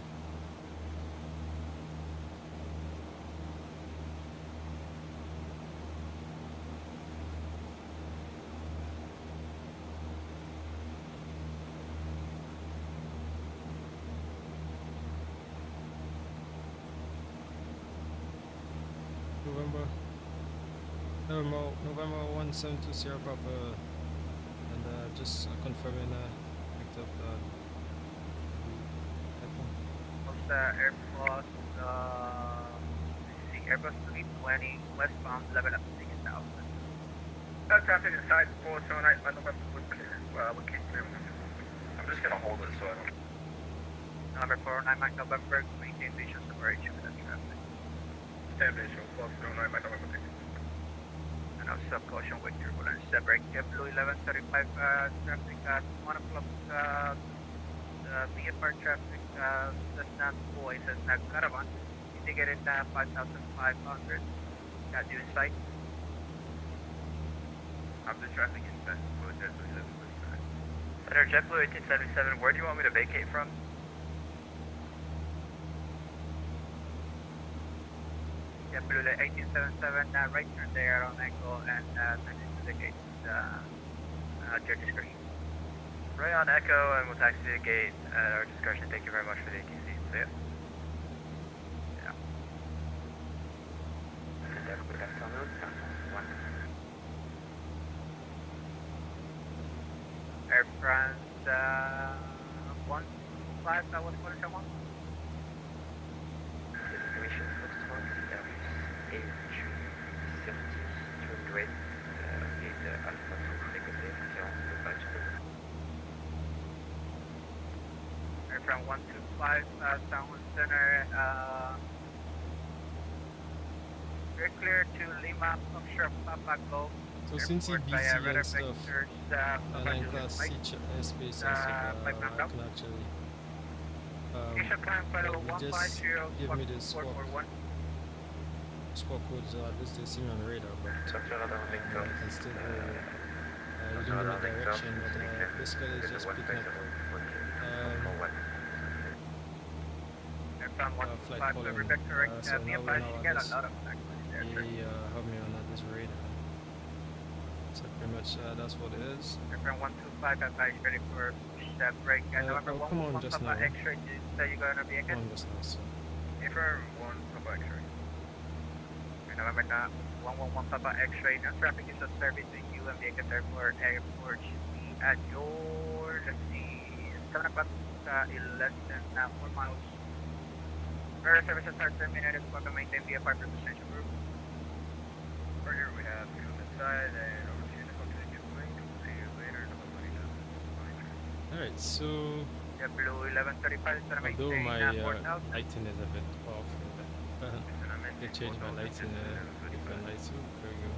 November 172 Sierra Papa, and just confirming picked up Airbus, Airbus 320 westbound, level up 6,000. Traffic inside 479, my November would clear. We can't clear. I'm just gonna hold it so I don't. Number 409 Mike November, maintain visual separation with that traffic. Stand visual, 409, my November ticket. And also caution with turbulence. Break JetBlue 1135 traffic at 1 o'clock. VFR traffic, Cessna boy, Cessna Caravan. Indicated 5,500. Got you in sight. After traffic inside, for JetBlue 1135. Center JetBlue 1877, where do you want me to vacate from? JetBlue 1877, right turn there on Echo and next to the gate, at your discretion. Right on Echo, and we'll taxi to the gate at our discretion. Thank you very much for the ATC. See ya. Yeah. Air France 125, that was Volanta 1. Destination Foxtrot, Airbus A370, turn right, lead Alpha to fréquenter, préférence de patch. From 125, Sound Center, you're clear to Lima, Foxtrot, Papa Golf. So since he Airport by, busy radar and stuff, vectors, and Papa I Juliet class Mike. airspace and stuff, I Mike can actually Asia Prime Fellow like, just 150 give me the squawk 441. codes. At least they see me on the radar, but Structure radar I vector. can still hear you. You don't know the direction, but basically it's just picking up Aircraft flight 125, following. every vector right, So now nearby, we you know get a this. lot of activity there. sir. He have me on this radar. So pretty much that's what it is. Aircraft 125, advise ready for push that brake. November oh, come on, 111 just Papa now. X-ray, did you say you're going to be again? On this now, so. Affirm 1 Papa X-ray. November 111 Papa X-ray, no traffic is observed between you and Vegas Airport. Airport should be at your, let's see, 7 o'clock, less than 4 miles. Radar services are terminated, welcome maintain VFR for potential group. Roger, we have you inside and over to you to the Xplane. We'll see you later, November 29. Alright, so Yeah, blue 1135 is going to although maintain my 4000. lighting is a bit off, they changed my lighting, different lights too. There we go.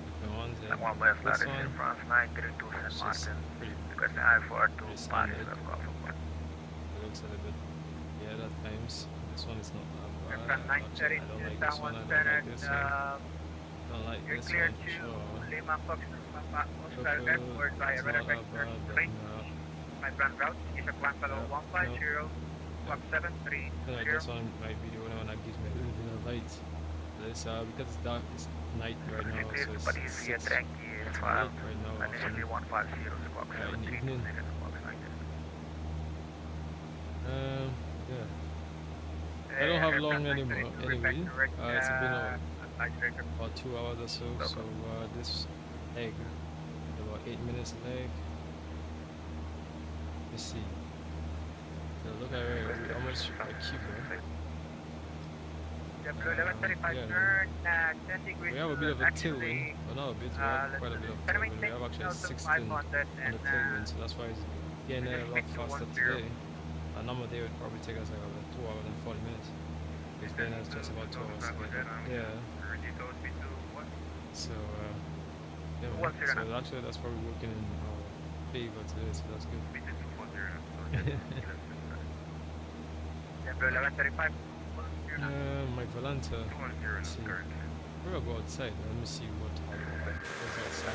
Different ones. That one west This latitude one France 932 is St. just Martin. pretty. Because the I-4 to Pretty Paris standard. as well for one. It looks a little bit weird at times. This one is not that bad. Aircraft Actually, I 932 don't like this one. I don't Center, like this one. I don't like you're this clear one. to Sure. Lima Foxtrot Papa Oscar Coco, Airport by it's radar not that vector bad, but 3. no. My brand route is a plan fellow No, 150, Block 73, I like this one, my video when that gives me a little bit of light. This because it's dark, it's night right now, so it's 6 tranquil, right now. initially 150, Block in the 73, evening. Block 90. Yeah. I don't have long anymore. Anyway, it's been about 2 hours or so. So this leg, about 8 minutes leg. Let's see. So look at it, we almost achieved it. Blue 1135 yeah. turn 10 degrees. We have a bit of a tailwind, actually, well not a bit, we have quite a bit of tailwind. We have actually 16 on the tailwind, so that's why it's getting there a lot faster today. A normal day would probably take us like about 2 hours and 40 minutes. It's been us just about 2 hours today. Yeah. So yeah, man. So actually that's probably working in our favor today, so that's good. Blue 1135. My Volanta. Let's see. We're gonna go outside. Let me see what's outside.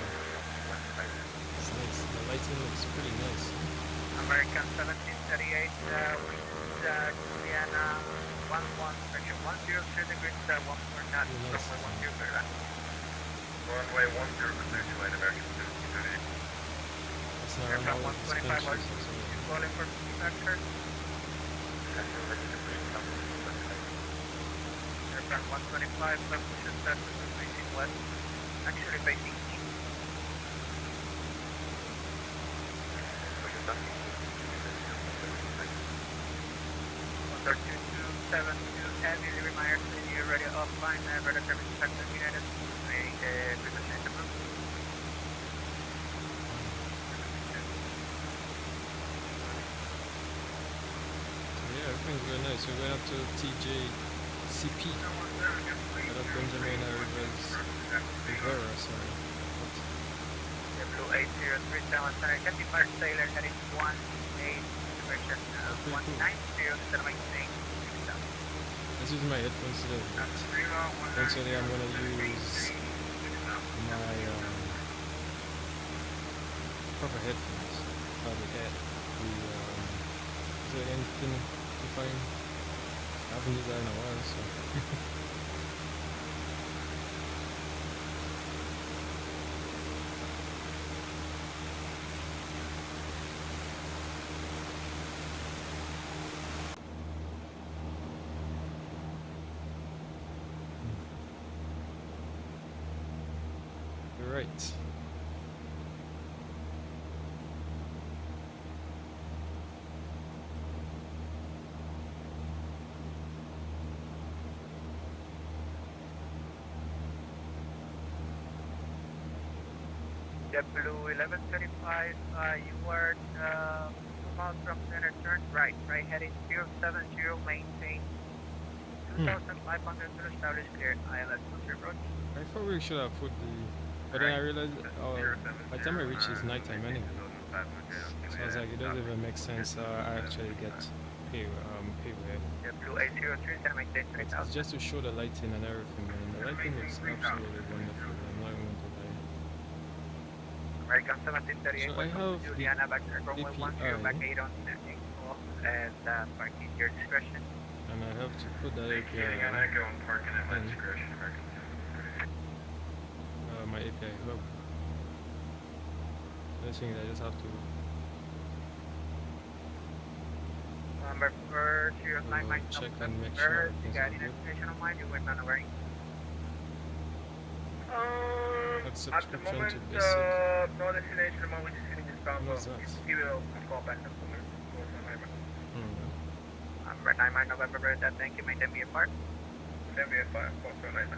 It's nice. The lighting looks pretty nice. American 1738, Juliana 11, section 102 degrees, 14 knots, runway 10 clear. Runway 10 clear to land American 1738. It's not Aircraft how it's 125 are conscious. you calling for vector? Aircraft 125, position Cessna facing west, actually facing east. Under 2272, heavy reminders when you're ready offline, radar service sector United, position in the room. Yeah, everything's very nice. We're going up to TJCP. Out of Benjamin Rivera, sorry. Blue 803 Talent Center, 55 Sailor heading 18, direction 190, center maintain. Let's use my headphones today. Eventually I'm going to use my proper headphones. Probably add is there anything to find? I haven't used that in a while, so. Right. JetBlue 1135, you are 2 miles from center, turn right heading 070, maintain 2,500 to establish clear, ILS voucher approach. I thought we should have put the, but then I realized by the time I reach it's nighttime anyway. So I was like, it doesn't even make sense. I actually get payway. JetBlue 803, center maintain It's 3000. just to show the lighting and everything, man. The lighting is absolutely wonderful. I'm not even going to lie. American 1738, So I have the Juliana back to runway 10, back API. 8 on setting off, and parking your discretion. And I have to put that API Getting an on echo and parking at my and discretion, American 1738. my API hub. I think I just have to Number 409, check and make sure you everything's got all any good. information on mine? You went on wearing. Add At the subscription to moment, basic. no destination, the moment we're sitting in Istanbul. What's that? Give it a call back up to me. Number 9, November, Bertha, thank you, maintain me apart. Send me a 5, 409,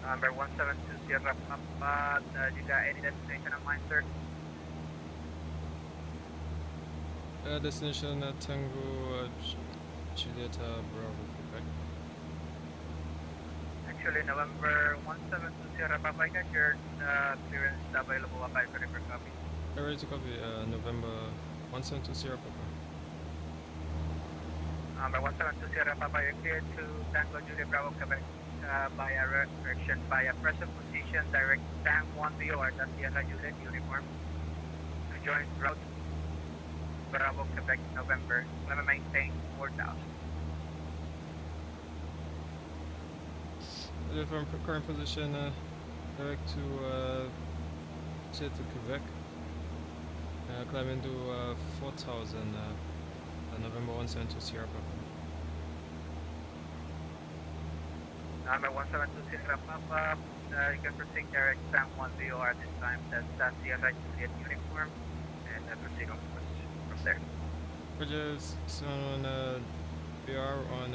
Number 1720, Papa, you got any destination on mine, sir? Destination Tango Julieta Bravo Quebec. Actually, November 1720, Papa, I got your clearance available by for copy. I ready to copy November 1720 Papa. Number 1720, Papa, you're cleared to Tango Juliet Bravo, Quebec, via direction, via present position, direct Tang 1 VOR, that's Sierra Juliet uniform. To join route Bravo, Quebec, November, let me maintain 4,000. From current position, direct to Quebec. Climb into 4,000, November 1720 Sierra Papa. Number 1720, Papa, you can proceed direct Tang 1 VOR this time, that's Sierra Juliet uniform, and proceed on from there. Bridges on we are on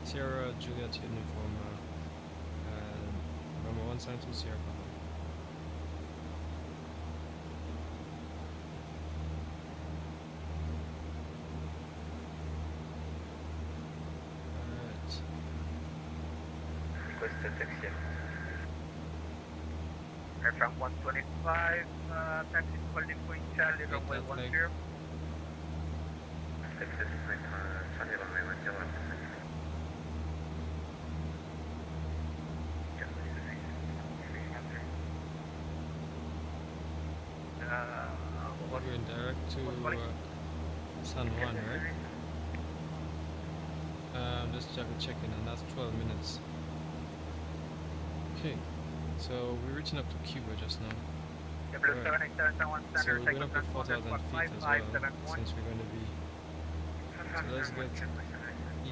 Sierra Juliet uniform, November 1720 Sierra Papa. Request a taxi. Aircraft 125, taxi holding point Charlie, runway that leg. 10. Access point Charlie runway 10. We're going direct to San Juan, right? Just checking, and that's 12 minutes. Okay, so we're reaching up to Cuba just now. JetBlue 78771 So Center, we're going up to 4,000 feet as well, since we're going to be. So let's get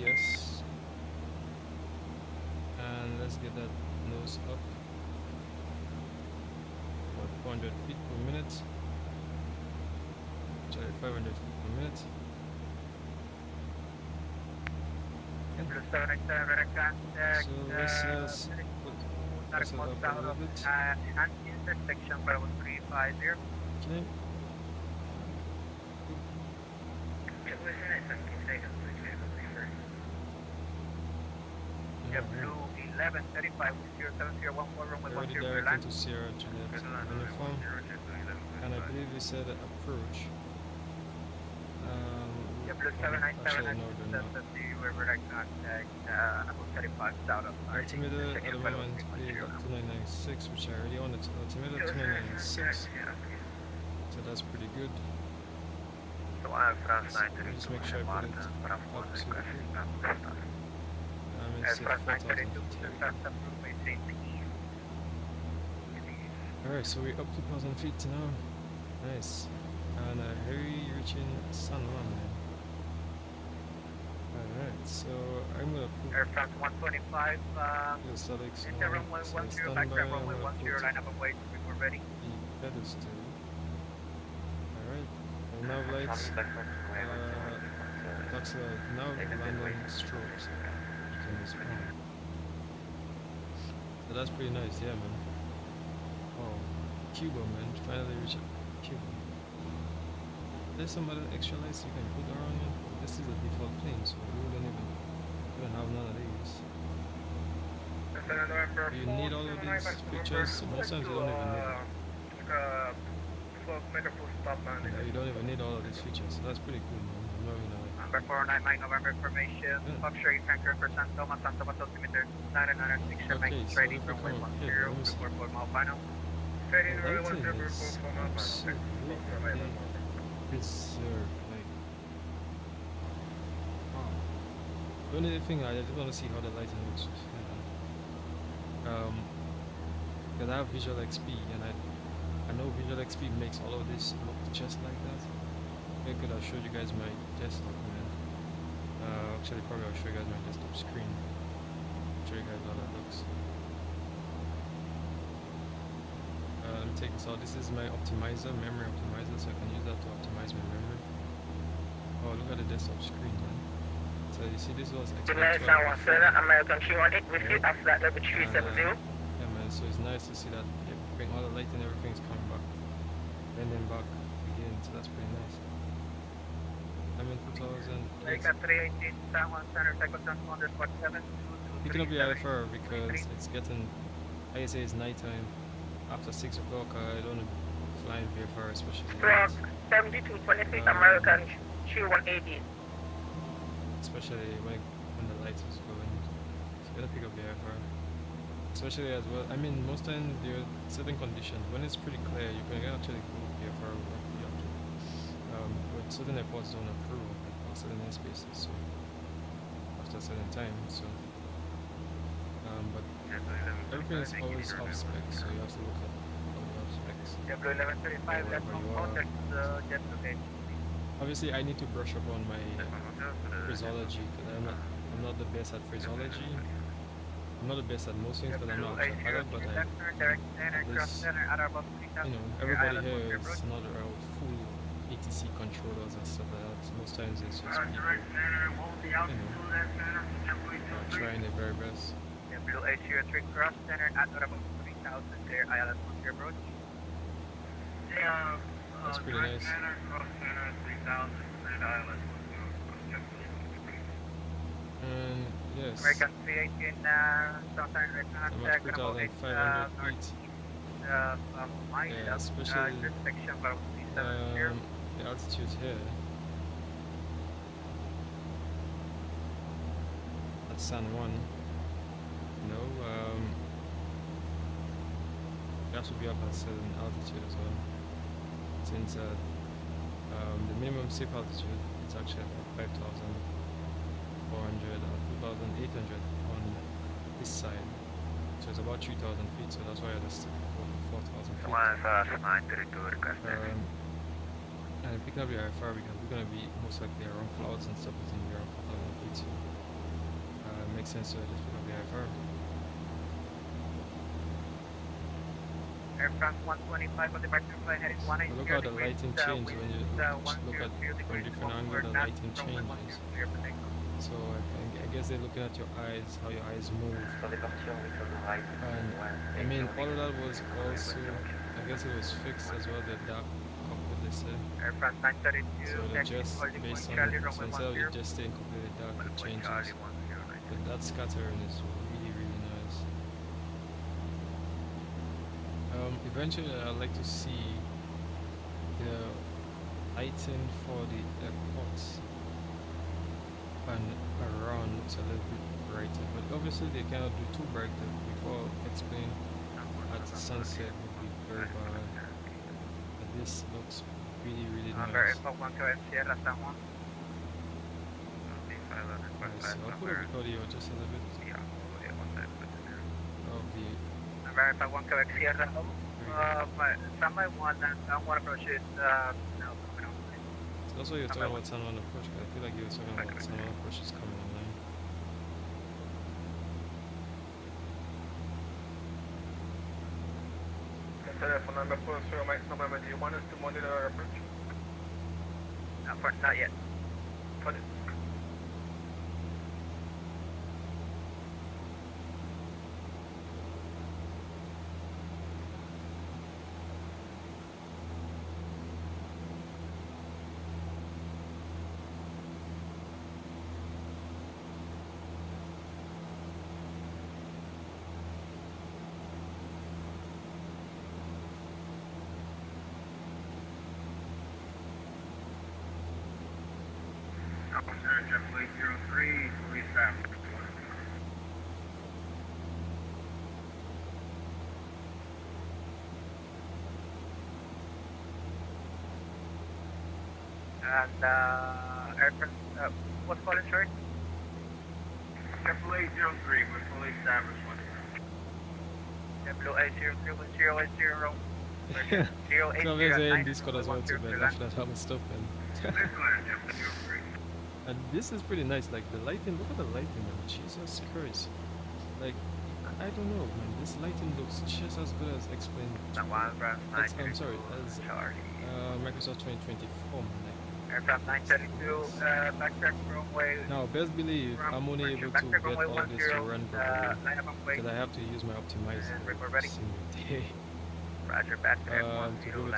yes, and let's get that nose up. About 400 feet per minute. Sorry, 500 feet per minute. JetBlue 787 contact, So let's us up a little bit. intersection Bravo 350. Okay. JetBlue 1135 07014 runway Already 10 directed land. to Sierra Juliet uniform, and I believe we said approach. JetBlue Actually, 797 no, they're not. that's the river direct contact, Apple 35 south of Altimeter at the moment is at 2996, which I already on it. Altimeter 2996, so that's pretty good. So I have France 9 Let me just make sure I put it up to. Air It's France 9 4,000 32 feet. to South Runway safety. Alright, so we're up 2,000 feet now. Nice. And hurry reaching San Juan, man. Alright, so I'm gonna put Air France 125, the statics enter on, runway so 10, stand back by, to I'm runway gonna 10, put line up and wait, we were ready. the pedestal. Alright, and now lights, that's now landing strobes. You can respond. So that's pretty nice, yeah, man. Oh, Cuba, man. Finally reach Cuba. There's some other extra lights you can put around it. This is a default plane, so you don't have none of these. You need all of these features. Most times you don't even need it. You don't even need all of these features, so that's pretty cool, man. I'm not even Number 409 Mike November information. Offshore you can for San Thomas altimeter 996, remain straight in runway 10, 244 mile final. the lighting is absolutely berserk. Like, wow. The only thing I just want to see how the lighting looks. Because I have Visual XP and I know Visual XP makes all of this look just like that. I could have showed you guys my desktop, man. Actually, probably I'll show you guys my desktop screen. Show you guys how that looks. Let me take this out. This is my optimizer, memory optimizer, so I can use that to optimize my memory. Oh, look at the desktop screen, man. So you see, this was Xplane 12. American 318 with you after that level 370. Yeah, man. So it's nice to see that everything, all the light and everything's coming back, bending back again. So that's pretty nice. I'm in 2000. American 318, San Juan Center, Cycle 247. Picking up the IFR because it's getting, like I say, it's nighttime. After 6 o'clock, I don't fly in VFR, especially. Squawk 7226 American 3180. Especially when the lights is going. So you gotta pick up the IFR. Especially as well. I mean, most times there are certain conditions. When it's pretty clear, you can actually go VFR where you have to. But certain airports don't approve of certain airspaces, so after a certain time. So, but everything is always off spec, so you have to look at all the off specs. W1135, that's on contact jet today. Obviously, I need to brush up on my phraseology because I'm not the best at phraseology. I'm not the best at most things because I'm not a pilot, but I at least, everybody here is not around full ATC controllers and stuff like that. So most times it's just people, trying their very best. W803 cross center at about 3000 clear ILS 10 approach. That's pretty nice. And yes, American 318 southern right contact at about 3,500 feet. Yeah, especially intersection about 370. the altitude here at San Juan. You have to be up at a certain altitude as well. Since the minimum safe altitude is actually about 5,400 or 2,800 on this side. So it's about 3,000 feet, so that's why I just took 4,000 feet. And picking up the IFR because we're going to be most likely around clouds and stuff is going to be around 4,000 feet, so it makes sense to just pick up the IFR. Air France 125 on departure flight heading 180. Look how the lighting changes when you look at from different angles. The lighting changes. So I guess they're looking at your eyes, how your eyes move. And I mean, all of that was also, I guess it was fixed as well. The dark cockpit, they said. Air France 932. So they just based on it. So instead of it just staying completely dark, it changes. But that scattering is really nice. Eventually, I'd like to see the lighting for the airports and around looks a little bit brighter. But obviously, they cannot do too bright. Before Xplane at sunset would be very bad. But this looks really nice. Nice. So I'll put up the audio just a little bit of the. Verify 1 Quebec Sierra. Sunlight 1 and 1 approach is no. So that's why you're talking about San Juan approach, because I feel like you were talking about San Juan approach is coming online. Telephone number 40 Mike November, do you want us to monitor our approach? Not yet. Put it. 3, police average 1. And aircraft, what's calling, sorry? Xplane 03 with police average 1. WA03 with 080. So there's in Discord as well too, but that's not how much stuff man. And this is pretty nice, like the lighting, look at the lighting man, Jesus Christ. Like, I don't know man, this lighting looks just as good as Xplane. I'm sorry, as Microsoft 2024 man. Like, Aircraft 932, backtrack runway. now, best believe I'm only able to get all of this to run properly because I have to use my optimizer simultaneously Roger, backtrack to be able to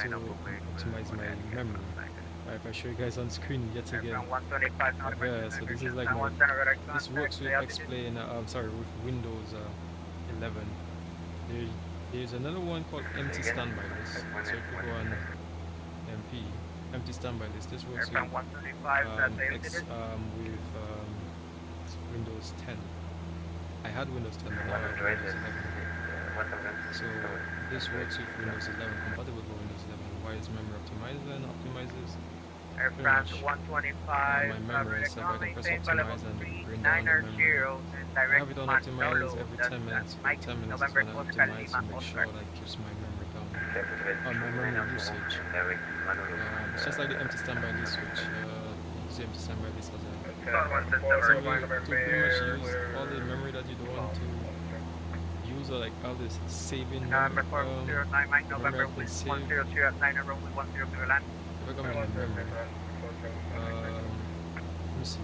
optimize my memory. Right, if I show you guys on screen yet again. Yeah, so this is like my, this works with Xplane, sorry, with Windows 11. There's another one called empty standby list. So if you go on MP, empty standby list, this works with Windows 10. I had Windows 10, but now I have Windows 11. So this works with Windows 11, compatible with Windows 11. Why is memory optimizer and optimizes? Aircraft 125, my memory, so I can press optimize and bring down the memory. I have it on optimize every 10 minutes. Every 10 minutes is when I optimize to make sure that keeps my memory down. My memory usage. It's just like the empty standby list, which use the empty standby list as a to pretty much use all the memory that you don't want to use, or like all this saving November memory, 409, Mike, November memory I can save. 102 at 9, runway 10 land. If I go in my memory, let me see.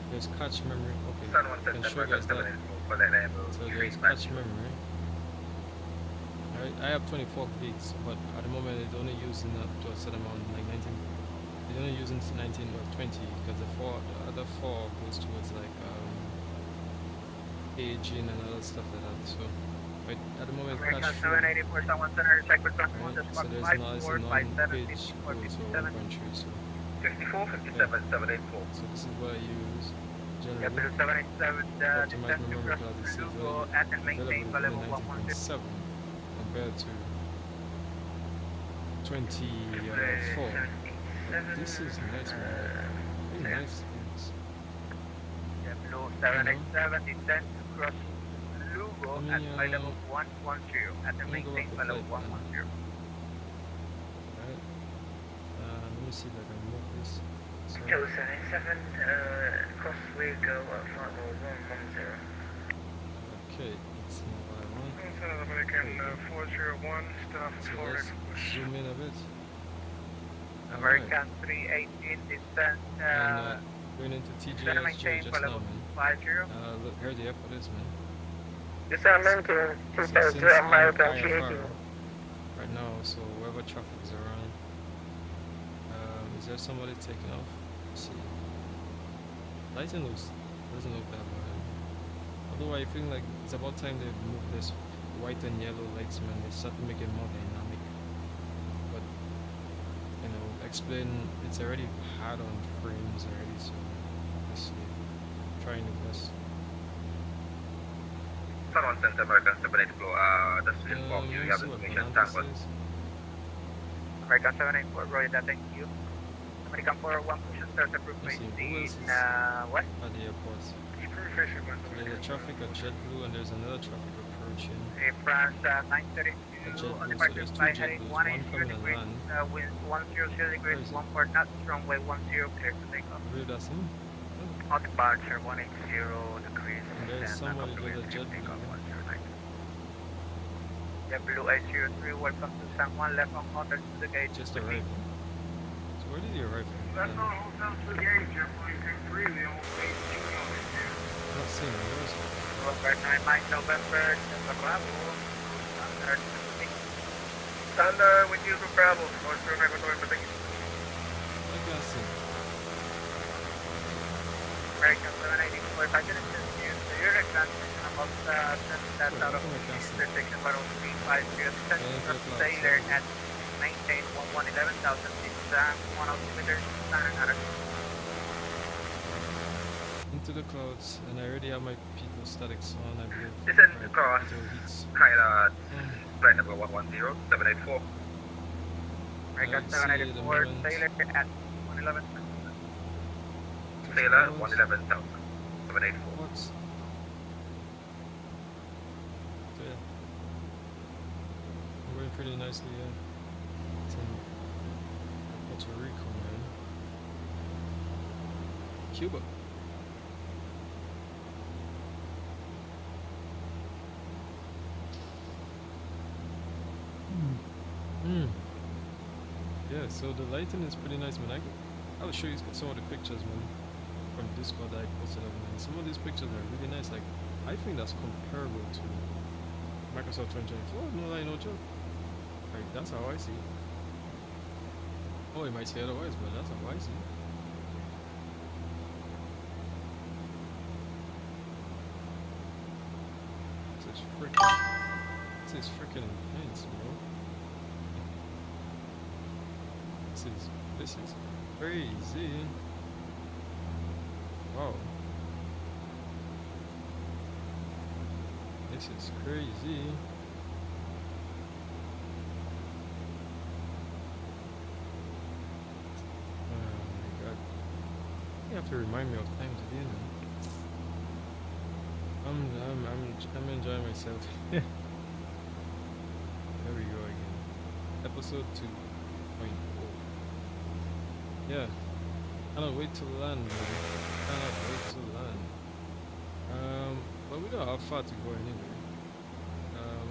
There's catch memory. Okay, I can show you guys that. So there's catch memory. Alright, I have 24 gigs, but at the moment it's only using up to a certain amount, like 19. It's only using 19 or 20 because the other 4 goes towards like aging and other stuff like that. So, but at the moment it's catch free. Right, so there's no non-page goes over country. So 54, 57, 784. So this is what I use generally. Yeah, 787, Optimize my memory because it says available in 19.7 compared to 24. But this is nice, man. Very nice things. Yeah, Blue 787 descend to cross Lugo at flight level 110 at the maintain flight level 110. Right. Let me see if I can move this. So, Joe 77, cross Lugo at flight level 110. okay, it's mobile one. American 401, staff So let's zoom in a bit. American 318 descent Going into descend maintain TGSJ just flight now, level man. 50. Look, here the airport is, man. This is American So since 232, I'm American IFR 318. right now, so wherever traffic is around, is there somebody taking off? Let's see. Lighting doesn't look that bad. Although I feel like it's about time they move this white and yellow lights, man. They start to make it more dynamic. But you know, Xplane, it's already hard on frames already, so let's see. Trying the best. Sun 1 Center, American 784, just to inform you, you have see what information Volanta sample. says. American 784, roger that, thank you. American 401, push start approved Let's see, who in else is west. at the airport? There's a traffic at JetBlue and there's another traffic approaching. France 932 JetBlue, on so departure there's two flight heading JetBlues, 180 one coming and degrees, land. wind 100 degrees, Where is it? 1 port knots, runway 10 clear to take I off. believe that's him. On departure 180 degrees. And there's somebody with a JetBlue. JetBlue 803, welcome to San Juan, left on contact to the gate. Just arriving. So where did he arrive from? That's not hotel to the gauge, Xplane 3, the old gauge I'm not seeing him. Where is he? November 9, Mike, November, Bravo. Thunder, with you for Bravo, or November, thank you. I can't see him. American 784, if I can assist you to your transition about that out of intersection 10350, Sailor at maintain 11,000 feet, 1 altimeter, 900. into the clouds, and I already have my pitot statics on, I believe. Descend My across pitot heats. Kayla, Mm. flight number 110, 784. America I see 784, the moment. Taylor at 111. Taylor, Clouds. 111,000, 784. What? Okay. I'm going pretty nicely, yeah. It's in Puerto Rico, man. Cuba. Hmm. Yeah, so the lighting is pretty nice, man. I'll show you some of the pictures, man, from Discord that I posted up, man. Some of these pictures are really nice. Like, I think that's comparable to Microsoft 2024. No lie, no joke. Like, that's how I see it. Oh, you might say otherwise, but that's how I see it. This is freaking intense, bro. This is crazy. Wow. This is crazy. Oh my god. You have to remind me of time to be in. I'm enjoying myself. There we go again. Episode 2.0. Yeah. Cannot wait to land, man. Cannot wait to land. But we don't have far to go anyway.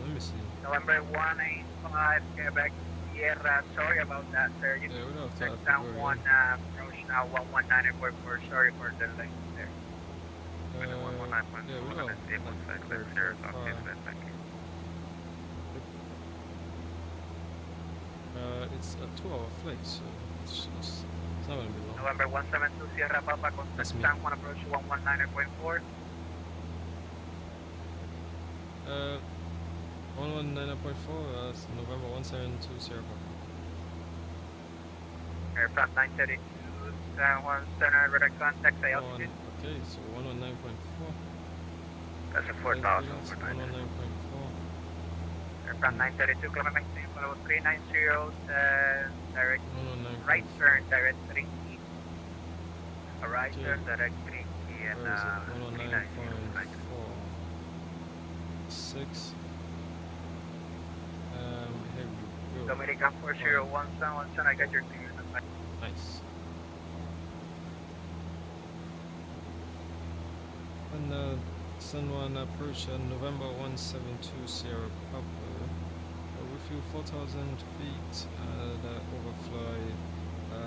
Let me see. November 185, Quebec, Sierra. Sorry about that, sir. You Yeah, we don't have to check down go. one, approach now 119 airport for sorry for the delay there. Yeah, we don't have to go far. It's a 2-hour flight, so it's not gonna be long. November 172, Sierra Papa, That's contact me. San Juan approach 119 airport 4. 119.4, that's November 172, Sierra Papa. Aircraft 932, San Juan Center, radar contact, say Okay, altitude. so 119.4. That's a 4,000 That's for 9. 119.4. Aircraft 932, climate maintain, follow 390, direct 119.4. right turn, direct 3 key. A right Okay. turn, direct 3 key, and Where is it? 390. 109.4. 6. Here we go. Dominican 401, San Juan Center, I got your clearance. Nice. And San Juan approach November 172 Sierra Papa. With you 4,000 feet, the overfly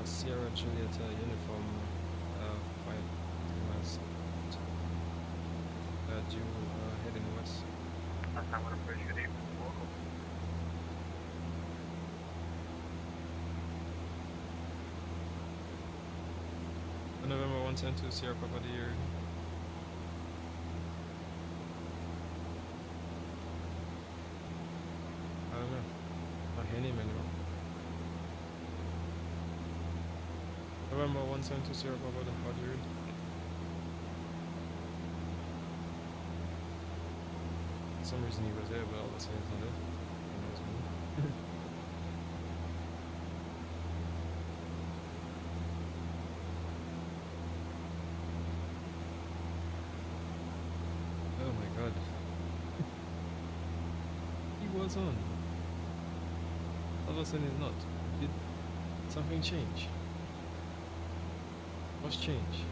Sierra Julieta uniform 5 miles due heading west. That's not what I'm pretty sure they November 172 Sierra Papa dear. I don't know. Not hear him anymore. November 172 Sierra Papa departure. For some reason he was there, but all of a sudden he's not there. Who knows, man? Oh my god. He was on. All of a sudden he's not. Did something change? What's changed?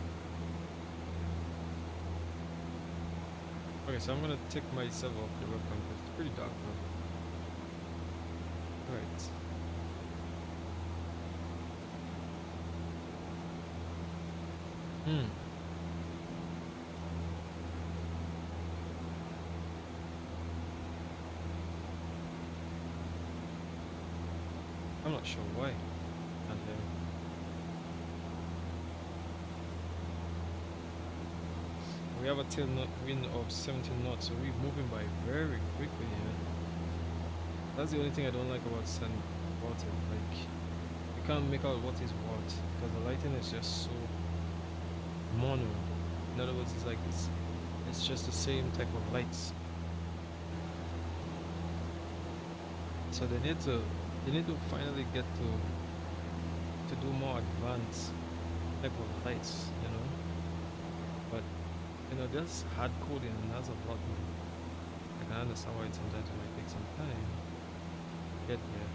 Okay, so I'm gonna take myself off the webcam because it's pretty dark now. Right. I'm not sure why. And we have a tail wind of 17 knots, so we're moving by very quickly here. That's the only thing I don't like about sand water. Like, you can't make out what is what because the lighting is just so mono. In other words, it's like it's just the same type of lights. So they need to finally get to do more advanced type of lights, you know. But you know, just hard coding and that's a lot more. I can understand why sometimes it might take some time to get there.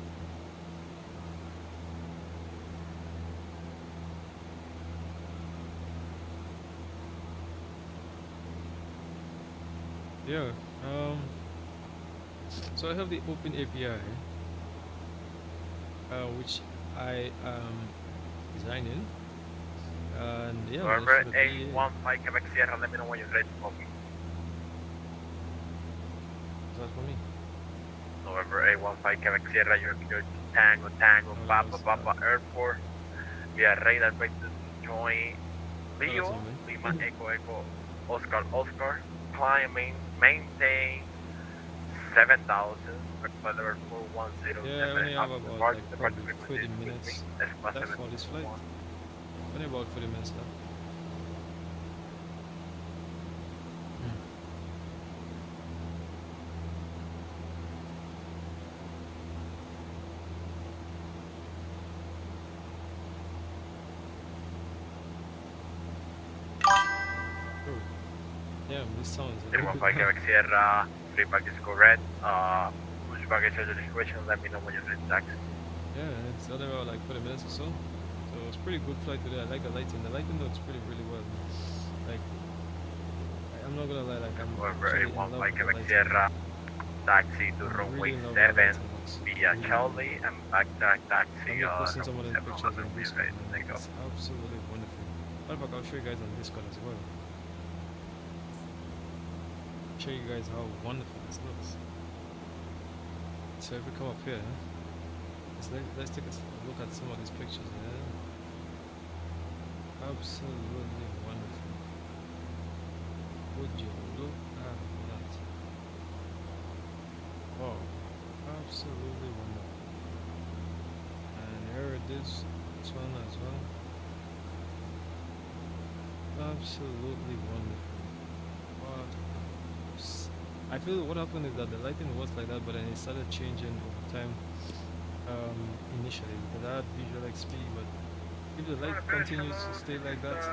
Yeah. So I have the open API, which I am designing, and yeah, November that's gonna be 815 Quebec Sierra, let me know when you're ready for me. that for me. November 815 Quebec Sierra, you're Tango, Oh, Papa, nice. Papa, Airport. We are ready to break to join Leo, Awesome, man. Lima, Echo, Oscar. Climb, maintain 7,000, weather 410. Yeah, I only have about like probably 30 minutes left for this flight. Only about 30 minutes left. Oh, yeah, this sounds a little 815 bit Quebec Sierra, free baggage correct. Push baggage has a discretion, let me know when you're ready to taxi. yeah, it's only about like 40 minutes or so. So it's pretty good flight today. I like the lighting. The lighting looks really well. Like, I'm not gonna lie, like I'm November actually in love 815 with the Quebec lighting. Sierra, taxi to I'm runway really in love with the 7 lighting. Looks via really Charlie and backtrack taxi. I'm just posting some of the runway 7 pictures on on Discord, man. Take off. It's absolutely wonderful. Matter of fact, I'll show you guys on Discord as well. Show you guys how wonderful this looks. So if we come up here, let's take a look at some of these pictures. Yeah, absolutely wonderful. Would you look at that? Wow, absolutely wonderful. And here it is, this one as well. Absolutely wonderful. What? I feel what happened is that the lighting was like that, but then it started changing over time. Initially, because I had visual XP, but if the light continues to stay like that,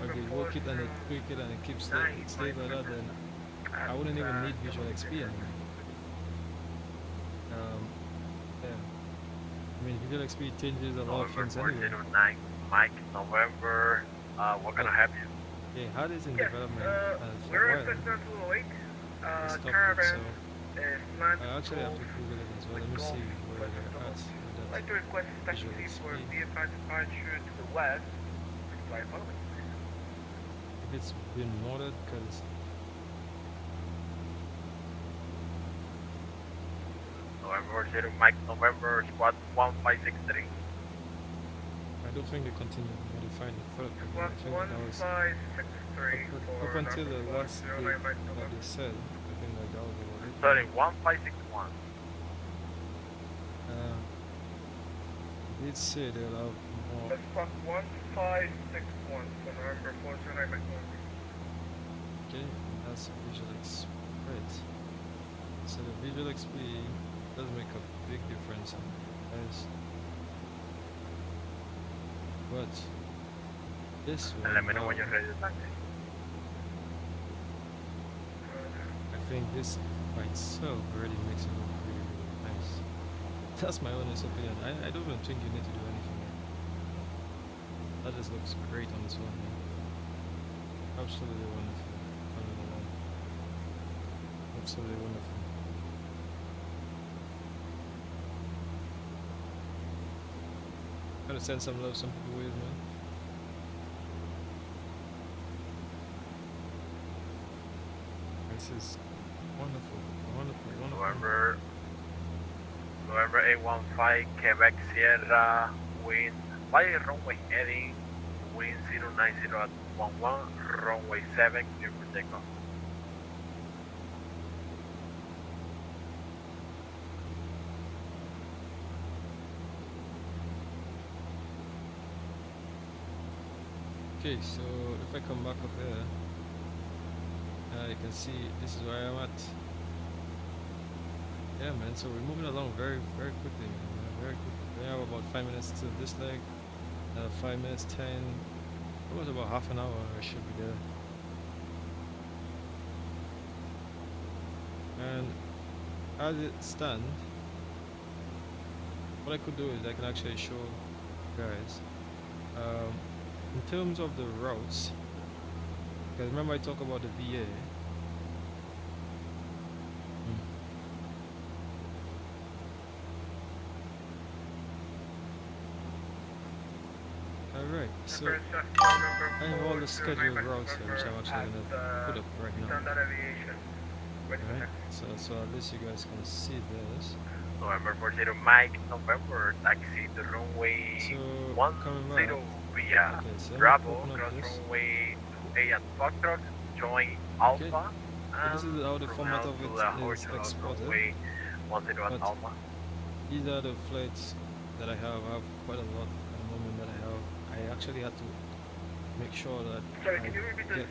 or they work it and they tweak it and it keeps it stays like that, then I wouldn't even need visual XP anymore. Yeah. I mean, visual XP changes a lot of things anyway. 409 Mike, November, what can I help you? Yeah, HUD is in Yes, development for we're a in while. Cessna 208. It's stopped it, Caravan so is planned I actually have to to Google it as well. Let me see where they're at. I'd like to request a taxi for Visual VFI departure to the west. Fly following. If it's been modded, because November 0 Mike, November squad 1563. I don't think they continue modifying the third. I Squad think that was 1563 up until the last date that they said. I think like that was about it. Sorry, 1561. Did say they'll have more. Squad 1561 for November 409 MikeLE19. Okay, that's visual XP. Right. So the visual XP does make a big difference, guys. But this one, And let me know wow, when you're ready to taxi. I think this by itself already makes it look really nice. That's my honest opinion. I don't even think you need to do anything there. That just looks great on its own, man. Absolutely wonderful. I'm not gonna lie. Absolutely wonderful. Gotta send some love some people ways, man. This is wonderful, wonderful. November 815 Quebec Sierra, wind, fly runway heading, wind 090 at 11, runway 7, clear for takeoff. Okay, so the if I come back up here, you can see this is where I'm at. Yeah, man. So we're moving along very quickly, man. Very quickly. We have about 5 minutes to this leg. 5 minutes 10. Almost about half an hour. I should be there. And as it stands, what I could do is I can actually show you guys in terms of the routes, because remember I talk about the VA. Alright, so I have all the scheduled routes here, which I'm actually going to put up right now. Alright, so at least you guys can see this. November 40 Mike, November, taxi to runway So 10 via so Bravo, open up cross this. runway 28 at Foxtrot, join Alpha, So this is how the from format now of to it the is hotel exported. runway 10 at But Alpha. These are the flights that I have. I have quite a lot at the moment that I have. I actually had to make sure that I get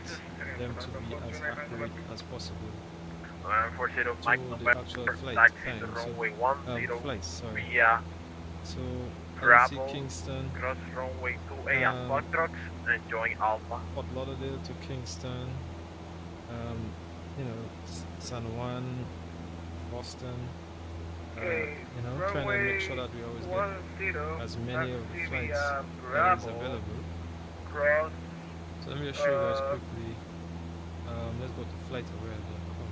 them to be as accurate as possible. November 40 Mike, So the November, actual flight taxi time, to so, runway 10 flights, sorry. via So Bravo, LC Kingston, cross runway 28 at Foxtrot, and join Alpha. Fort Lauderdale to Kingston, you know, San Juan, Boston. You know, trying to make sure that we always get as many of the flights that is available. Cross. So let me just show you guys quickly. Let's go to flightaware.com.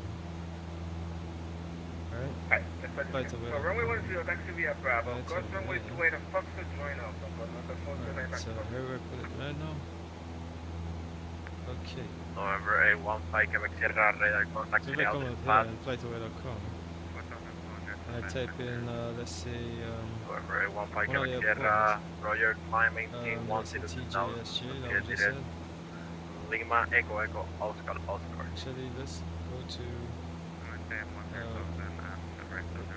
Alright, flightaware.com. runway 10, taxi via Bravo. Cross runway 28 at Foxtrot, join Alpha. Alright, so here we put it right now. Okay. November 815 Quebec Sierra radar contact So if I come Altitude up here path. and flightaware.com, and I type in, let's say, November 815 one of Quebec the Sierra, Roger, climb maintain let's say 10 TJSJ, that we just said. Lima Echo Echo Oscar Oscar. Actually, let's go to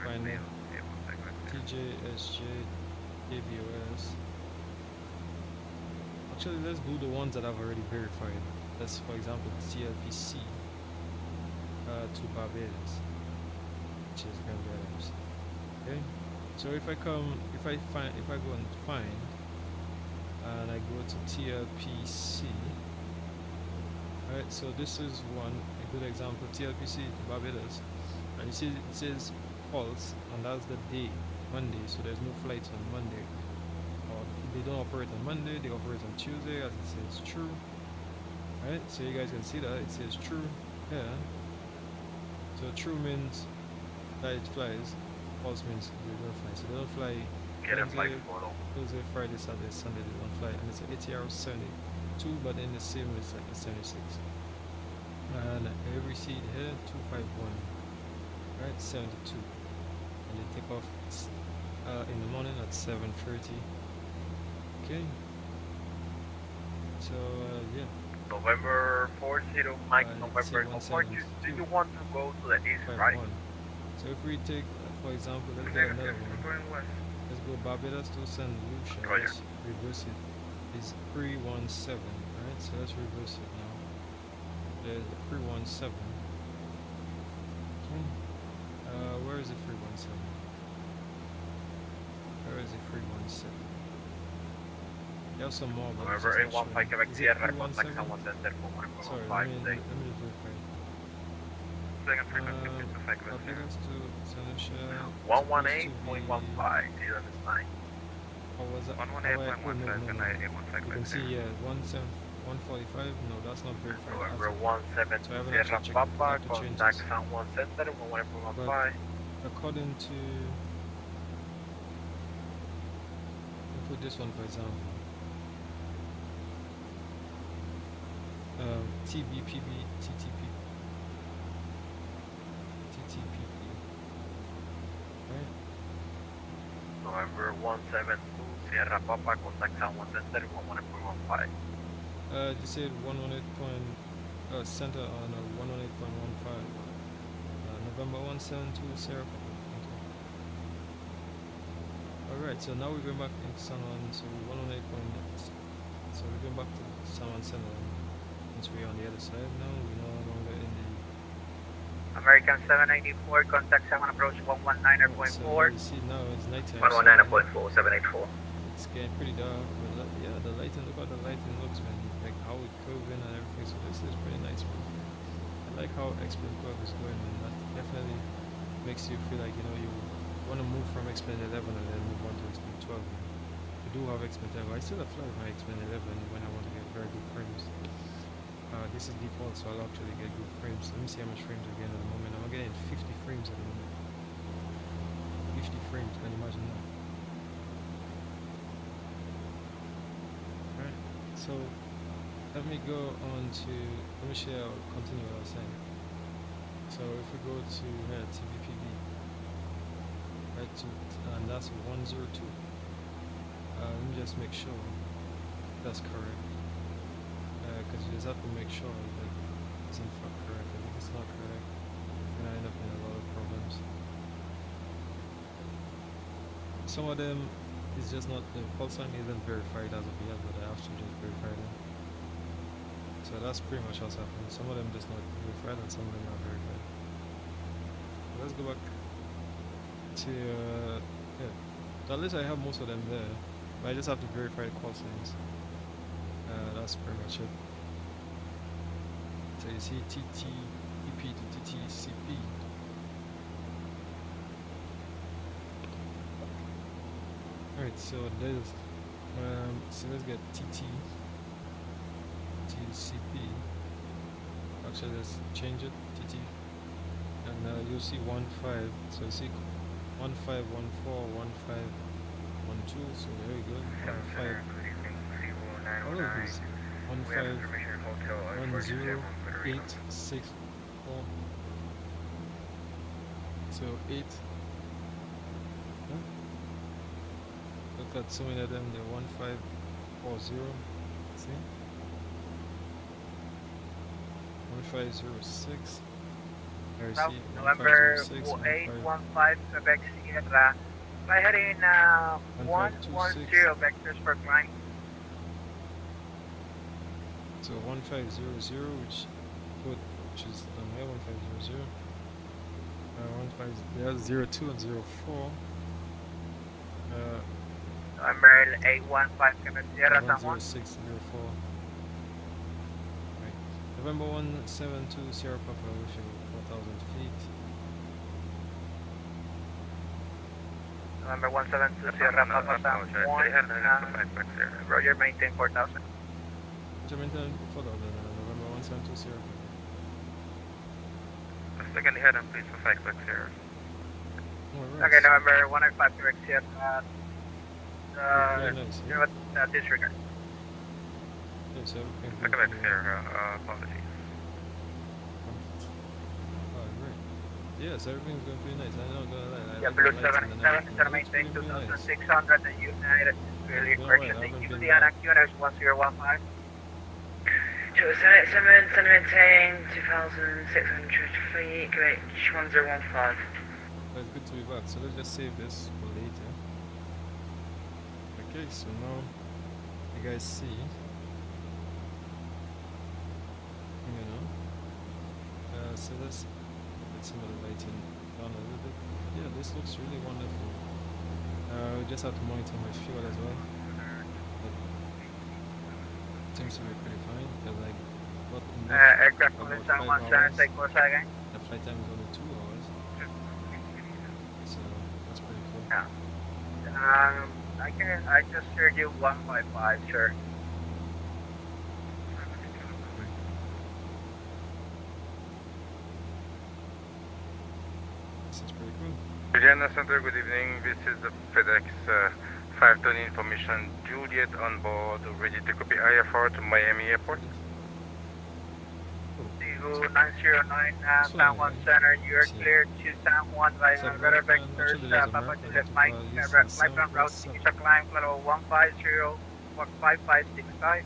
find it. TJSJ, AVOS. Actually, let's do the ones that I've already verified. Let's, for example, TLPC to Barbados, which is Barbados. Okay. So if I go and find, and I go to TLPC. Alright, so this is a good example, TLPC to Barbados, and you see it says false, and that's the day, Monday, so there's no flights on Monday, or they don't operate on Monday, they operate on Tuesday, as it says true. Alright, so you guys can see that it says true here. So true means that it flies, false means they don't fly. So they don't fly Wednesday, Thursday, Friday, Saturday, Sunday, they don't fly, and it's an ATR 72, but then the same is like a 76. And every seat here 251, right, 72, and they take off in the morning at 7:30. Okay, so yeah. November 40 Mike, let's November say 4. Do you want to go to the east, right? 51. So if we take, for example, let's get another one. Let's go Barbados to St. Lucia. Roger. Let's reverse it. It's 317. Alright, so let's reverse it now. There's 317. Okay. Where is it 317? Where is it 317? There's some more, but it's November just not 815 showing. Quebec Is it Sierra, contact 317? someone center Sorry, 415 let me today. just verify. Barbados to St. Lucia. supposed to be- 118.15, Dylan is 9. How was that? No. You can see, yeah, 145. No, that's not verified. November as of- 17 So I haven't Sierra actually checked it. Papa, I have to change contact this. someone center 118.15. According to, we'll put this one for example. TBPB, TTP, TTPP. Right? November 172 Sierra Papa, contact someone center 118.15. You said 118 center on 118.15. November 172 Sarah. Okay. Alright, so now we're going back into San Juan, so 118. So we're going back to San Juan Center. since we're on the other side now, we're no longer in the. American 784, contact 7 approach 119.4. So you see now it's nighttime. 119.4, 784. It's getting pretty dark, but yeah, the lighting, look how the lighting looks, man. Like how it curves in and everything. So this is pretty nice, man. I like how Xplane 12 is going, man. That definitely makes you feel like, you know, you want to move from Xplane 11 and then move on to Xplane 12, man. I do have Xplane 11. I still have fly with my Xplane 11 when I want to get very good frames. This is default, so I'll actually get good frames. Let me see how much frames I get at the moment. I'm getting 50 frames at the moment. 50 frames, can you imagine that? Alright, so let me go on to, let me share, I'll continue what I was saying. So if we go to TVPB, right to, and that's 102. Let me just make sure that's correct. Because you just have to make sure that it's in fact correct. If it's not correct, you're gonna end up in a lot of problems. Some of them is just not, the call sign isn't verified as of yet, but I have to just verify them. So that's pretty much what's happening. Some of them just not verified and some of them are verified. Let's go back to yeah. So at least I have most of them there, but I just have to verify the call signs. That's pretty much it. So you see TT, EP to TTCP. Alright, so there's so let's get TT, TCP. Actually, let's change it, TT, and you'll see 15. So you see 1514, 1512. So very good. 15. All of these 1510864. So 8. Huh? Look at so many of them. They're 1540. See? 1506. There you see November 1506, 815 Quebec Sierra. Fly heading 110 vectors per climb. So 1500, which is down here, 1500. 02 and 04. November 815 Quebec Sierra, San Juan. 10604. Right. November 172 Sierra Papa with you 4,000 feet. November 172 Sierra Papa, San Juan. Roger, maintain 4,000. Maintain 4,000. November 172 Sierra Papa. Second head and please for 5 Sierra. Okay, November 105 Quebec Sierra. Very nice, yeah. Disregard. Yes, everything. Quebec Sierra, apologies. Oh, great. Yes, everything's going pretty nice. I'm not gonna lie. Yeah, Blue 77, maintain 2,600, the United really correction. Thank you, the Anak Units 1015. 277, send maintain 2,600 feet, Quebec 1015. But it's good to be back. So let's just save this for later. Okay, so now you guys see, you know, so let's get some of the lighting down a little bit. Yeah, this looks really wonderful. We just have to monitor my fuel as well. But seems to be pretty fine. They're like, what Aircraft on San Juan Center, take course again. the flight time is only 2 hours. So that's pretty cool. Yeah. I just heard you 155, sure. This is pretty cool. Virginia Center, good evening. This is the FedEx 520 information. Juliet on board, ready to copy IFR to Miami Airport. 909 San Juan Center, you are cleared to San Juan by radar vectors, Papa Juliet Mike, flight plan route, initial climb, level 150, 5565.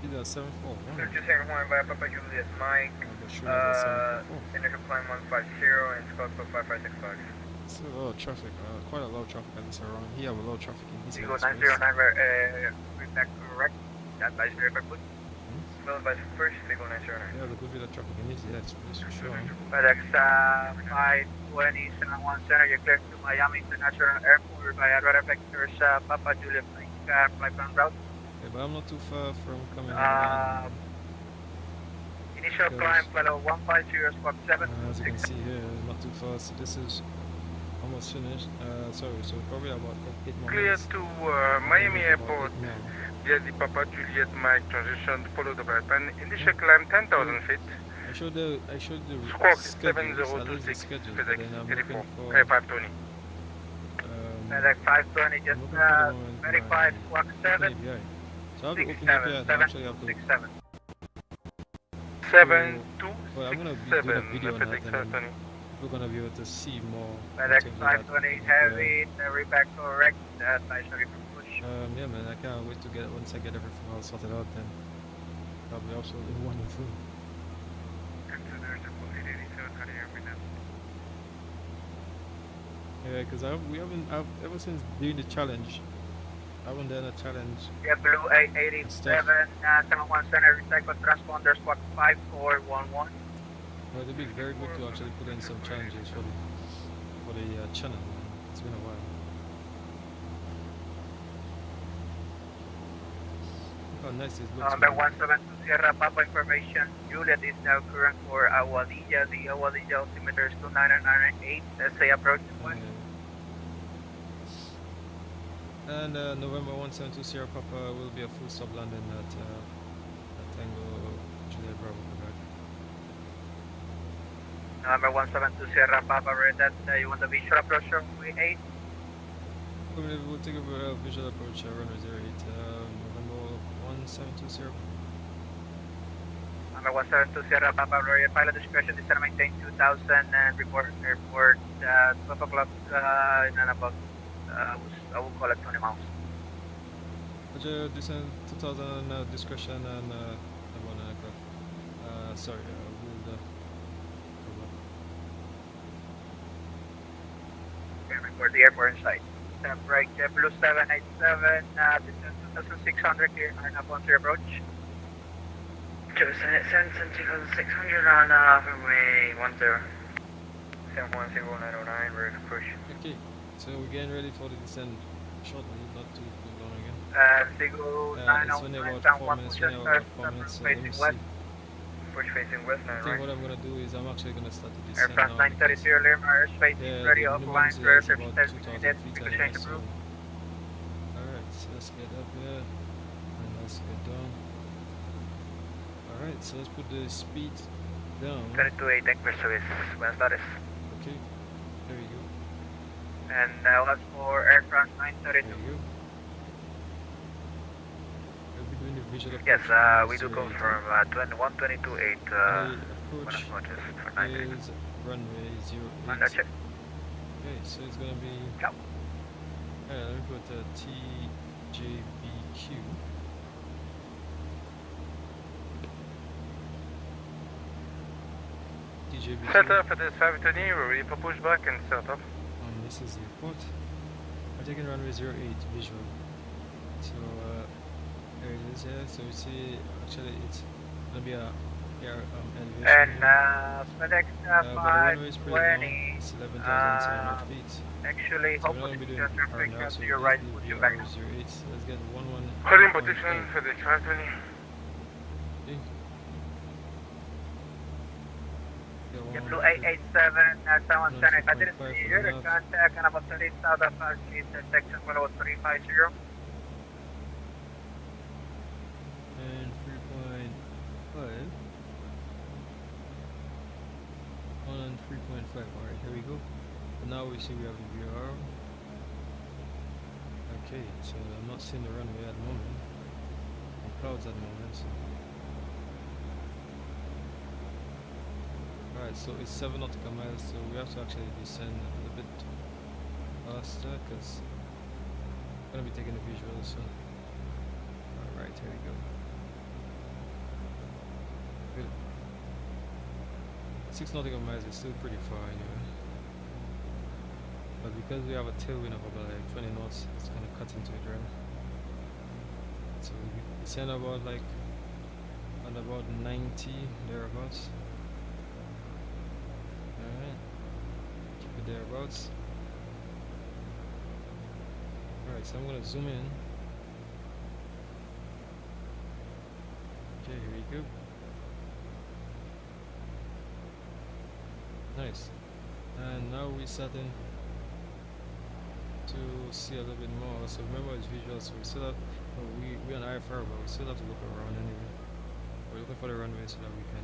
Either 74. Clear to San Juan by Papa Juliet Mike, initial climb 150 and scope 5565. Still a lot of traffic, quite a lot of traffic at this around. Here, have a lot of traffic in this Eagle 909, back correct, that by straight back, please. Well, by first vehicle 909. Yeah, there could be the traffic in easy, that's for sure. FedEx 520 710 Center, you're clear to Miami International Airport via radar vectors Papa Juliet Mike, flight plan route. Okay, but I'm not too far from coming Initial Yes. climb level 150 squawk 7. as you can see here, not too far, so this is almost finished. Sorry, so probably about 8 more Clear minutes. to Miami About Airport 8 now. via the Papa Juliet Mike transition, follow the flight plan. Initial climb 10,000 feet. I showed the Squawk schedules, I leave the 7026 schedules, FedEx but then I'm 84, looking for 520. FedEx 520 just looking for the moment verified my squawk 7. API. So I'll be 6 opening API 7 and 7 actually have to 6 7. 7267 well, I'm gonna be doing a video on that FedEx and 520. we're gonna be able to see more. in FedEx terms of that 520 API. heavy, delivery back correct, sorry for push. Yeah, man, I can't wait to get once I get everything all sorted out. Then that'll be absolutely wonderful. Yeah, because we haven't ever since doing the challenge. I haven't done a challenge. Yeah, Blue 887, Stuff. 71 Center, recycle transponder squawk 5411. Well, it'd be very good to actually put in some challenges for the channel. Man. It's been a while. Look how nice this looks. Number man. 172 Sierra Papa information. Juliet is now current for Aguadilla. The Aguadilla altimeter is 29998. SA approach one. And November 172 Sierra Papa will be a full stop landing at Tango Juliet Bravo, Quebec. Number 172 Sierra Papa, read that you want the visual approach runway 8. We'll take a visual approach runway 08, November 172 Sierra. Number 172 Sierra Papa, Royal pilot discretion, descend maintain 2000 and report airport 12 o'clock in and about, I will call it 20 miles. Roger, descend 2000 discretion and about 9 o'clock. Sorry, we'll Okay, report the airport in sight. Step right, Blue 787, descend 2600, clear and up onto your approach. Jefferson at 2600 on runway 10. 710909, ready to push. Okay, so we're getting ready for the descent shortly, not too long again. Sigo It's only 909, about down 4 1 minutes, push only about 4 start, minutes, so let me facing see. west. Push facing west, 9 I think right. what I'm gonna do is I'm actually gonna start the Air descent France now 930 because Lima, airspace the ready minimum offline, is clear about 57 2,000 minutes, feet because anyway, change so... approved. Alright, so let's get up here and let's get down. Alright, so let's put the speed down. 22A, thank you for service. Buenas tardes. Okay, there you go. And that was for Air France There 932. you go. We'll be doing the visual Yes, approach we do from confirm 122.8 the buenas approach noches for 932. is runway 08. And that's it. Okay, so it's gonna be... Ciao. Alright, let me put TJBQ. TJBQ. Set up for this 520, we're ready for pushback and set up. This is the airport. We're taking runway 08 visual. So there it is here. So you see, actually it's gonna be a air elevation. And here. FedEx But the runway is pretty long. 520. It's 11,700 feet. Actually, So we're not hopefully, gonna be doing just your R break now. out So to your let's right, do put you VR back. 08. So let's get 11. Holding position for the 520. Okay. Yeah, Blue 887, someone sent it. I didn't see you. The contact and about 30 south of Street, section 10350. And 3.5. On 3.5. Alright, here we go. And now we see we have the VR. Okay, so I'm not seeing the runway at the moment. The clouds at the moment. So. Alright, so it's 7 nautical miles, so we have to actually descend a little bit faster because I'm going to be taking the visuals soon. Alright, here we go. Good. 6 nautical miles is still pretty far anyway. But because we have a tailwind of about like 20 knots, it's going to cut into it, right? So we descend about like and about 90 thereabouts. Alright, keep it thereabouts. Alright, so I'm gonna zoom in. Okay, here we go. Nice. And now we're starting to see a little bit more. So remember it's visual, so we still have, we're on IFR, but we still have to look around anyway. We're looking for the runway so that we can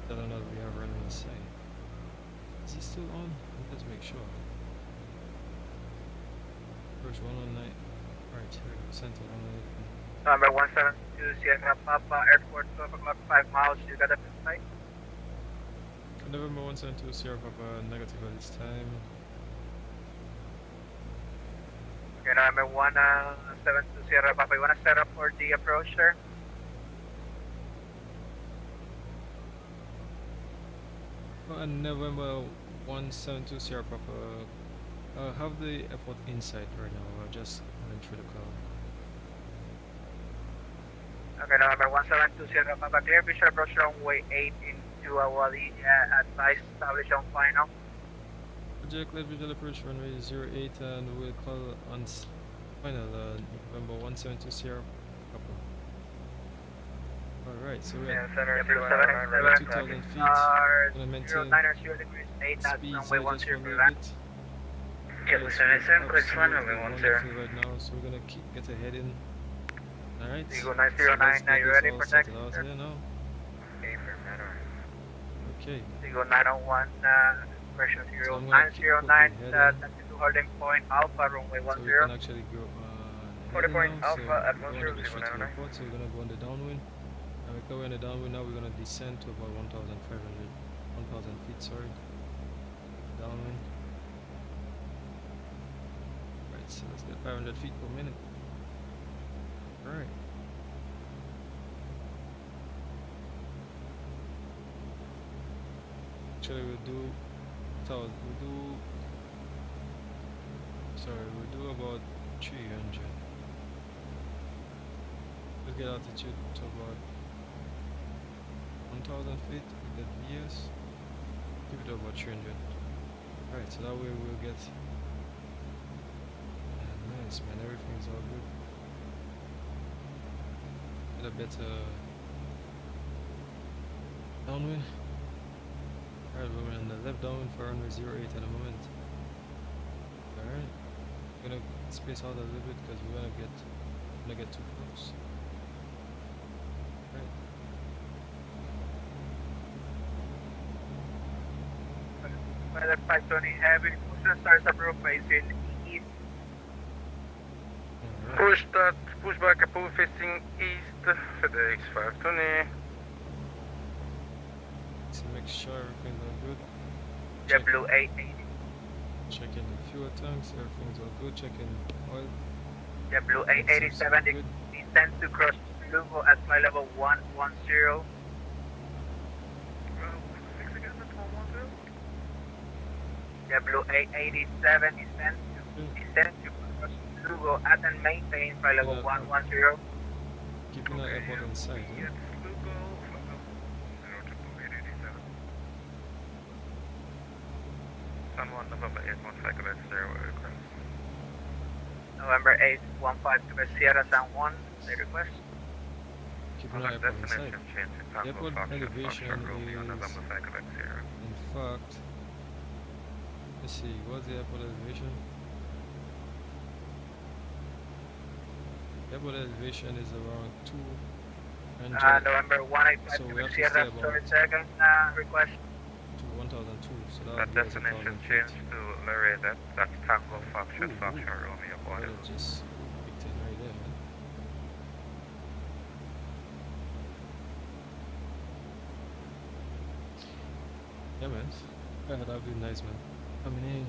tell them that we have runway inside. Is he still on? Let's make sure. Approach 119. Alright, here we go. Center 119. November 172 Sierra Papa, airport 12 o'clock, 5 miles. You got a flight? November 172 Sierra Papa, negative at this time. Okay, November 172 Sierra Papa, you want to set up for the approach, sir? And November 172 Sierra Papa, have the airport inside right now, or just running through the cloud? Okay, November 172 Sierra Papa, clear visual approach runway 8 into Awali, advice established on final. Project led visual approach runway 08 and we'll call on final November 172 Sierra Papa. Alright, so we're at 2,000 feet. Gonna maintain 0 degrees 8 at speed runway so just for a 10 little left. bit. Xplane 77, clear to land, runway 10. Wonderful right now, so we're gonna get ahead in. Alright, Eagle 909, now you ready for taxi? Here now. Okay, for matter. Okay, Eagle 901, question So I'm gonna keep 909, quickly taxi to holding point Alpha, runway so 10. we can actually go Holding point now, Alpha so at we wanna go straight to the 1009. airport, so we're gonna go on the downwind. And we're going on the downwind now, we're gonna descend to about 1,000 feet, sorry. Downwind. Right, so let's get 500 feet per minute. Alright. Actually we'll do about 300. We'll get altitude to about 1,000 feet with that VS. Keep it to about 300. Alright, so that way we'll get nice man, everything's all good. Get a better downwind. Alright, we're on the left downwind for runway 08 at the moment. Alright. We're gonna space out a little bit because we're gonna get too close. Right. Weather 520 heavy, push starts approved facing east. Alright. Push back approve facing east, FedEx 520. So make sure everything's all good. W880. Checking the fuel tanks, everything's all good. Checking oil. W887, Good. descend to cross Lugo at flight level 110. W887, descend to cross Lugo at and maintain flight level 110. Keeping that airport in sight. Yeah? San Juan, November 815, Quebec, 0 request. November 815 to Sierra San Juan, they request. Keeping that airport in sight. Destination change to Tango Airport Foxtrot, elevation Foxtrot Romeo, is- November 5, Quebec, 0. In fact, let's see, what's the airport elevation? Airport elevation is around 200 November 185 So we to have to Sierra, stay about- sorry, second request. to 1,002. So that That would be as destination 1,000 change feet. to Laredo, that's Tango Foxtrot, Ooh, Foxtrot Romeo, Well, border. it just picked it right there, man. Yeah, man. Yeah, that'd be nice, man. Coming in.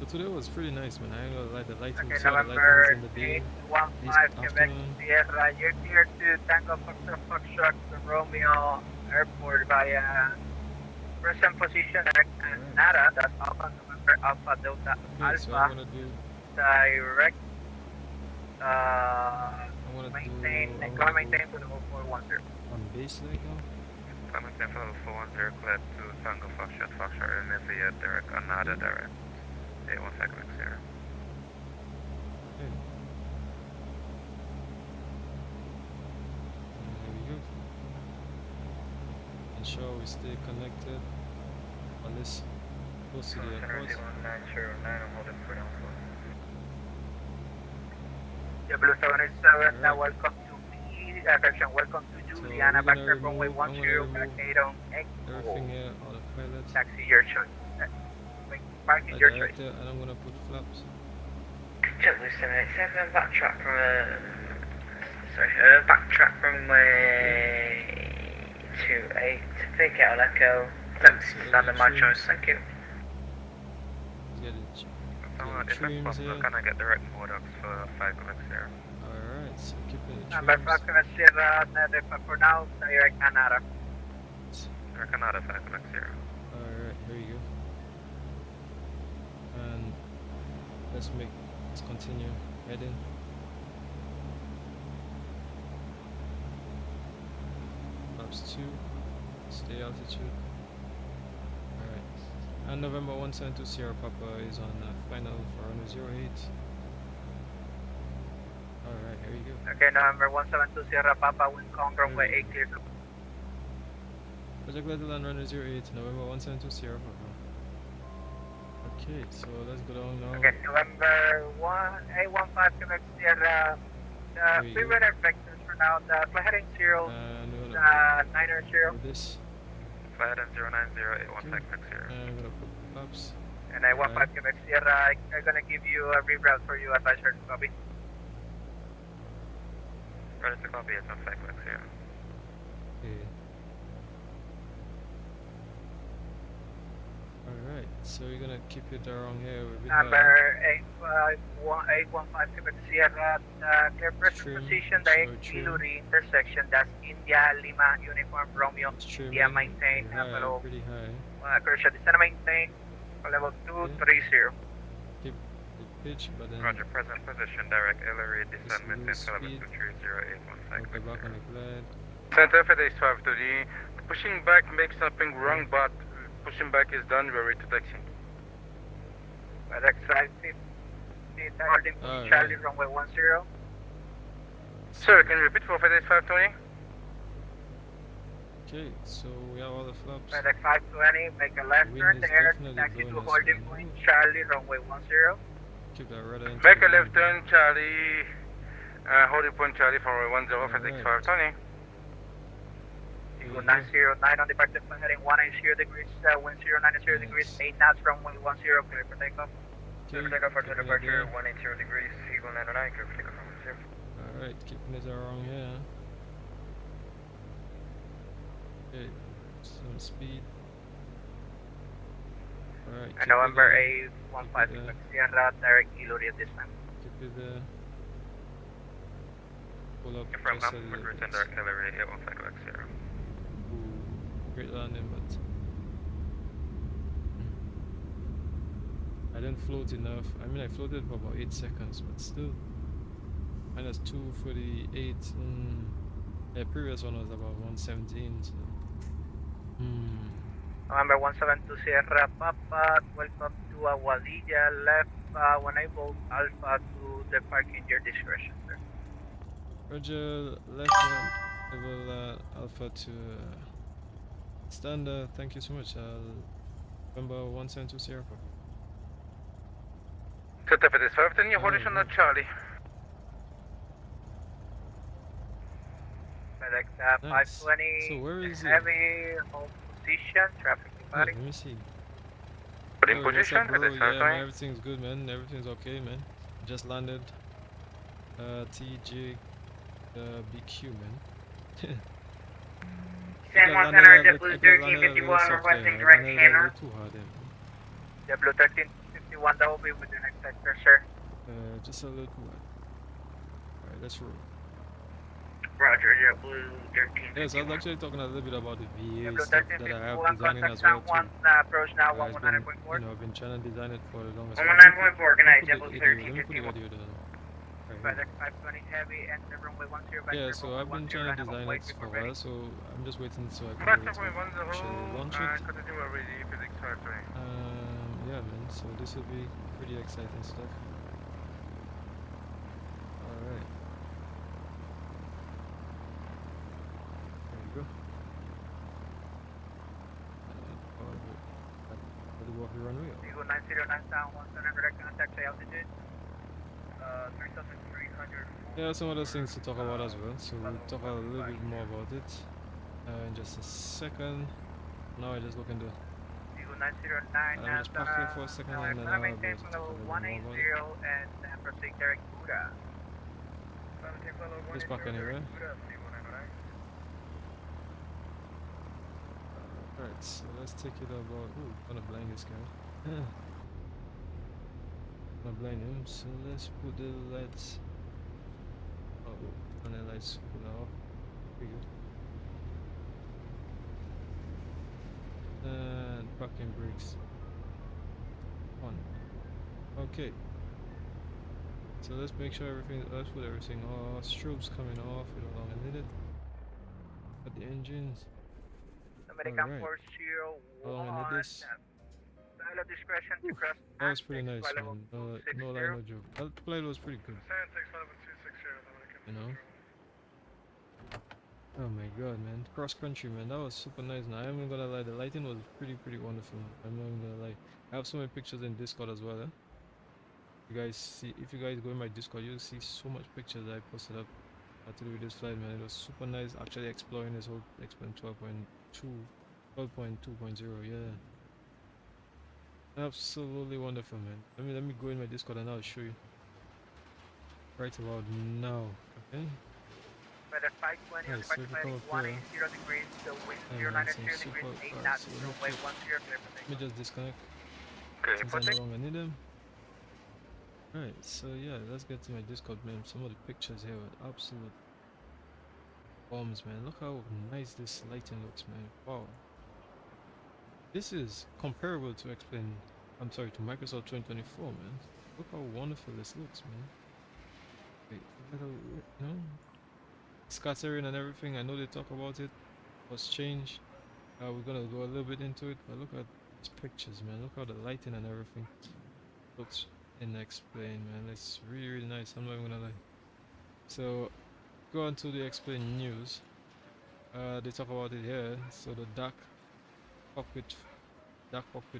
So today was pretty nice, man. I ain't gonna lie, the lighting, Okay, saw the lighting November in the day. 815 Quebec, afternoon. Sierra, you're clear to Tango Foxtrot Romeo Airport via present position and Nara, that's Alpha November Alpha Delta Okay, so I'm Alpha, gonna do direct I'm gonna maintain for the 0410. on base leg now. I'm in for the 410, clear to Tango Foxtrot, immediately direct, another direct. 815 Quebec Sierra. Okay. There we go. Ensure we stay connected on this close to the airport. 909, I'm holding for now. Yeah, Blue 787, welcome to B, correction, welcome to Juliana, we're back gonna to runway remove- I'm 10, gonna back remove 8 on Everything X. here, all the pilots. Taxi your choice. Parking Right your there, choice. and I'm gonna put flaps. JetBlue 787, backtrack from backtrack from way 28, take out Echo, taxi standard my choice, thank you. Let's get it. So, Yeah, if it's trims possible, here. can I get direct Modocs for 5 Quebec Sierra? Alright, so keeping the Number trims. 5 Sierra, for now, direct Canada. Direct Canada 5 Quebec Sierra. Alright, here you go. And let's continue heading. Flaps 2, stay altitude. Alright. And November 172 Sierra Papa is on final for runway 08. Alright, here you go. Okay, November 172 Sierra Papa, wind calm, runway 8 clear. Project Little and runway 08, November 172 Sierra Papa. Okay, so let's go down now. Okay, November 815 Quebec Sierra, There you free go. radar vectors for now, the flight heading 0, And we're gonna 900, put this. Flight in 090, 815 Quebec Sierra. And I'm gonna put flaps. and 815 Quebec Sierra, I'm gonna give you a reroute for you, advisor, copy. Ready to copy 815 Quebec Sierra. Okay. Alright, so we're gonna keep it around here. We're a bit high. Number 815 Quebec Sierra, clear first Trim, position, so direct trim. Iluri intersection, that's India, Lima, Uniform, Romeo, It's trim India, in, maintain, high, below, pretty high. correction, descend maintain, level 230. Keep the pitch, but then Roger, present position, direct Hillary, descend, maintain lose to level speed. 230, 815 I'll go Quebec back on Sierra. the glide. Center FedEx 530, pushing back makes something wrong, but pushing back is done, we're ready to taxi. FedEx 550, holding Alright. Charlie, runway 10. Sir, can you repeat for FedEx 520? Okay, so we have all the flaps. FedEx 520, make a left Wind turn is there, definitely taxi to blowing us holding around. point, Charlie, runway 10. Keep that rudder into Make the a left wind. turn, Charlie. Holding point, Charlie, for 10, FedEx Alright. 520. Eagle 909 on departure plan heading 180 degrees, wind 090 degrees, 8 knots, runway 10, clear for takeoff. Okay, Takeoff for keeping it departure, there. 180 degrees, Eagle 909, clear for takeoff from 0. Alright, keeping it around here. Okay, some speed. Alright, And November 815 Quebec Sierra, direct Iluri at this time. Keep it there. Pull up From just a Hamburg, little return bit. direct Hillary, 815 Quebec Sierra. Ooh, great landing, but I didn't float enough. I mean, I floated for about 8 seconds, but still. Minus 248. The previous one was about 117. So. November 172 Sierra Papa, welcome to Aguadilla, left when I vote Alpha to the parking your discretion, sir. Roger, left level Alpha to standard. Thank you so much. November 172 Sierra Papa. Center FedEx 510, you're holding on Alright. Charlie. FedEx Nice. 520, So where is it? heavy, hold position, traffic Wait, departing. let me see. Holding Oh, what's position, up, bro? FedEx Yeah, 520. man, everything's good, man. Everything's okay, man. Just landed. TJ, BQ, man. San Juan Center, JetBlue 1351, requesting direct Hannah. Too hard, man. JetBlue 1351, that will be with the next sector, sir. Just a little too hard. Alright, let's roll. Roger, JetBlue 1351. Yes, I was actually talking a little bit about the VA JetBlue stuff that I have 1351, designing contact as well San too. Juan, approach now, It's been, 119.4. I've been trying to design it for the longest 119.4, good night, JetBlue Let me put the 1351. video down. Alright. FedEx 520 Heavy and the runway 10 back Yeah, to so I've been 10 trying to and have a design wait it for before a ready. while, so I'm just waiting so I can Flight be able to 2.10 actually launch it. and continue already, FedEx 520. Yeah, man. So this will be pretty exciting stuff. All right. There you go. For the walkie runway. Eagle 909 down 17 direct contact to altitude. 3,300. Yeah, some other things to talk about as well. So we'll talk a little bit more about it in just a second. Now I just look into. Eagle 909 I'm just park here for a second and then I'll be maintain able to talk a level little bit more about it. 180 and proceed direct Buddha. Just park anywhere. Alright, so let's take it about. Ooh, gonna blind this guy. Gonna blind him, so let's put the lights. Oh, and the lights pull off. Pretty good. And parking brakes on. Okay. So let's make sure everything. Let's put everything off. Strobes coming off. We don't longer need it. Got the engines. American Alright. Force How long I need this? Dial of discretion to cross. That was pretty nice, flight level man. No 260. lie, no joke. That flight was pretty good. 76 You know. Oh my god, man. Cross country, man. That was super nice. Now I'm not gonna lie, the lighting was pretty wonderful. I'm not even gonna lie. I have so many pictures in Discord as well. You guys see, if you guys go in my Discord, you'll see so much pictures I posted up to do with this flight, man. It was super nice. Actually exploring this whole Xplane 12.2.0. Yeah. Absolutely wonderful, man. Let me go in my Discord and I'll show you. Right about now, okay? But at 520 on Nice, so if you come up 180 degrees, the wind here, 092 some degrees, super 8 fast, knots, so runway 10 clear for let me takeoff. just disconnect Okay, since I pushing. no longer need them. Alright, so yeah, let's get to my Discord, man. Some of the pictures here were absolute bombs, man. Look how nice this lighting looks, man. Wow. This is comparable to Xplane. I'm sorry, to Microsoft 2024, man. Look how wonderful this looks, man. Wait, you know, scattering and everything. I know they talk about it. Was changed. We're gonna go a little bit into it, but look at these pictures, man. Look how the lighting and everything looks in Xplane, man. It's really nice. I'm not even gonna lie. So, go on to the Xplane news. They talk about it here. So the cockpit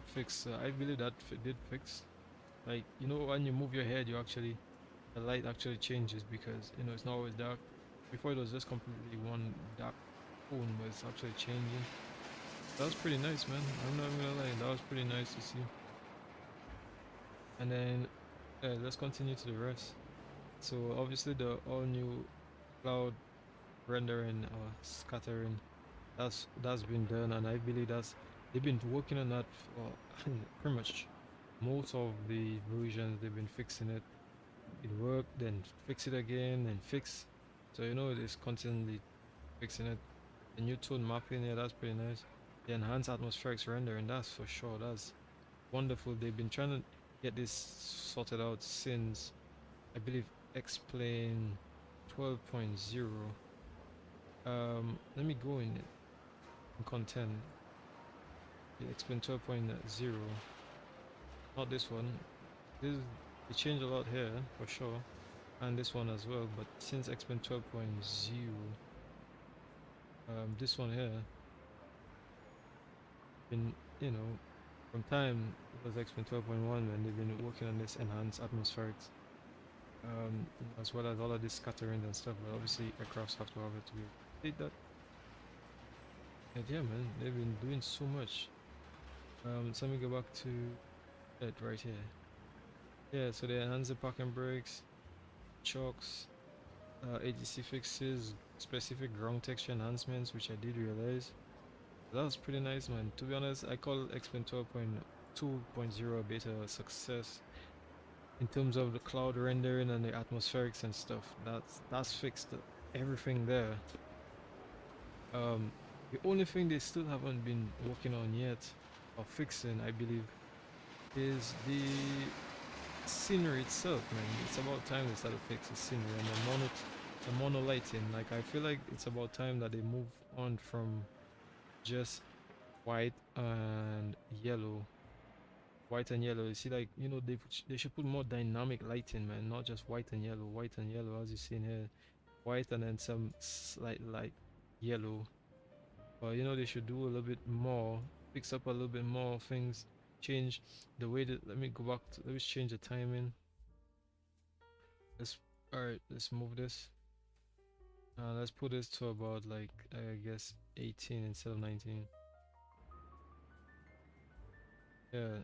fix. I believe that did fix. Like, you know, when you move your head, you actually the light actually changes because you know it's not always dark. Before it was just completely one dark tone, but it's actually changing. That was pretty nice, man. I'm not even gonna lie, that was pretty nice to see. And then let's continue to the rest. So obviously the all new cloud rendering or scattering that's been done, and I believe they've been working on that for pretty much most of the versions. They've been fixing it. It worked, then fix it again, and fix. So you know it is constantly fixing it. The new tone mapping, yeah, that's pretty nice. The enhanced atmospherics rendering, that's for sure. That's wonderful. They've been trying to get this sorted out since I believe Xplane 12.0. Let me go in content. The Xplane 12.0. Not this one. They changed a lot here for sure, and this one as well. But since Xplane 12.0, this one here, been from time it was Xplane 12.1, and they've been working on this enhanced atmospherics, as well as all of this scattering and stuff. But obviously, aircrafts have to have it to be did that. And yeah, man, they've been doing so much. So let me go back to it right here. Yeah, so they enhance the parking brakes, chocks, ADC fixes, specific ground texture enhancements, which I did realize. That was pretty nice, man. To be honest, I call Xplane 12.2.0 beta a success in terms of the cloud rendering and the atmospherics and stuff. That's fixed everything there. The only thing they still haven't been working on yet or fixing, I believe, is the scenery itself, man. It's about time they started fixing scenery and the mono lighting. Like I feel like it's about time that they move on from just white and yellow. White and yellow. You see, like you know, they should put more dynamic lighting, man. Not just white and yellow. White and yellow, as you see in here. White and then some slight light yellow. But you know, they should do a little bit more. Fix up a little bit more things. Change the way that. Let me go back to. Let me change the timing. Let's. All right. Let's move this. Let's put this to about like I guess 18 instead of 19. Yeah.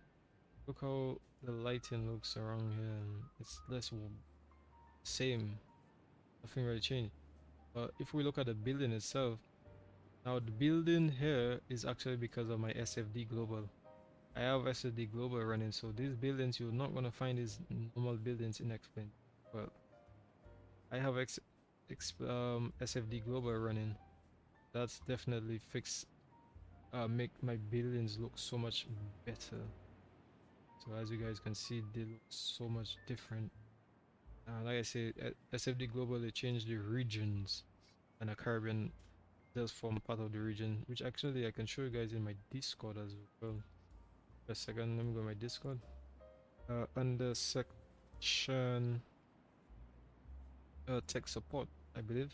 Look how the lighting looks around here. And it's less same. Nothing really changed. But if we look at the building itself, now the building here is actually because of my SFD Global. I have SFD Global running, so these buildings you're not gonna find these normal buildings in Xplane. Well, I have SFD Global running. That's definitely make my buildings look so much better. So as you guys can see, they look so much different. Like I said, at SFD Global they changed the regions, and the Caribbean does form part of the region, which actually I can show you guys in my Discord as well. A second, let me go to my Discord. Under section tech support, I believe.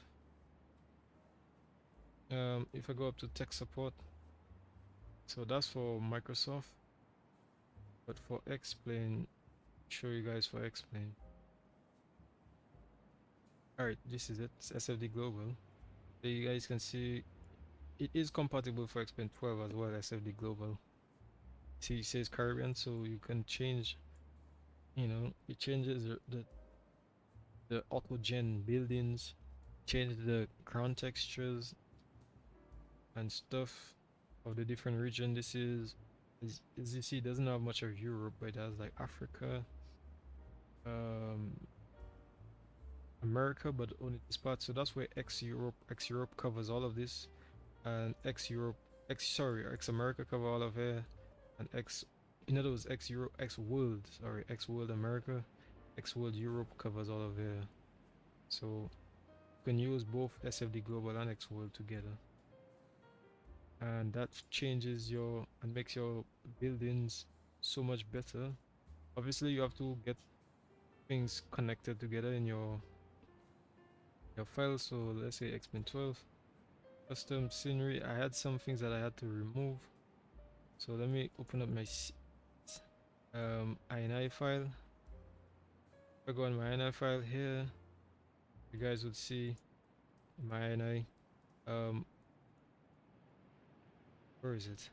If I go up to tech support, so that's for Microsoft, but for Xplane, show you guys for Xplane. Alright, this is it. It's SFD Global. So you guys can see it is compatible for Xplane 12 as well, SFD Global. See, it says Caribbean, so you can change, you know, it changes the auto gen buildings, change the ground textures and stuff of the different region. This is, as you see, it doesn't have much of Europe, but it has like Africa, America, but only this part. So that's where X Europe covers all of this, and X America cover all of it, and in other words, X World America, X World Europe covers all of it. So you can use both SFD Global and X World together, and that changes and makes your buildings so much better. Obviously, you have to get things connected together in your file. So let's say Xplane 12 custom scenery. I had some things that I had to remove, so let me open up my INI file. If I go on my INI file here, you guys would see my INI. Where is it?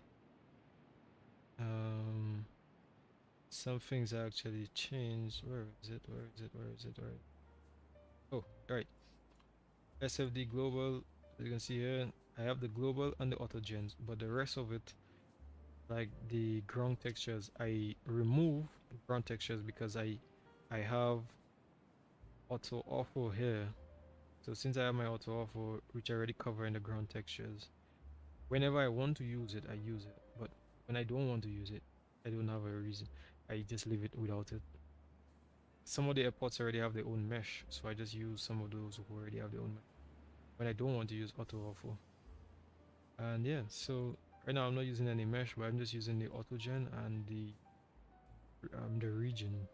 Some things actually changed. Where is it? Oh, right. SFD Global, as you can see here, I have the global and the auto gens, but the rest of it, like the ground textures, I remove ground textures because I have auto awful here. So since I have my auto awful, which I already cover in the ground textures, whenever I want to use it, I use it. But when I don't want to use it, I don't have a reason. I just leave it without it. Some of the airports already have their own mesh, so I just use some of those who already have their own mesh when I don't want to use auto awful. And yeah, so right now I'm not using any mesh, but I'm just using the auto gen and the region.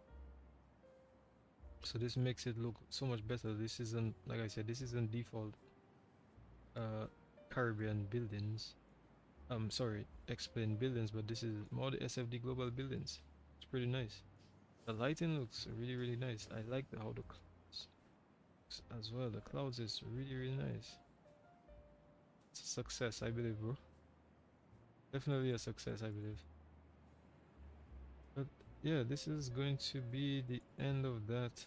So this makes it look so much better. This isn't, like I said, this isn't default Caribbean buildings. Sorry, Xplane buildings, but this is more the SFD Global buildings. It's pretty nice. The lighting looks really, really nice. I like how the clouds as well. The clouds is really, really nice. It's a success, I believe, bro. Definitely a success, I believe. But yeah, this is going to be the end of that.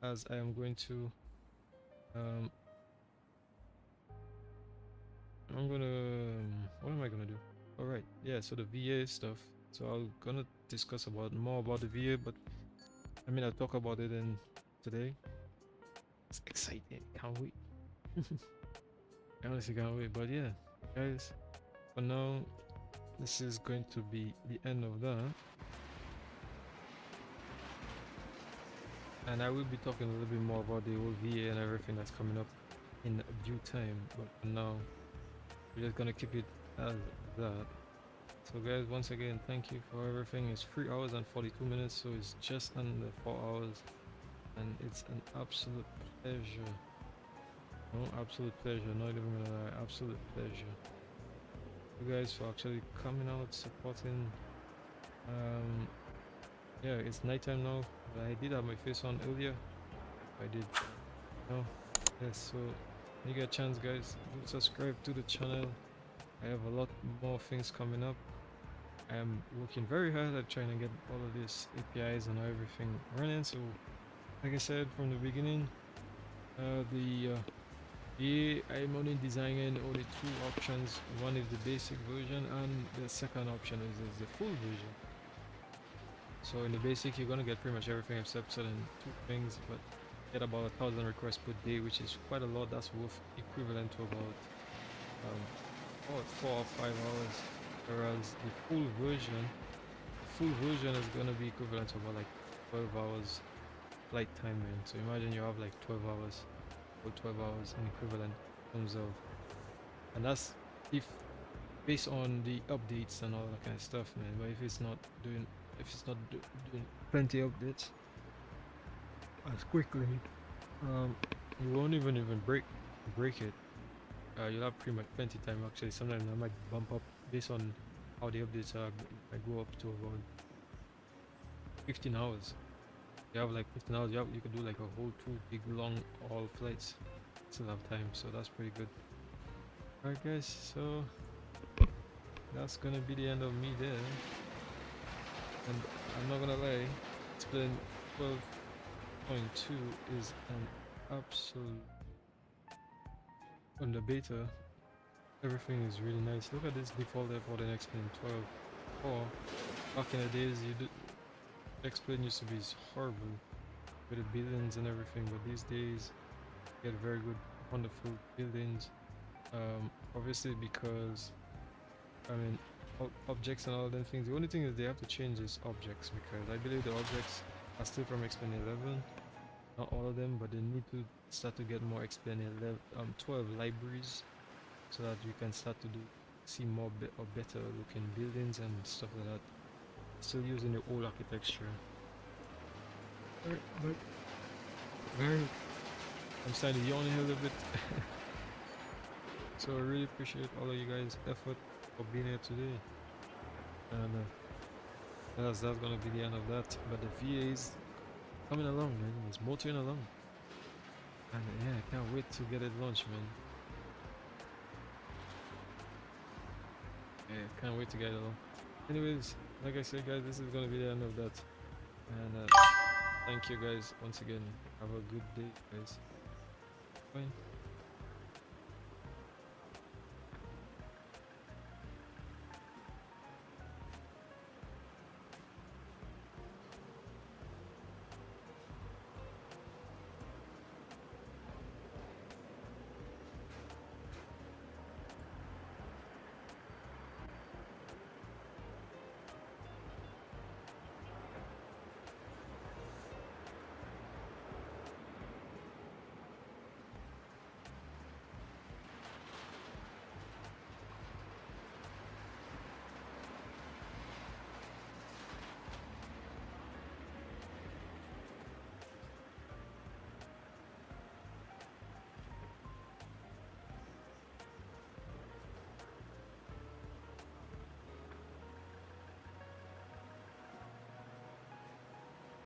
As I am going to what am I gonna do? All right, yeah, so the VA stuff. So I'm gonna discuss more about the VA, but I mean I'll talk about it in today. It's exciting, can't wait. I honestly can't wait. But yeah, guys, for now this is going to be the end of that. and I will be talking a little bit more about the whole VA and everything that's coming up in due time. But for now, we're just gonna keep it as that. So guys, once again, thank you for everything. It's 3 hours and 42 minutes, so it's just under 4 hours, and it's an absolute pleasure. No, absolute pleasure. Not even gonna lie, absolute pleasure. You guys for actually coming out, supporting. Yeah, it's nighttime now, but I did have my face on earlier. I did. No, yes. So when you get a chance, guys, do subscribe to the channel. I have a lot more things coming up. I am working very hard at trying to get all of these APIs and everything running. So, like I said from the beginning, I'm only designing only 2 options. One is the basic version, and the second option is the full version. So in the basic, you're gonna get pretty much everything except certain 2 things, but get about 1,000 requests per day, which is quite a lot. That's worth equivalent to about 4 or 5 hours. Whereas the full version is gonna be equivalent to about like 12 hours flight time, man. So imagine you have like 12 hours or 12 hours in equivalent in terms of, and that's if based on the updates and all that kind of stuff, man. But if it's not doing doing plenty of updates as quickly, you won't even break it. You'll have pretty much plenty time. Actually, sometimes I might bump up based on how the updates are. I go up to about 15 hours. You have like 15 hours. You could do like a whole 2 big long haul flights. Still have time, so that's pretty good. Alright, guys. So that's gonna be the end of me there. And I'm not gonna lie, Xplane 12.2 is an absolute on the beta. Everything is really nice. Look at this default airport in Xplane 12. Back in the days, Xplane used to be horrible with the buildings and everything, but these days you get very good, wonderful buildings. Obviously because I mean objects and all them things. The only thing is they have to change is objects, because I believe the objects are still from Xplane 11. Not all of them, but they need to start to get more Xplane 12 libraries, so that you can start to see more or better looking buildings and stuff like that. Still using the old architecture. But I'm starting to yawn a little bit. So I really appreciate all of you guys' effort for being here today. And that's gonna be the end of that. But the VA is coming along, man. It's motoring along. And yeah, I can't wait to get it launched, man. Yeah, can't wait to get it along. Anyways, like I said, guys, this is gonna be the end of that. And thank you guys once again. Have a good day, guys. Bye.